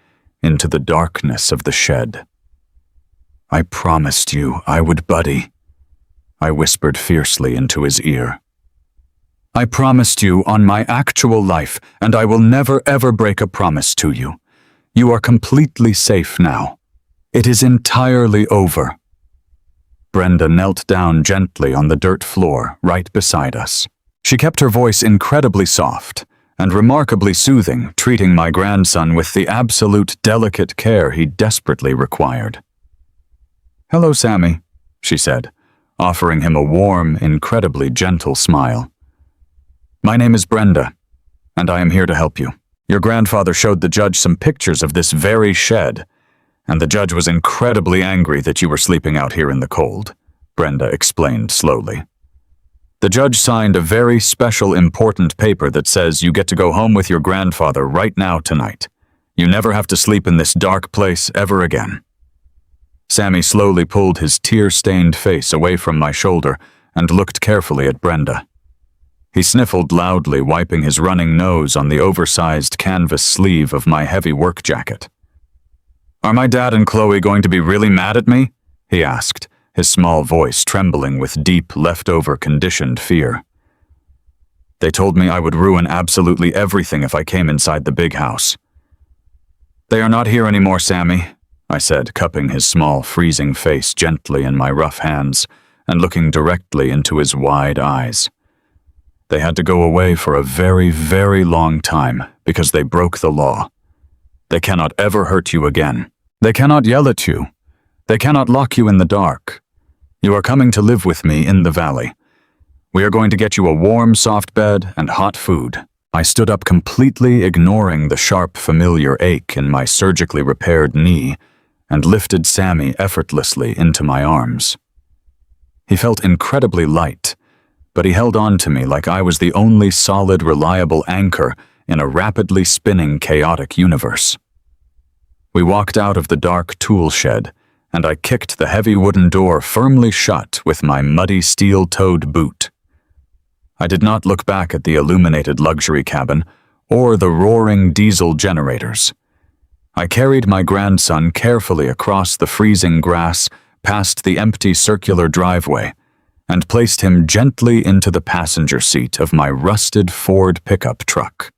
into the darkness of the shed. "I promised you I would, buddy," I whispered fiercely into his ear. "I promised you on my actual life, and I will never ever break a promise to you. You are completely safe now. It is entirely over." Brenda knelt down gently on the dirt floor right beside us. She kept her voice incredibly soft and remarkably soothing, treating my grandson with the absolute delicate care he desperately required. "Hello, Sammy," she said, offering him a warm, incredibly gentle smile. "My name is Brenda, and I am here to help you. Your grandfather showed the judge some pictures of this very shed, and the judge was incredibly angry that you were sleeping out here in the cold," Brenda explained slowly. "The judge signed a very special, important paper that says you get to go home with your grandfather right now tonight. You never have to sleep in this dark place ever again." Sammy slowly pulled his tear-stained face away from my shoulder and looked carefully at Brenda. He sniffled loudly, wiping his running nose on the oversized canvas sleeve of my heavy work jacket. "Are my dad and Chloe going to be really mad at me?" he asked, his small voice trembling with deep, leftover conditioned fear. "They told me I would ruin absolutely everything if I came inside the big house." "They are not here anymore, Sammy," I said, cupping his small, freezing face gently in my rough hands and looking directly into his wide eyes. "They had to go away for a very, very long time because they broke the law. They cannot ever hurt you again. They cannot yell at you. They cannot lock you in the dark. You are coming to live with me in the valley. We are going to get you a warm, soft bed and hot food." I stood up, completely ignoring the sharp, familiar ache in my surgically repaired knee, and lifted Sammy effortlessly into my arms. He felt incredibly light, but he held on to me like I was the only solid, reliable anchor in a rapidly spinning chaotic universe. We walked out of the dark tool shed, and I kicked the heavy wooden door firmly shut with my muddy steel-toed boot. I did not look back at the illuminated luxury cabin or the roaring diesel generators. I carried my grandson carefully across the freezing grass past the empty circular driveway and placed him gently into the passenger seat of my rusted Ford pickup truck.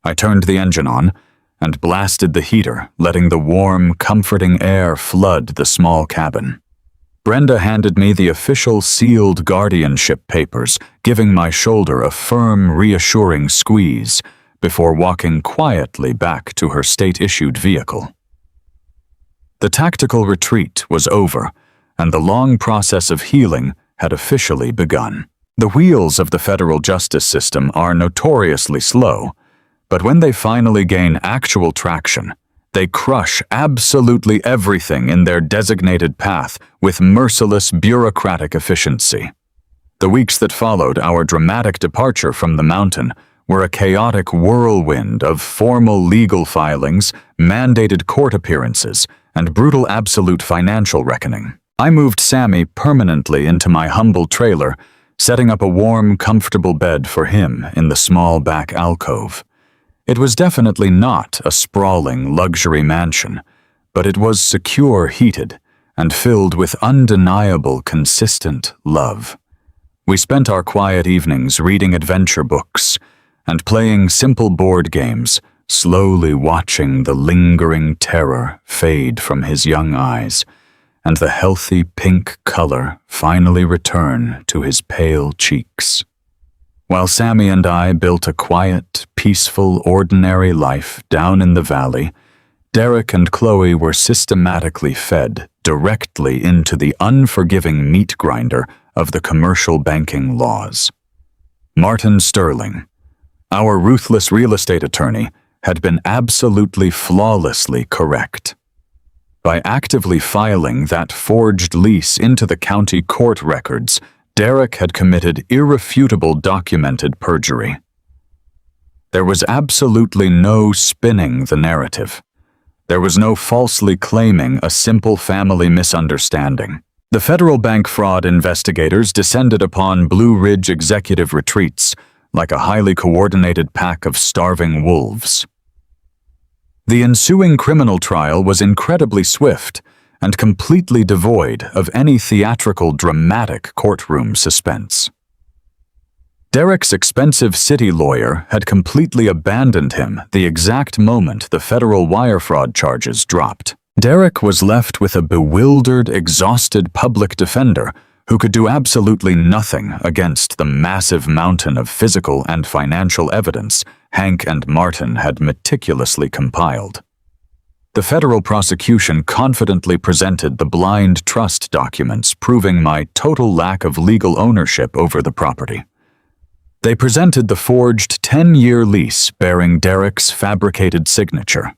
I turned the engine on and blasted the heater, letting the warm, comforting air flood the small cabin. Brenda handed me the official sealed guardianship papers, giving my shoulder a firm, reassuring squeeze before walking quietly back to her state-issued vehicle. The tactical retreat was over, and the long process of healing had officially begun. The wheels of the federal justice system are notoriously slow, but when they finally gain actual traction, they crush absolutely everything in their designated path with merciless bureaucratic efficiency. The weeks that followed our dramatic departure from the mountain were a chaotic whirlwind of formal legal filings, mandated court appearances, and brutal absolute financial reckoning. I moved Sammy permanently into my humble trailer, setting up a warm, comfortable bed for him in the small back alcove. It was definitely not a sprawling luxury mansion, but it was secure, heated, and filled with undeniable, consistent love. We spent our quiet evenings reading adventure books and playing simple board games, slowly watching the lingering terror fade from his young eyes and the healthy pink color finally return to his pale cheeks. While Sammy and I built a quiet, peaceful, ordinary life down in the valley, Derek and Chloe were systematically fed directly into the unforgiving meat grinder of the commercial banking laws. Martin Sterling, our ruthless real estate attorney, had been absolutely flawlessly correct. By actively filing that forged lease into the county court records, Derek had committed irrefutable documented perjury. There was absolutely no spinning the narrative. There was no falsely claiming a simple family misunderstanding. The federal bank fraud investigators descended upon Blue Ridge executive retreats like a highly coordinated pack of starving wolves. The ensuing criminal trial was incredibly swift and completely devoid of any theatrical, dramatic courtroom suspense. Derek's expensive city lawyer had completely abandoned him the exact moment the federal wire fraud charges dropped. Derek was left with a bewildered, exhausted public defender who could do absolutely nothing against the massive mountain of physical and financial evidence Hank and Martin had meticulously compiled. The federal prosecution confidently presented the blind trust documents proving my total lack of legal ownership over the property. They presented the forged 10-year lease bearing Derek's fabricated signature.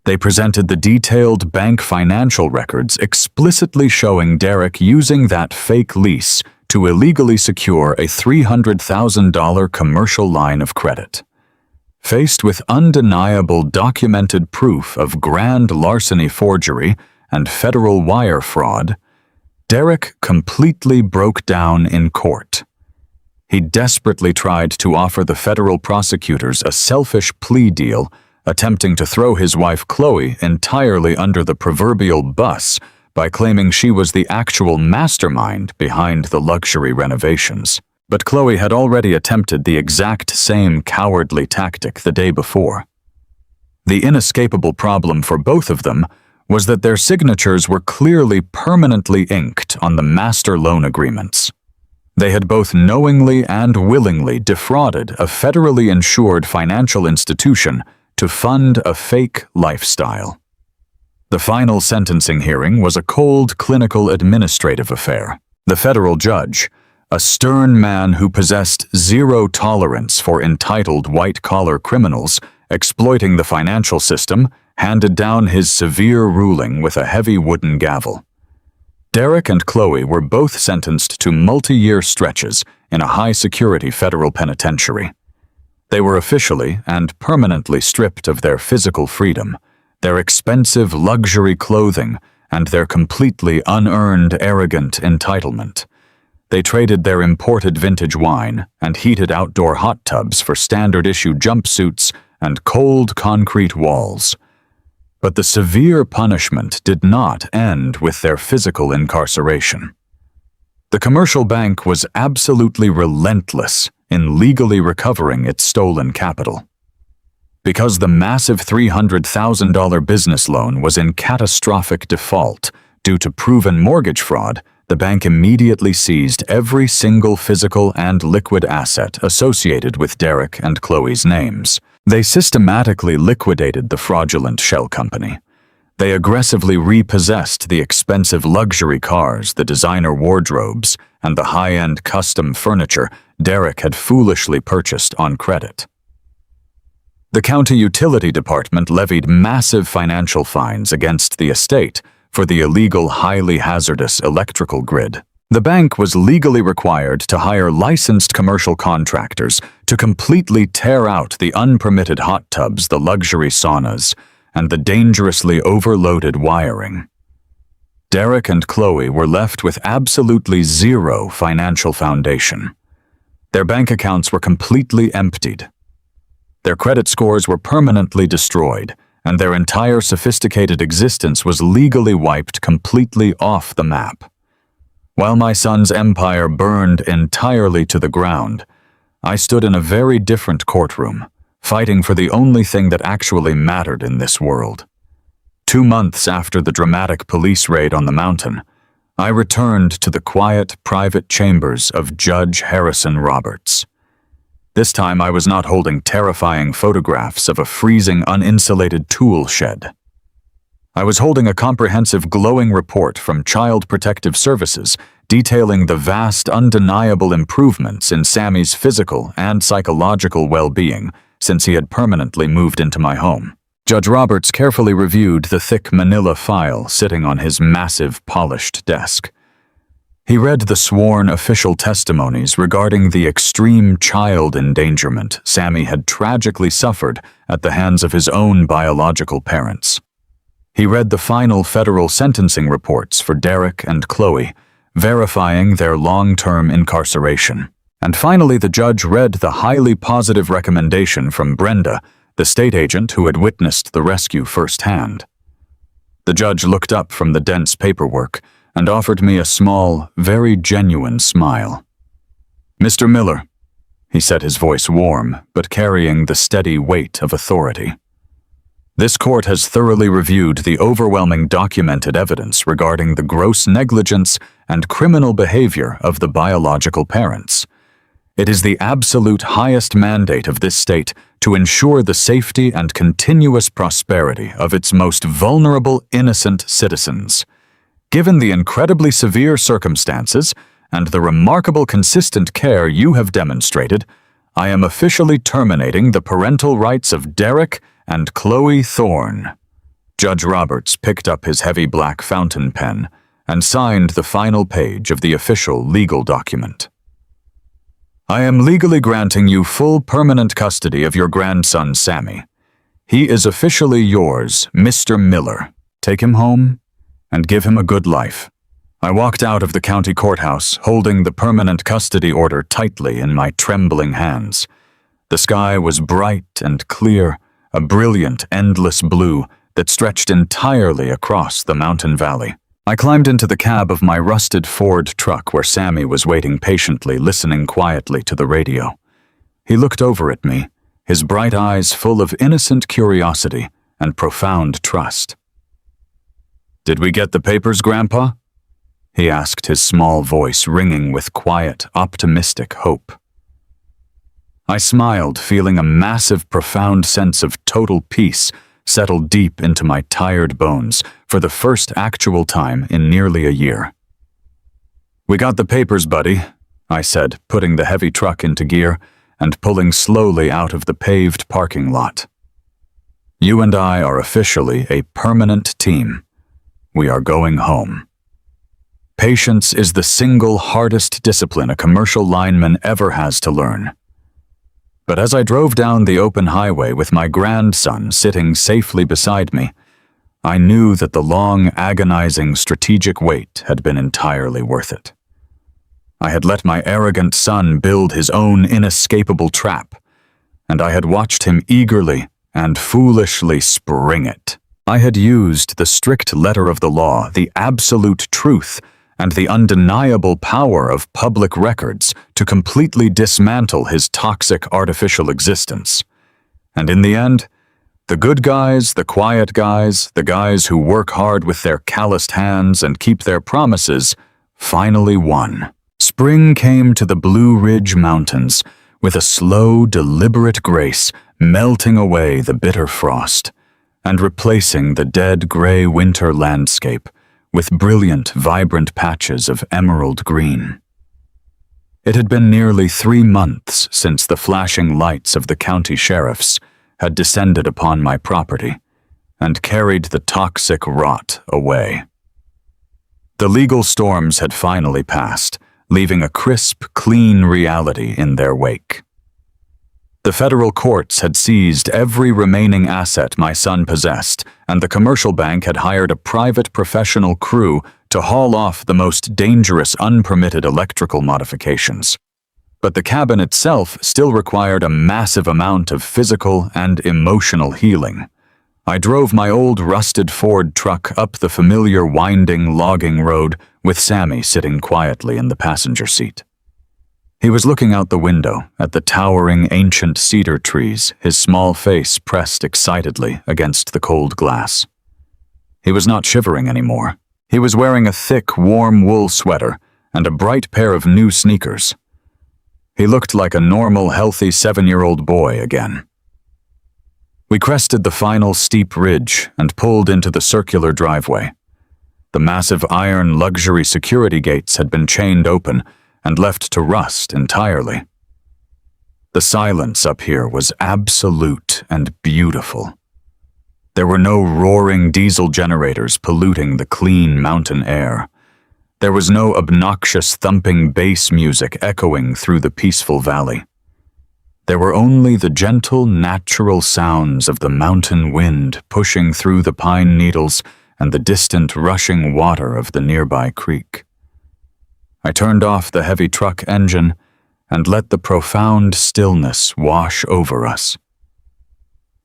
They presented the detailed bank financial records explicitly showing Derek using that fake lease to illegally secure a $300,000 commercial line of credit. Faced with undeniable documented proof of grand larceny forgery and federal wire fraud, Derek completely broke down in court. He desperately tried to offer the federal prosecutors a selfish plea deal, attempting to throw his wife Chloe entirely under the proverbial bus by claiming she was the actual mastermind behind the luxury renovations. But Chloe had already attempted the exact same cowardly tactic the day before. The inescapable problem for both of them was that their signatures were clearly permanently inked on the master loan agreements. They had both knowingly and willingly defrauded a federally insured financial institution to fund a fake lifestyle. The final sentencing hearing was a cold, clinical, administrative affair. The federal judge, a stern man who possessed zero tolerance for entitled white-collar criminals exploiting the financial system, handed down his severe ruling with a heavy wooden gavel. Derek and Chloe were both sentenced to multi-year stretches in a high-security federal penitentiary. They were officially and permanently stripped of their physical freedom, their expensive luxury clothing, and their completely unearned arrogant entitlement. They traded their imported vintage wine and heated outdoor hot tubs for standard-issue jumpsuits and cold concrete walls. But the severe punishment did not end with their physical incarceration. The commercial bank was absolutely relentless in legally recovering its stolen capital. Because the massive $300,000 business loan was in catastrophic default due to proven mortgage fraud, the bank immediately seized every single physical and liquid asset associated with Derek and Chloe's names. They systematically liquidated the fraudulent shell company. They aggressively repossessed the expensive luxury cars, the designer wardrobes, and the high-end custom furniture Derek had foolishly purchased on credit. The county utility department levied massive financial fines against the estate for the illegal, highly hazardous electrical grid. The bank was legally required to hire licensed commercial contractors to completely tear out the unpermitted hot tubs, the luxury saunas, and the dangerously overloaded wiring. Derek and Chloe were left with absolutely zero financial foundation. Their bank accounts were completely emptied. Their credit scores were permanently destroyed, and their entire sophisticated existence was legally wiped completely off the map. While my son's empire burned entirely to the ground, I stood in a very different courtroom, fighting for the only thing that actually mattered in this world. 2 months after the dramatic police raid on the mountain, I returned to the quiet, private chambers of Judge Harrison Roberts. This time I was not holding terrifying photographs of a freezing, uninsulated tool shed. I was holding a comprehensive, glowing report from Child Protective Services detailing the vast, undeniable improvements in Sammy's physical and psychological well-being since he had permanently moved into my home. Judge Roberts carefully reviewed the thick manila file sitting on his massive, polished desk. He read the sworn official testimonies regarding the extreme child endangerment Sammy had tragically suffered at the hands of his own biological parents. He read the final federal sentencing reports for Derek and Chloe, verifying their long-term incarceration. And finally, the judge read the highly positive recommendation from Brenda, the state agent who had witnessed the rescue firsthand. The judge looked up from the dense paperwork and offered me a small, very genuine smile. "Mr. Miller," he said, his voice warm, but carrying the steady weight of authority. "This court has thoroughly reviewed the overwhelming documented evidence regarding the gross negligence and criminal behavior of the biological parents. It is the absolute highest mandate of this state to ensure the safety and continuous prosperity of its most vulnerable, innocent citizens. Given the incredibly severe circumstances and the remarkable consistent care you have demonstrated, I am officially terminating the parental rights of Derek and Chloe Thorne." Judge Roberts picked up his heavy black fountain pen and signed the final page of the official legal document. "I am legally granting you full permanent custody of your grandson, Sammy. He is officially yours, Mr. Miller. Take him home and give him a good life." I walked out of the county courthouse, holding the permanent custody order tightly in my trembling hands. The sky was bright and clear, a brilliant, endless blue that stretched entirely across the mountain valley. I climbed into the cab of my rusted Ford truck where Sammy was waiting patiently, listening quietly to the radio. He looked over at me, his bright eyes full of innocent curiosity and profound trust. "Did we get the papers, Grandpa?" he asked, his small voice ringing with quiet, optimistic hope. I smiled, feeling a massive, profound sense of total peace settle deep into my tired bones for the first actual time in nearly a year. "We got the papers, buddy," I said, putting the heavy truck into gear and pulling slowly out of the paved parking lot. "You and I are officially a permanent team. We are going home." Patience is the single hardest discipline a commercial lineman ever has to learn. But as I drove down the open highway with my grandson sitting safely beside me, I knew that the long, agonizing strategic wait had been entirely worth it. I had let my arrogant son build his own inescapable trap, and I had watched him eagerly and foolishly spring it. I had used the strict letter of the law, the absolute truth, and the undeniable power of public records to completely dismantle his toxic artificial existence. And in the end, the good guys, the quiet guys, the guys who work hard with their calloused hands and keep their promises, finally won. Spring came to the Blue Ridge Mountains with a slow, deliberate grace, melting away the bitter frost and replacing the dead gray winter landscape with brilliant, vibrant patches of emerald green. It had been nearly 3 months since the flashing lights of the county sheriffs had descended upon my property and carried the toxic rot away. The legal storms had finally passed, leaving a crisp, clean reality in their wake. The federal courts had seized every remaining asset my son possessed, and the commercial bank had hired a private professional crew to haul off the most dangerous unpermitted electrical modifications. But the cabin itself still required a massive amount of physical and emotional healing. I drove my old rusted Ford truck up the familiar winding logging road with Sammy sitting quietly in the passenger seat. He was looking out the window at the towering ancient cedar trees, his small face pressed excitedly against the cold glass. He was not shivering anymore. He was wearing a thick, warm wool sweater and a bright pair of new sneakers. He looked like a normal, healthy 7-year-old boy again. We crested the final steep ridge and pulled into the circular driveway. The massive iron luxury security gates had been chained open and left to rust entirely. The silence up here was absolute and beautiful. There were no roaring diesel generators polluting the clean mountain air. There was no obnoxious thumping bass music echoing through the peaceful valley. There were only the gentle, natural sounds of the mountain wind pushing through the pine needles and the distant rushing water of the nearby creek. I turned off the heavy truck engine and let the profound stillness wash over us.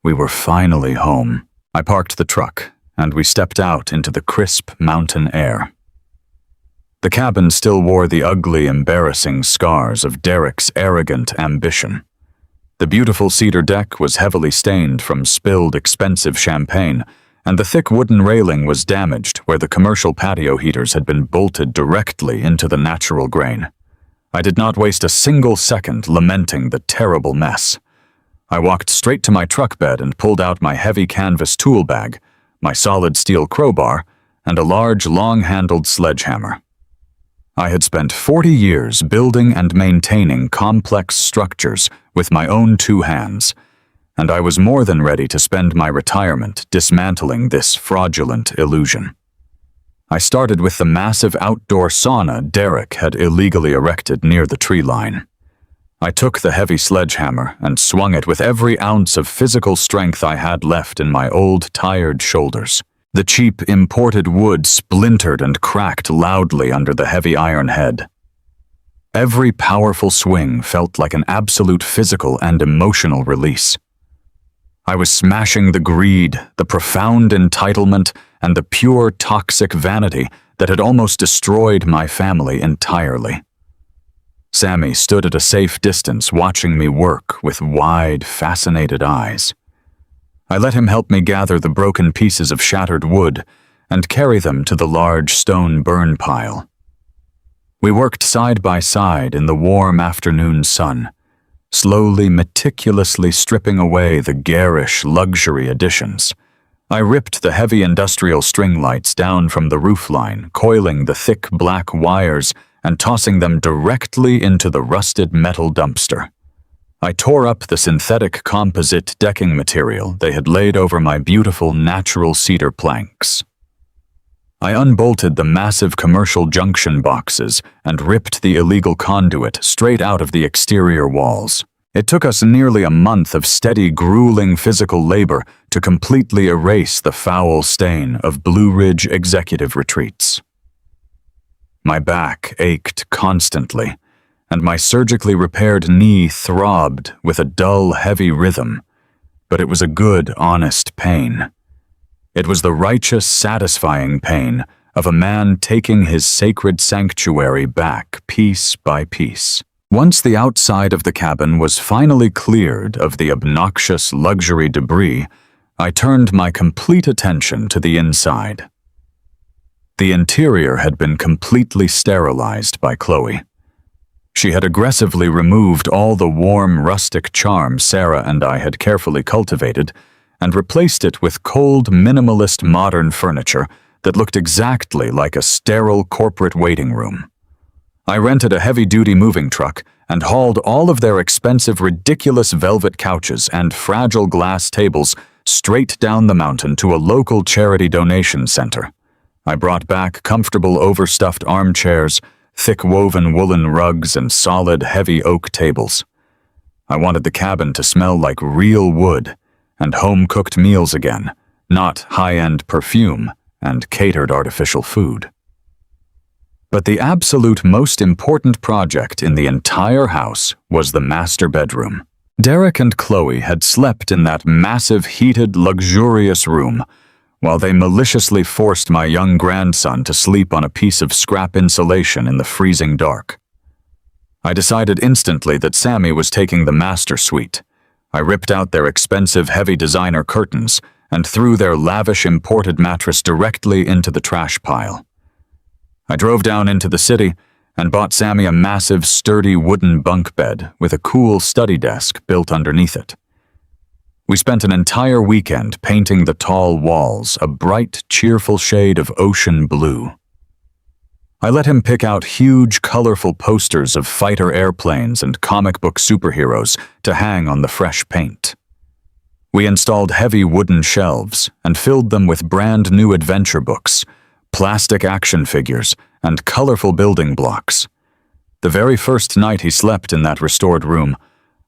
We were finally home. I parked the truck, and we stepped out into the crisp mountain air. The cabin still wore the ugly, embarrassing scars of Derek's arrogant ambition. The beautiful cedar deck was heavily stained from spilled expensive champagne, and the thick wooden railing was damaged where the commercial patio heaters had been bolted directly into the natural grain. I did not waste a single second lamenting the terrible mess. I walked straight to my truck bed and pulled out my heavy canvas tool bag, my solid steel crowbar, and a large, long-handled sledgehammer. I had spent 40 years building and maintaining complex structures with my own 2 hands, and I was more than ready to spend my retirement dismantling this fraudulent illusion. I started with the massive outdoor sauna Derek had illegally erected near the tree line. I took the heavy sledgehammer and swung it with every ounce of physical strength I had left in my old, tired shoulders. The cheap, imported wood splintered and cracked loudly under the heavy iron head. Every powerful swing felt like an absolute physical and emotional release. I was smashing the greed, the profound entitlement, and the pure toxic vanity that had almost destroyed my family entirely. Sammy stood at a safe distance watching me work with wide, fascinated eyes. I let him help me gather the broken pieces of shattered wood and carry them to the large stone burn pile. We worked side by side in the warm afternoon sun, slowly, meticulously stripping away the garish luxury additions. I ripped the heavy industrial string lights down from the roofline, coiling the thick black wires and tossing them directly into the rusted metal dumpster. I tore up the synthetic composite decking material they had laid over my beautiful natural cedar planks. I unbolted the massive commercial junction boxes and ripped the illegal conduit straight out of the exterior walls. It took us nearly a month of steady, grueling physical labor to completely erase the foul stain of Blue Ridge executive retreats. My back ached constantly, and my surgically repaired knee throbbed with a dull, heavy rhythm, but it was a good, honest pain. It was the righteous, satisfying pain of a man taking his sacred sanctuary back piece by piece. Once the outside of the cabin was finally cleared of the obnoxious luxury debris, I turned my complete attention to the inside. The interior had been completely sterilized by Chloe. She had aggressively removed all the warm, rustic charm Sarah and I had carefully cultivated and replaced it with cold, minimalist modern furniture that looked exactly like a sterile corporate waiting room. I rented a heavy-duty moving truck and hauled all of their expensive, ridiculous velvet couches and fragile glass tables straight down the mountain to a local charity donation center. I brought back comfortable, overstuffed armchairs, thick woven woolen rugs, and solid, heavy oak tables. I wanted the cabin to smell like real wood and home-cooked meals again, not high-end perfume and catered artificial food. But the absolute most important project in the entire house was the master bedroom. Derek and Chloe had slept in that massive, heated, luxurious room, while they maliciously forced my young grandson to sleep on a piece of scrap insulation in the freezing dark. I decided instantly that Sammy was taking the master suite. I ripped out their expensive, heavy designer curtains and threw their lavish imported mattress directly into the trash pile. I drove down into the city and bought Sammy a massive, sturdy wooden bunk bed with a cool study desk built underneath it. We spent an entire weekend painting the tall walls a bright, cheerful shade of ocean blue. I let him pick out huge, colorful posters of fighter airplanes and comic book superheroes to hang on the fresh paint. We installed heavy wooden shelves and filled them with brand new adventure books, plastic action figures, and colorful building blocks. The very first night he slept in that restored room,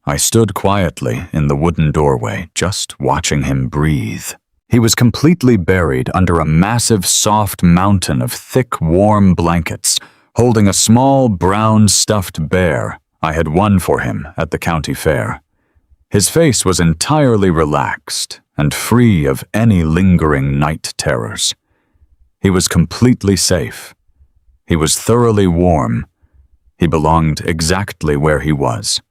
I stood quietly in the wooden doorway, just watching him breathe. He was completely buried under a massive, soft mountain of thick, warm blankets, holding a small, brown, stuffed bear I had won for him at the county fair. His face was entirely relaxed and free of any lingering night terrors. He was completely safe. He was thoroughly warm. He belonged exactly where he was.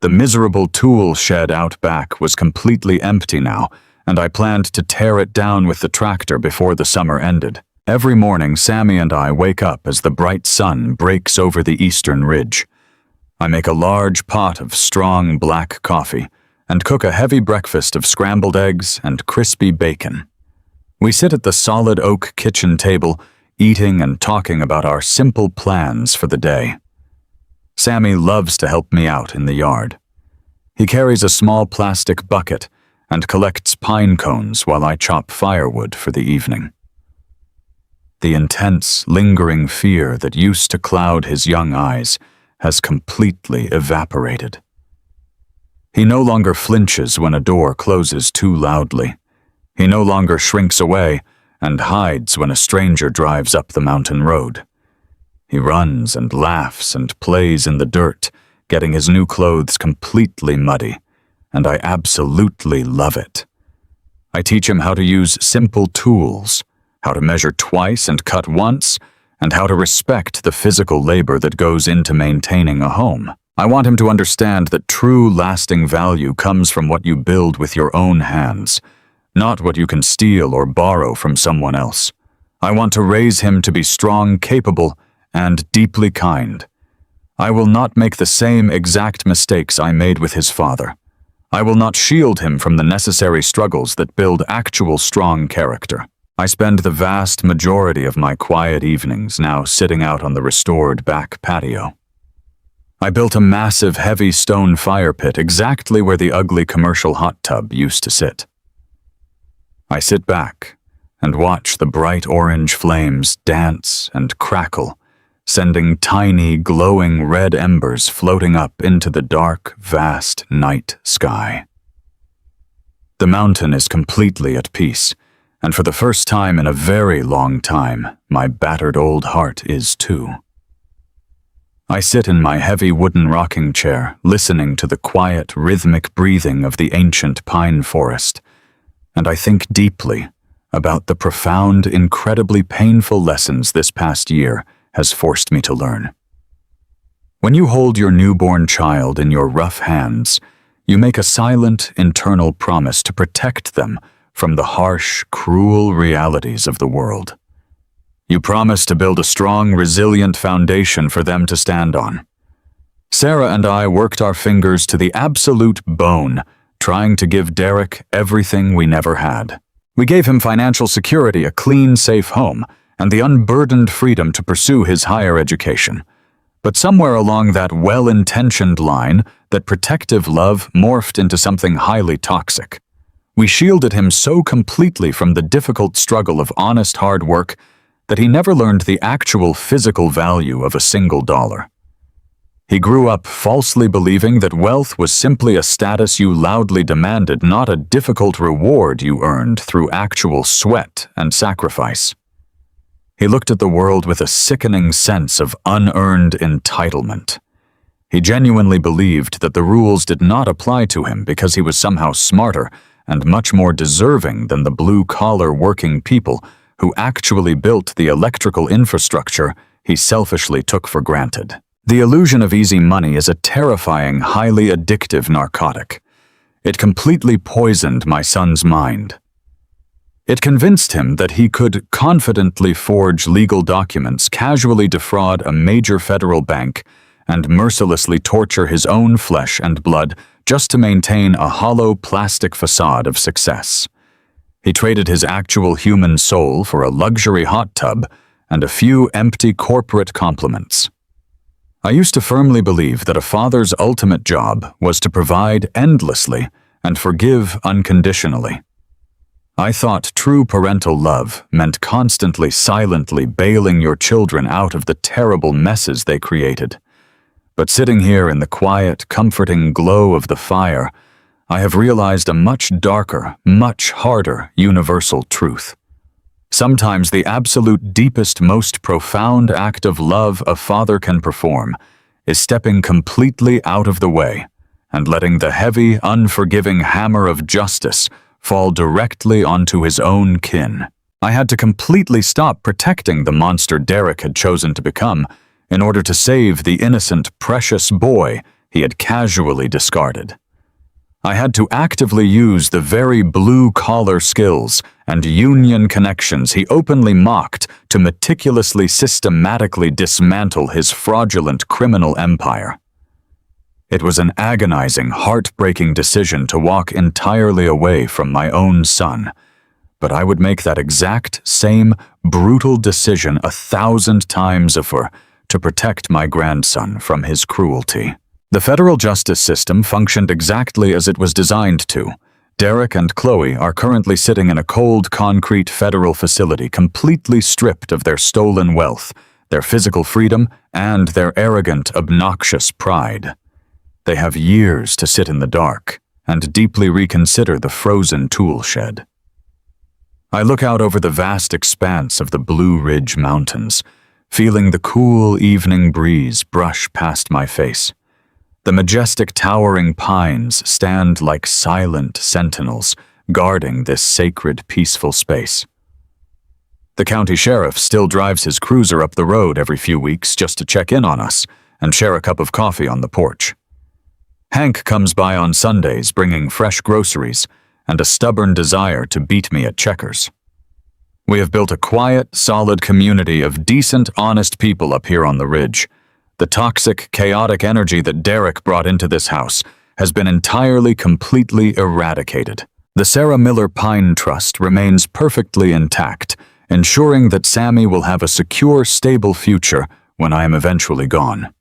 The miserable tool shed out back was completely empty now, and I planned to tear it down with the tractor before the summer ended. Every morning, Sammy and I wake up as the bright sun breaks over the eastern ridge. I make a large pot of strong black coffee and cook a heavy breakfast of scrambled eggs and crispy bacon. We sit at the solid oak kitchen table, eating and talking about our simple plans for the day. Sammy loves to help me out in the yard. He carries a small plastic bucket and collects pine cones while I chop firewood for the evening. The intense, lingering fear that used to cloud his young eyes has completely evaporated. He no longer flinches when a door closes too loudly. He no longer shrinks away and hides when a stranger drives up the mountain road. He runs and laughs and plays in the dirt, getting his new clothes completely muddy, and I absolutely love it. I teach him how to use simple tools, how to measure twice and cut once, and how to respect the physical labor that goes into maintaining a home. I want him to understand that true lasting value comes from what you build with your own hands, not what you can steal or borrow from someone else. I want to raise him to be strong, capable, and deeply kind. I will not make the same exact mistakes I made with his father. I will not shield him from the necessary struggles that build actual strong character. I spend the vast majority of my quiet evenings now sitting out on the restored back patio. I built a massive, heavy stone fire pit exactly where the ugly commercial hot tub used to sit. I sit back and watch the bright orange flames dance and crackle, sending tiny, glowing red embers floating up into the dark, vast night sky. The mountain is completely at peace, and for the first time in a very long time, my battered old heart is too. I sit in my heavy wooden rocking chair, listening to the quiet, rhythmic breathing of the ancient pine forest, and I think deeply about the profound, incredibly painful lessons this past year has forced me to learn. When you hold your newborn child in your rough hands, you make a silent, internal promise to protect them from the harsh, cruel realities of the world. You promise to build a strong, resilient foundation for them to stand on. Sarah and I worked our fingers to the absolute bone, trying to give Derek everything we never had. We gave him financial security, a clean, safe home, and the unburdened freedom to pursue his higher education. But somewhere along that well-intentioned line, that protective love morphed into something highly toxic. We shielded him so completely from the difficult struggle of honest hard work that he never learned the actual physical value of a single dollar. He grew up falsely believing that wealth was simply a status you loudly demanded, not a difficult reward you earned through actual sweat and sacrifice. He looked at the world with a sickening sense of unearned entitlement. He genuinely believed that the rules did not apply to him because he was somehow smarter and much more deserving than the blue-collar working people who actually built the electrical infrastructure he selfishly took for granted. The illusion of easy money is a terrifying, highly addictive narcotic. It completely poisoned my son's mind. It convinced him that he could confidently forge legal documents, casually defraud a major federal bank, and mercilessly torture his own flesh and blood just to maintain a hollow plastic facade of success. He traded his actual human soul for a luxury hot tub and a few empty corporate compliments. I used to firmly believe that a father's ultimate job was to provide endlessly and forgive unconditionally. I thought true parental love meant constantly, silently bailing your children out of the terrible messes they created. But sitting here in the quiet, comforting glow of the fire, I have realized a much darker, much harder universal truth. Sometimes the absolute deepest, most profound act of love a father can perform is stepping completely out of the way and letting the heavy, unforgiving hammer of justice fall directly onto his own kin. I had to completely stop protecting the monster Derek had chosen to become in order to save the innocent, precious boy he had casually discarded. I had to actively use the very blue-collar skills and union connections he openly mocked to meticulously, systematically dismantle his fraudulent criminal empire. It was an agonizing, heartbreaking decision to walk entirely away from my own son, but I would make that exact same brutal decision 1,000 times over to protect my grandson from his cruelty. The federal justice system functioned exactly as it was designed to. Derek and Chloe are currently sitting in a cold concrete federal facility completely stripped of their stolen wealth, their physical freedom, and their arrogant, obnoxious pride. They have years to sit in the dark and deeply reconsider the frozen tool shed. I look out over the vast expanse of the Blue Ridge Mountains, feeling the cool evening breeze brush past my face. The majestic towering pines stand like silent sentinels, guarding this sacred, peaceful space. The county sheriff still drives his cruiser up the road every few weeks just to check in on us and share a cup of coffee on the porch. Hank comes by on Sundays bringing fresh groceries and a stubborn desire to beat me at checkers. We have built a quiet, solid community of decent, honest people up here on the ridge. The toxic, chaotic energy that Derek brought into this house has been entirely, completely eradicated. The Sarah Miller Pine Trust remains perfectly intact, ensuring that Sammy will have a secure, stable future when I am eventually gone.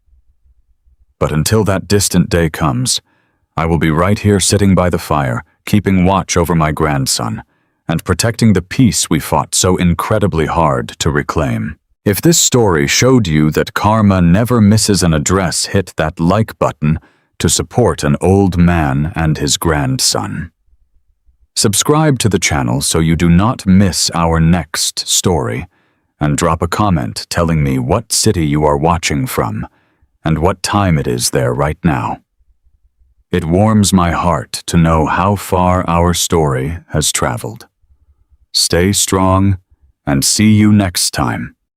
But until that distant day comes, I will be right here sitting by the fire, keeping watch over my grandson, and protecting the peace we fought so incredibly hard to reclaim. If this story showed you that karma never misses an address, hit that like button to support an old man and his grandson. Subscribe to the channel so you do not miss our next story, and drop a comment telling me what city you are watching from and what time it is there right now. It warms my heart to know how far our story has traveled. Stay strong and see you next time.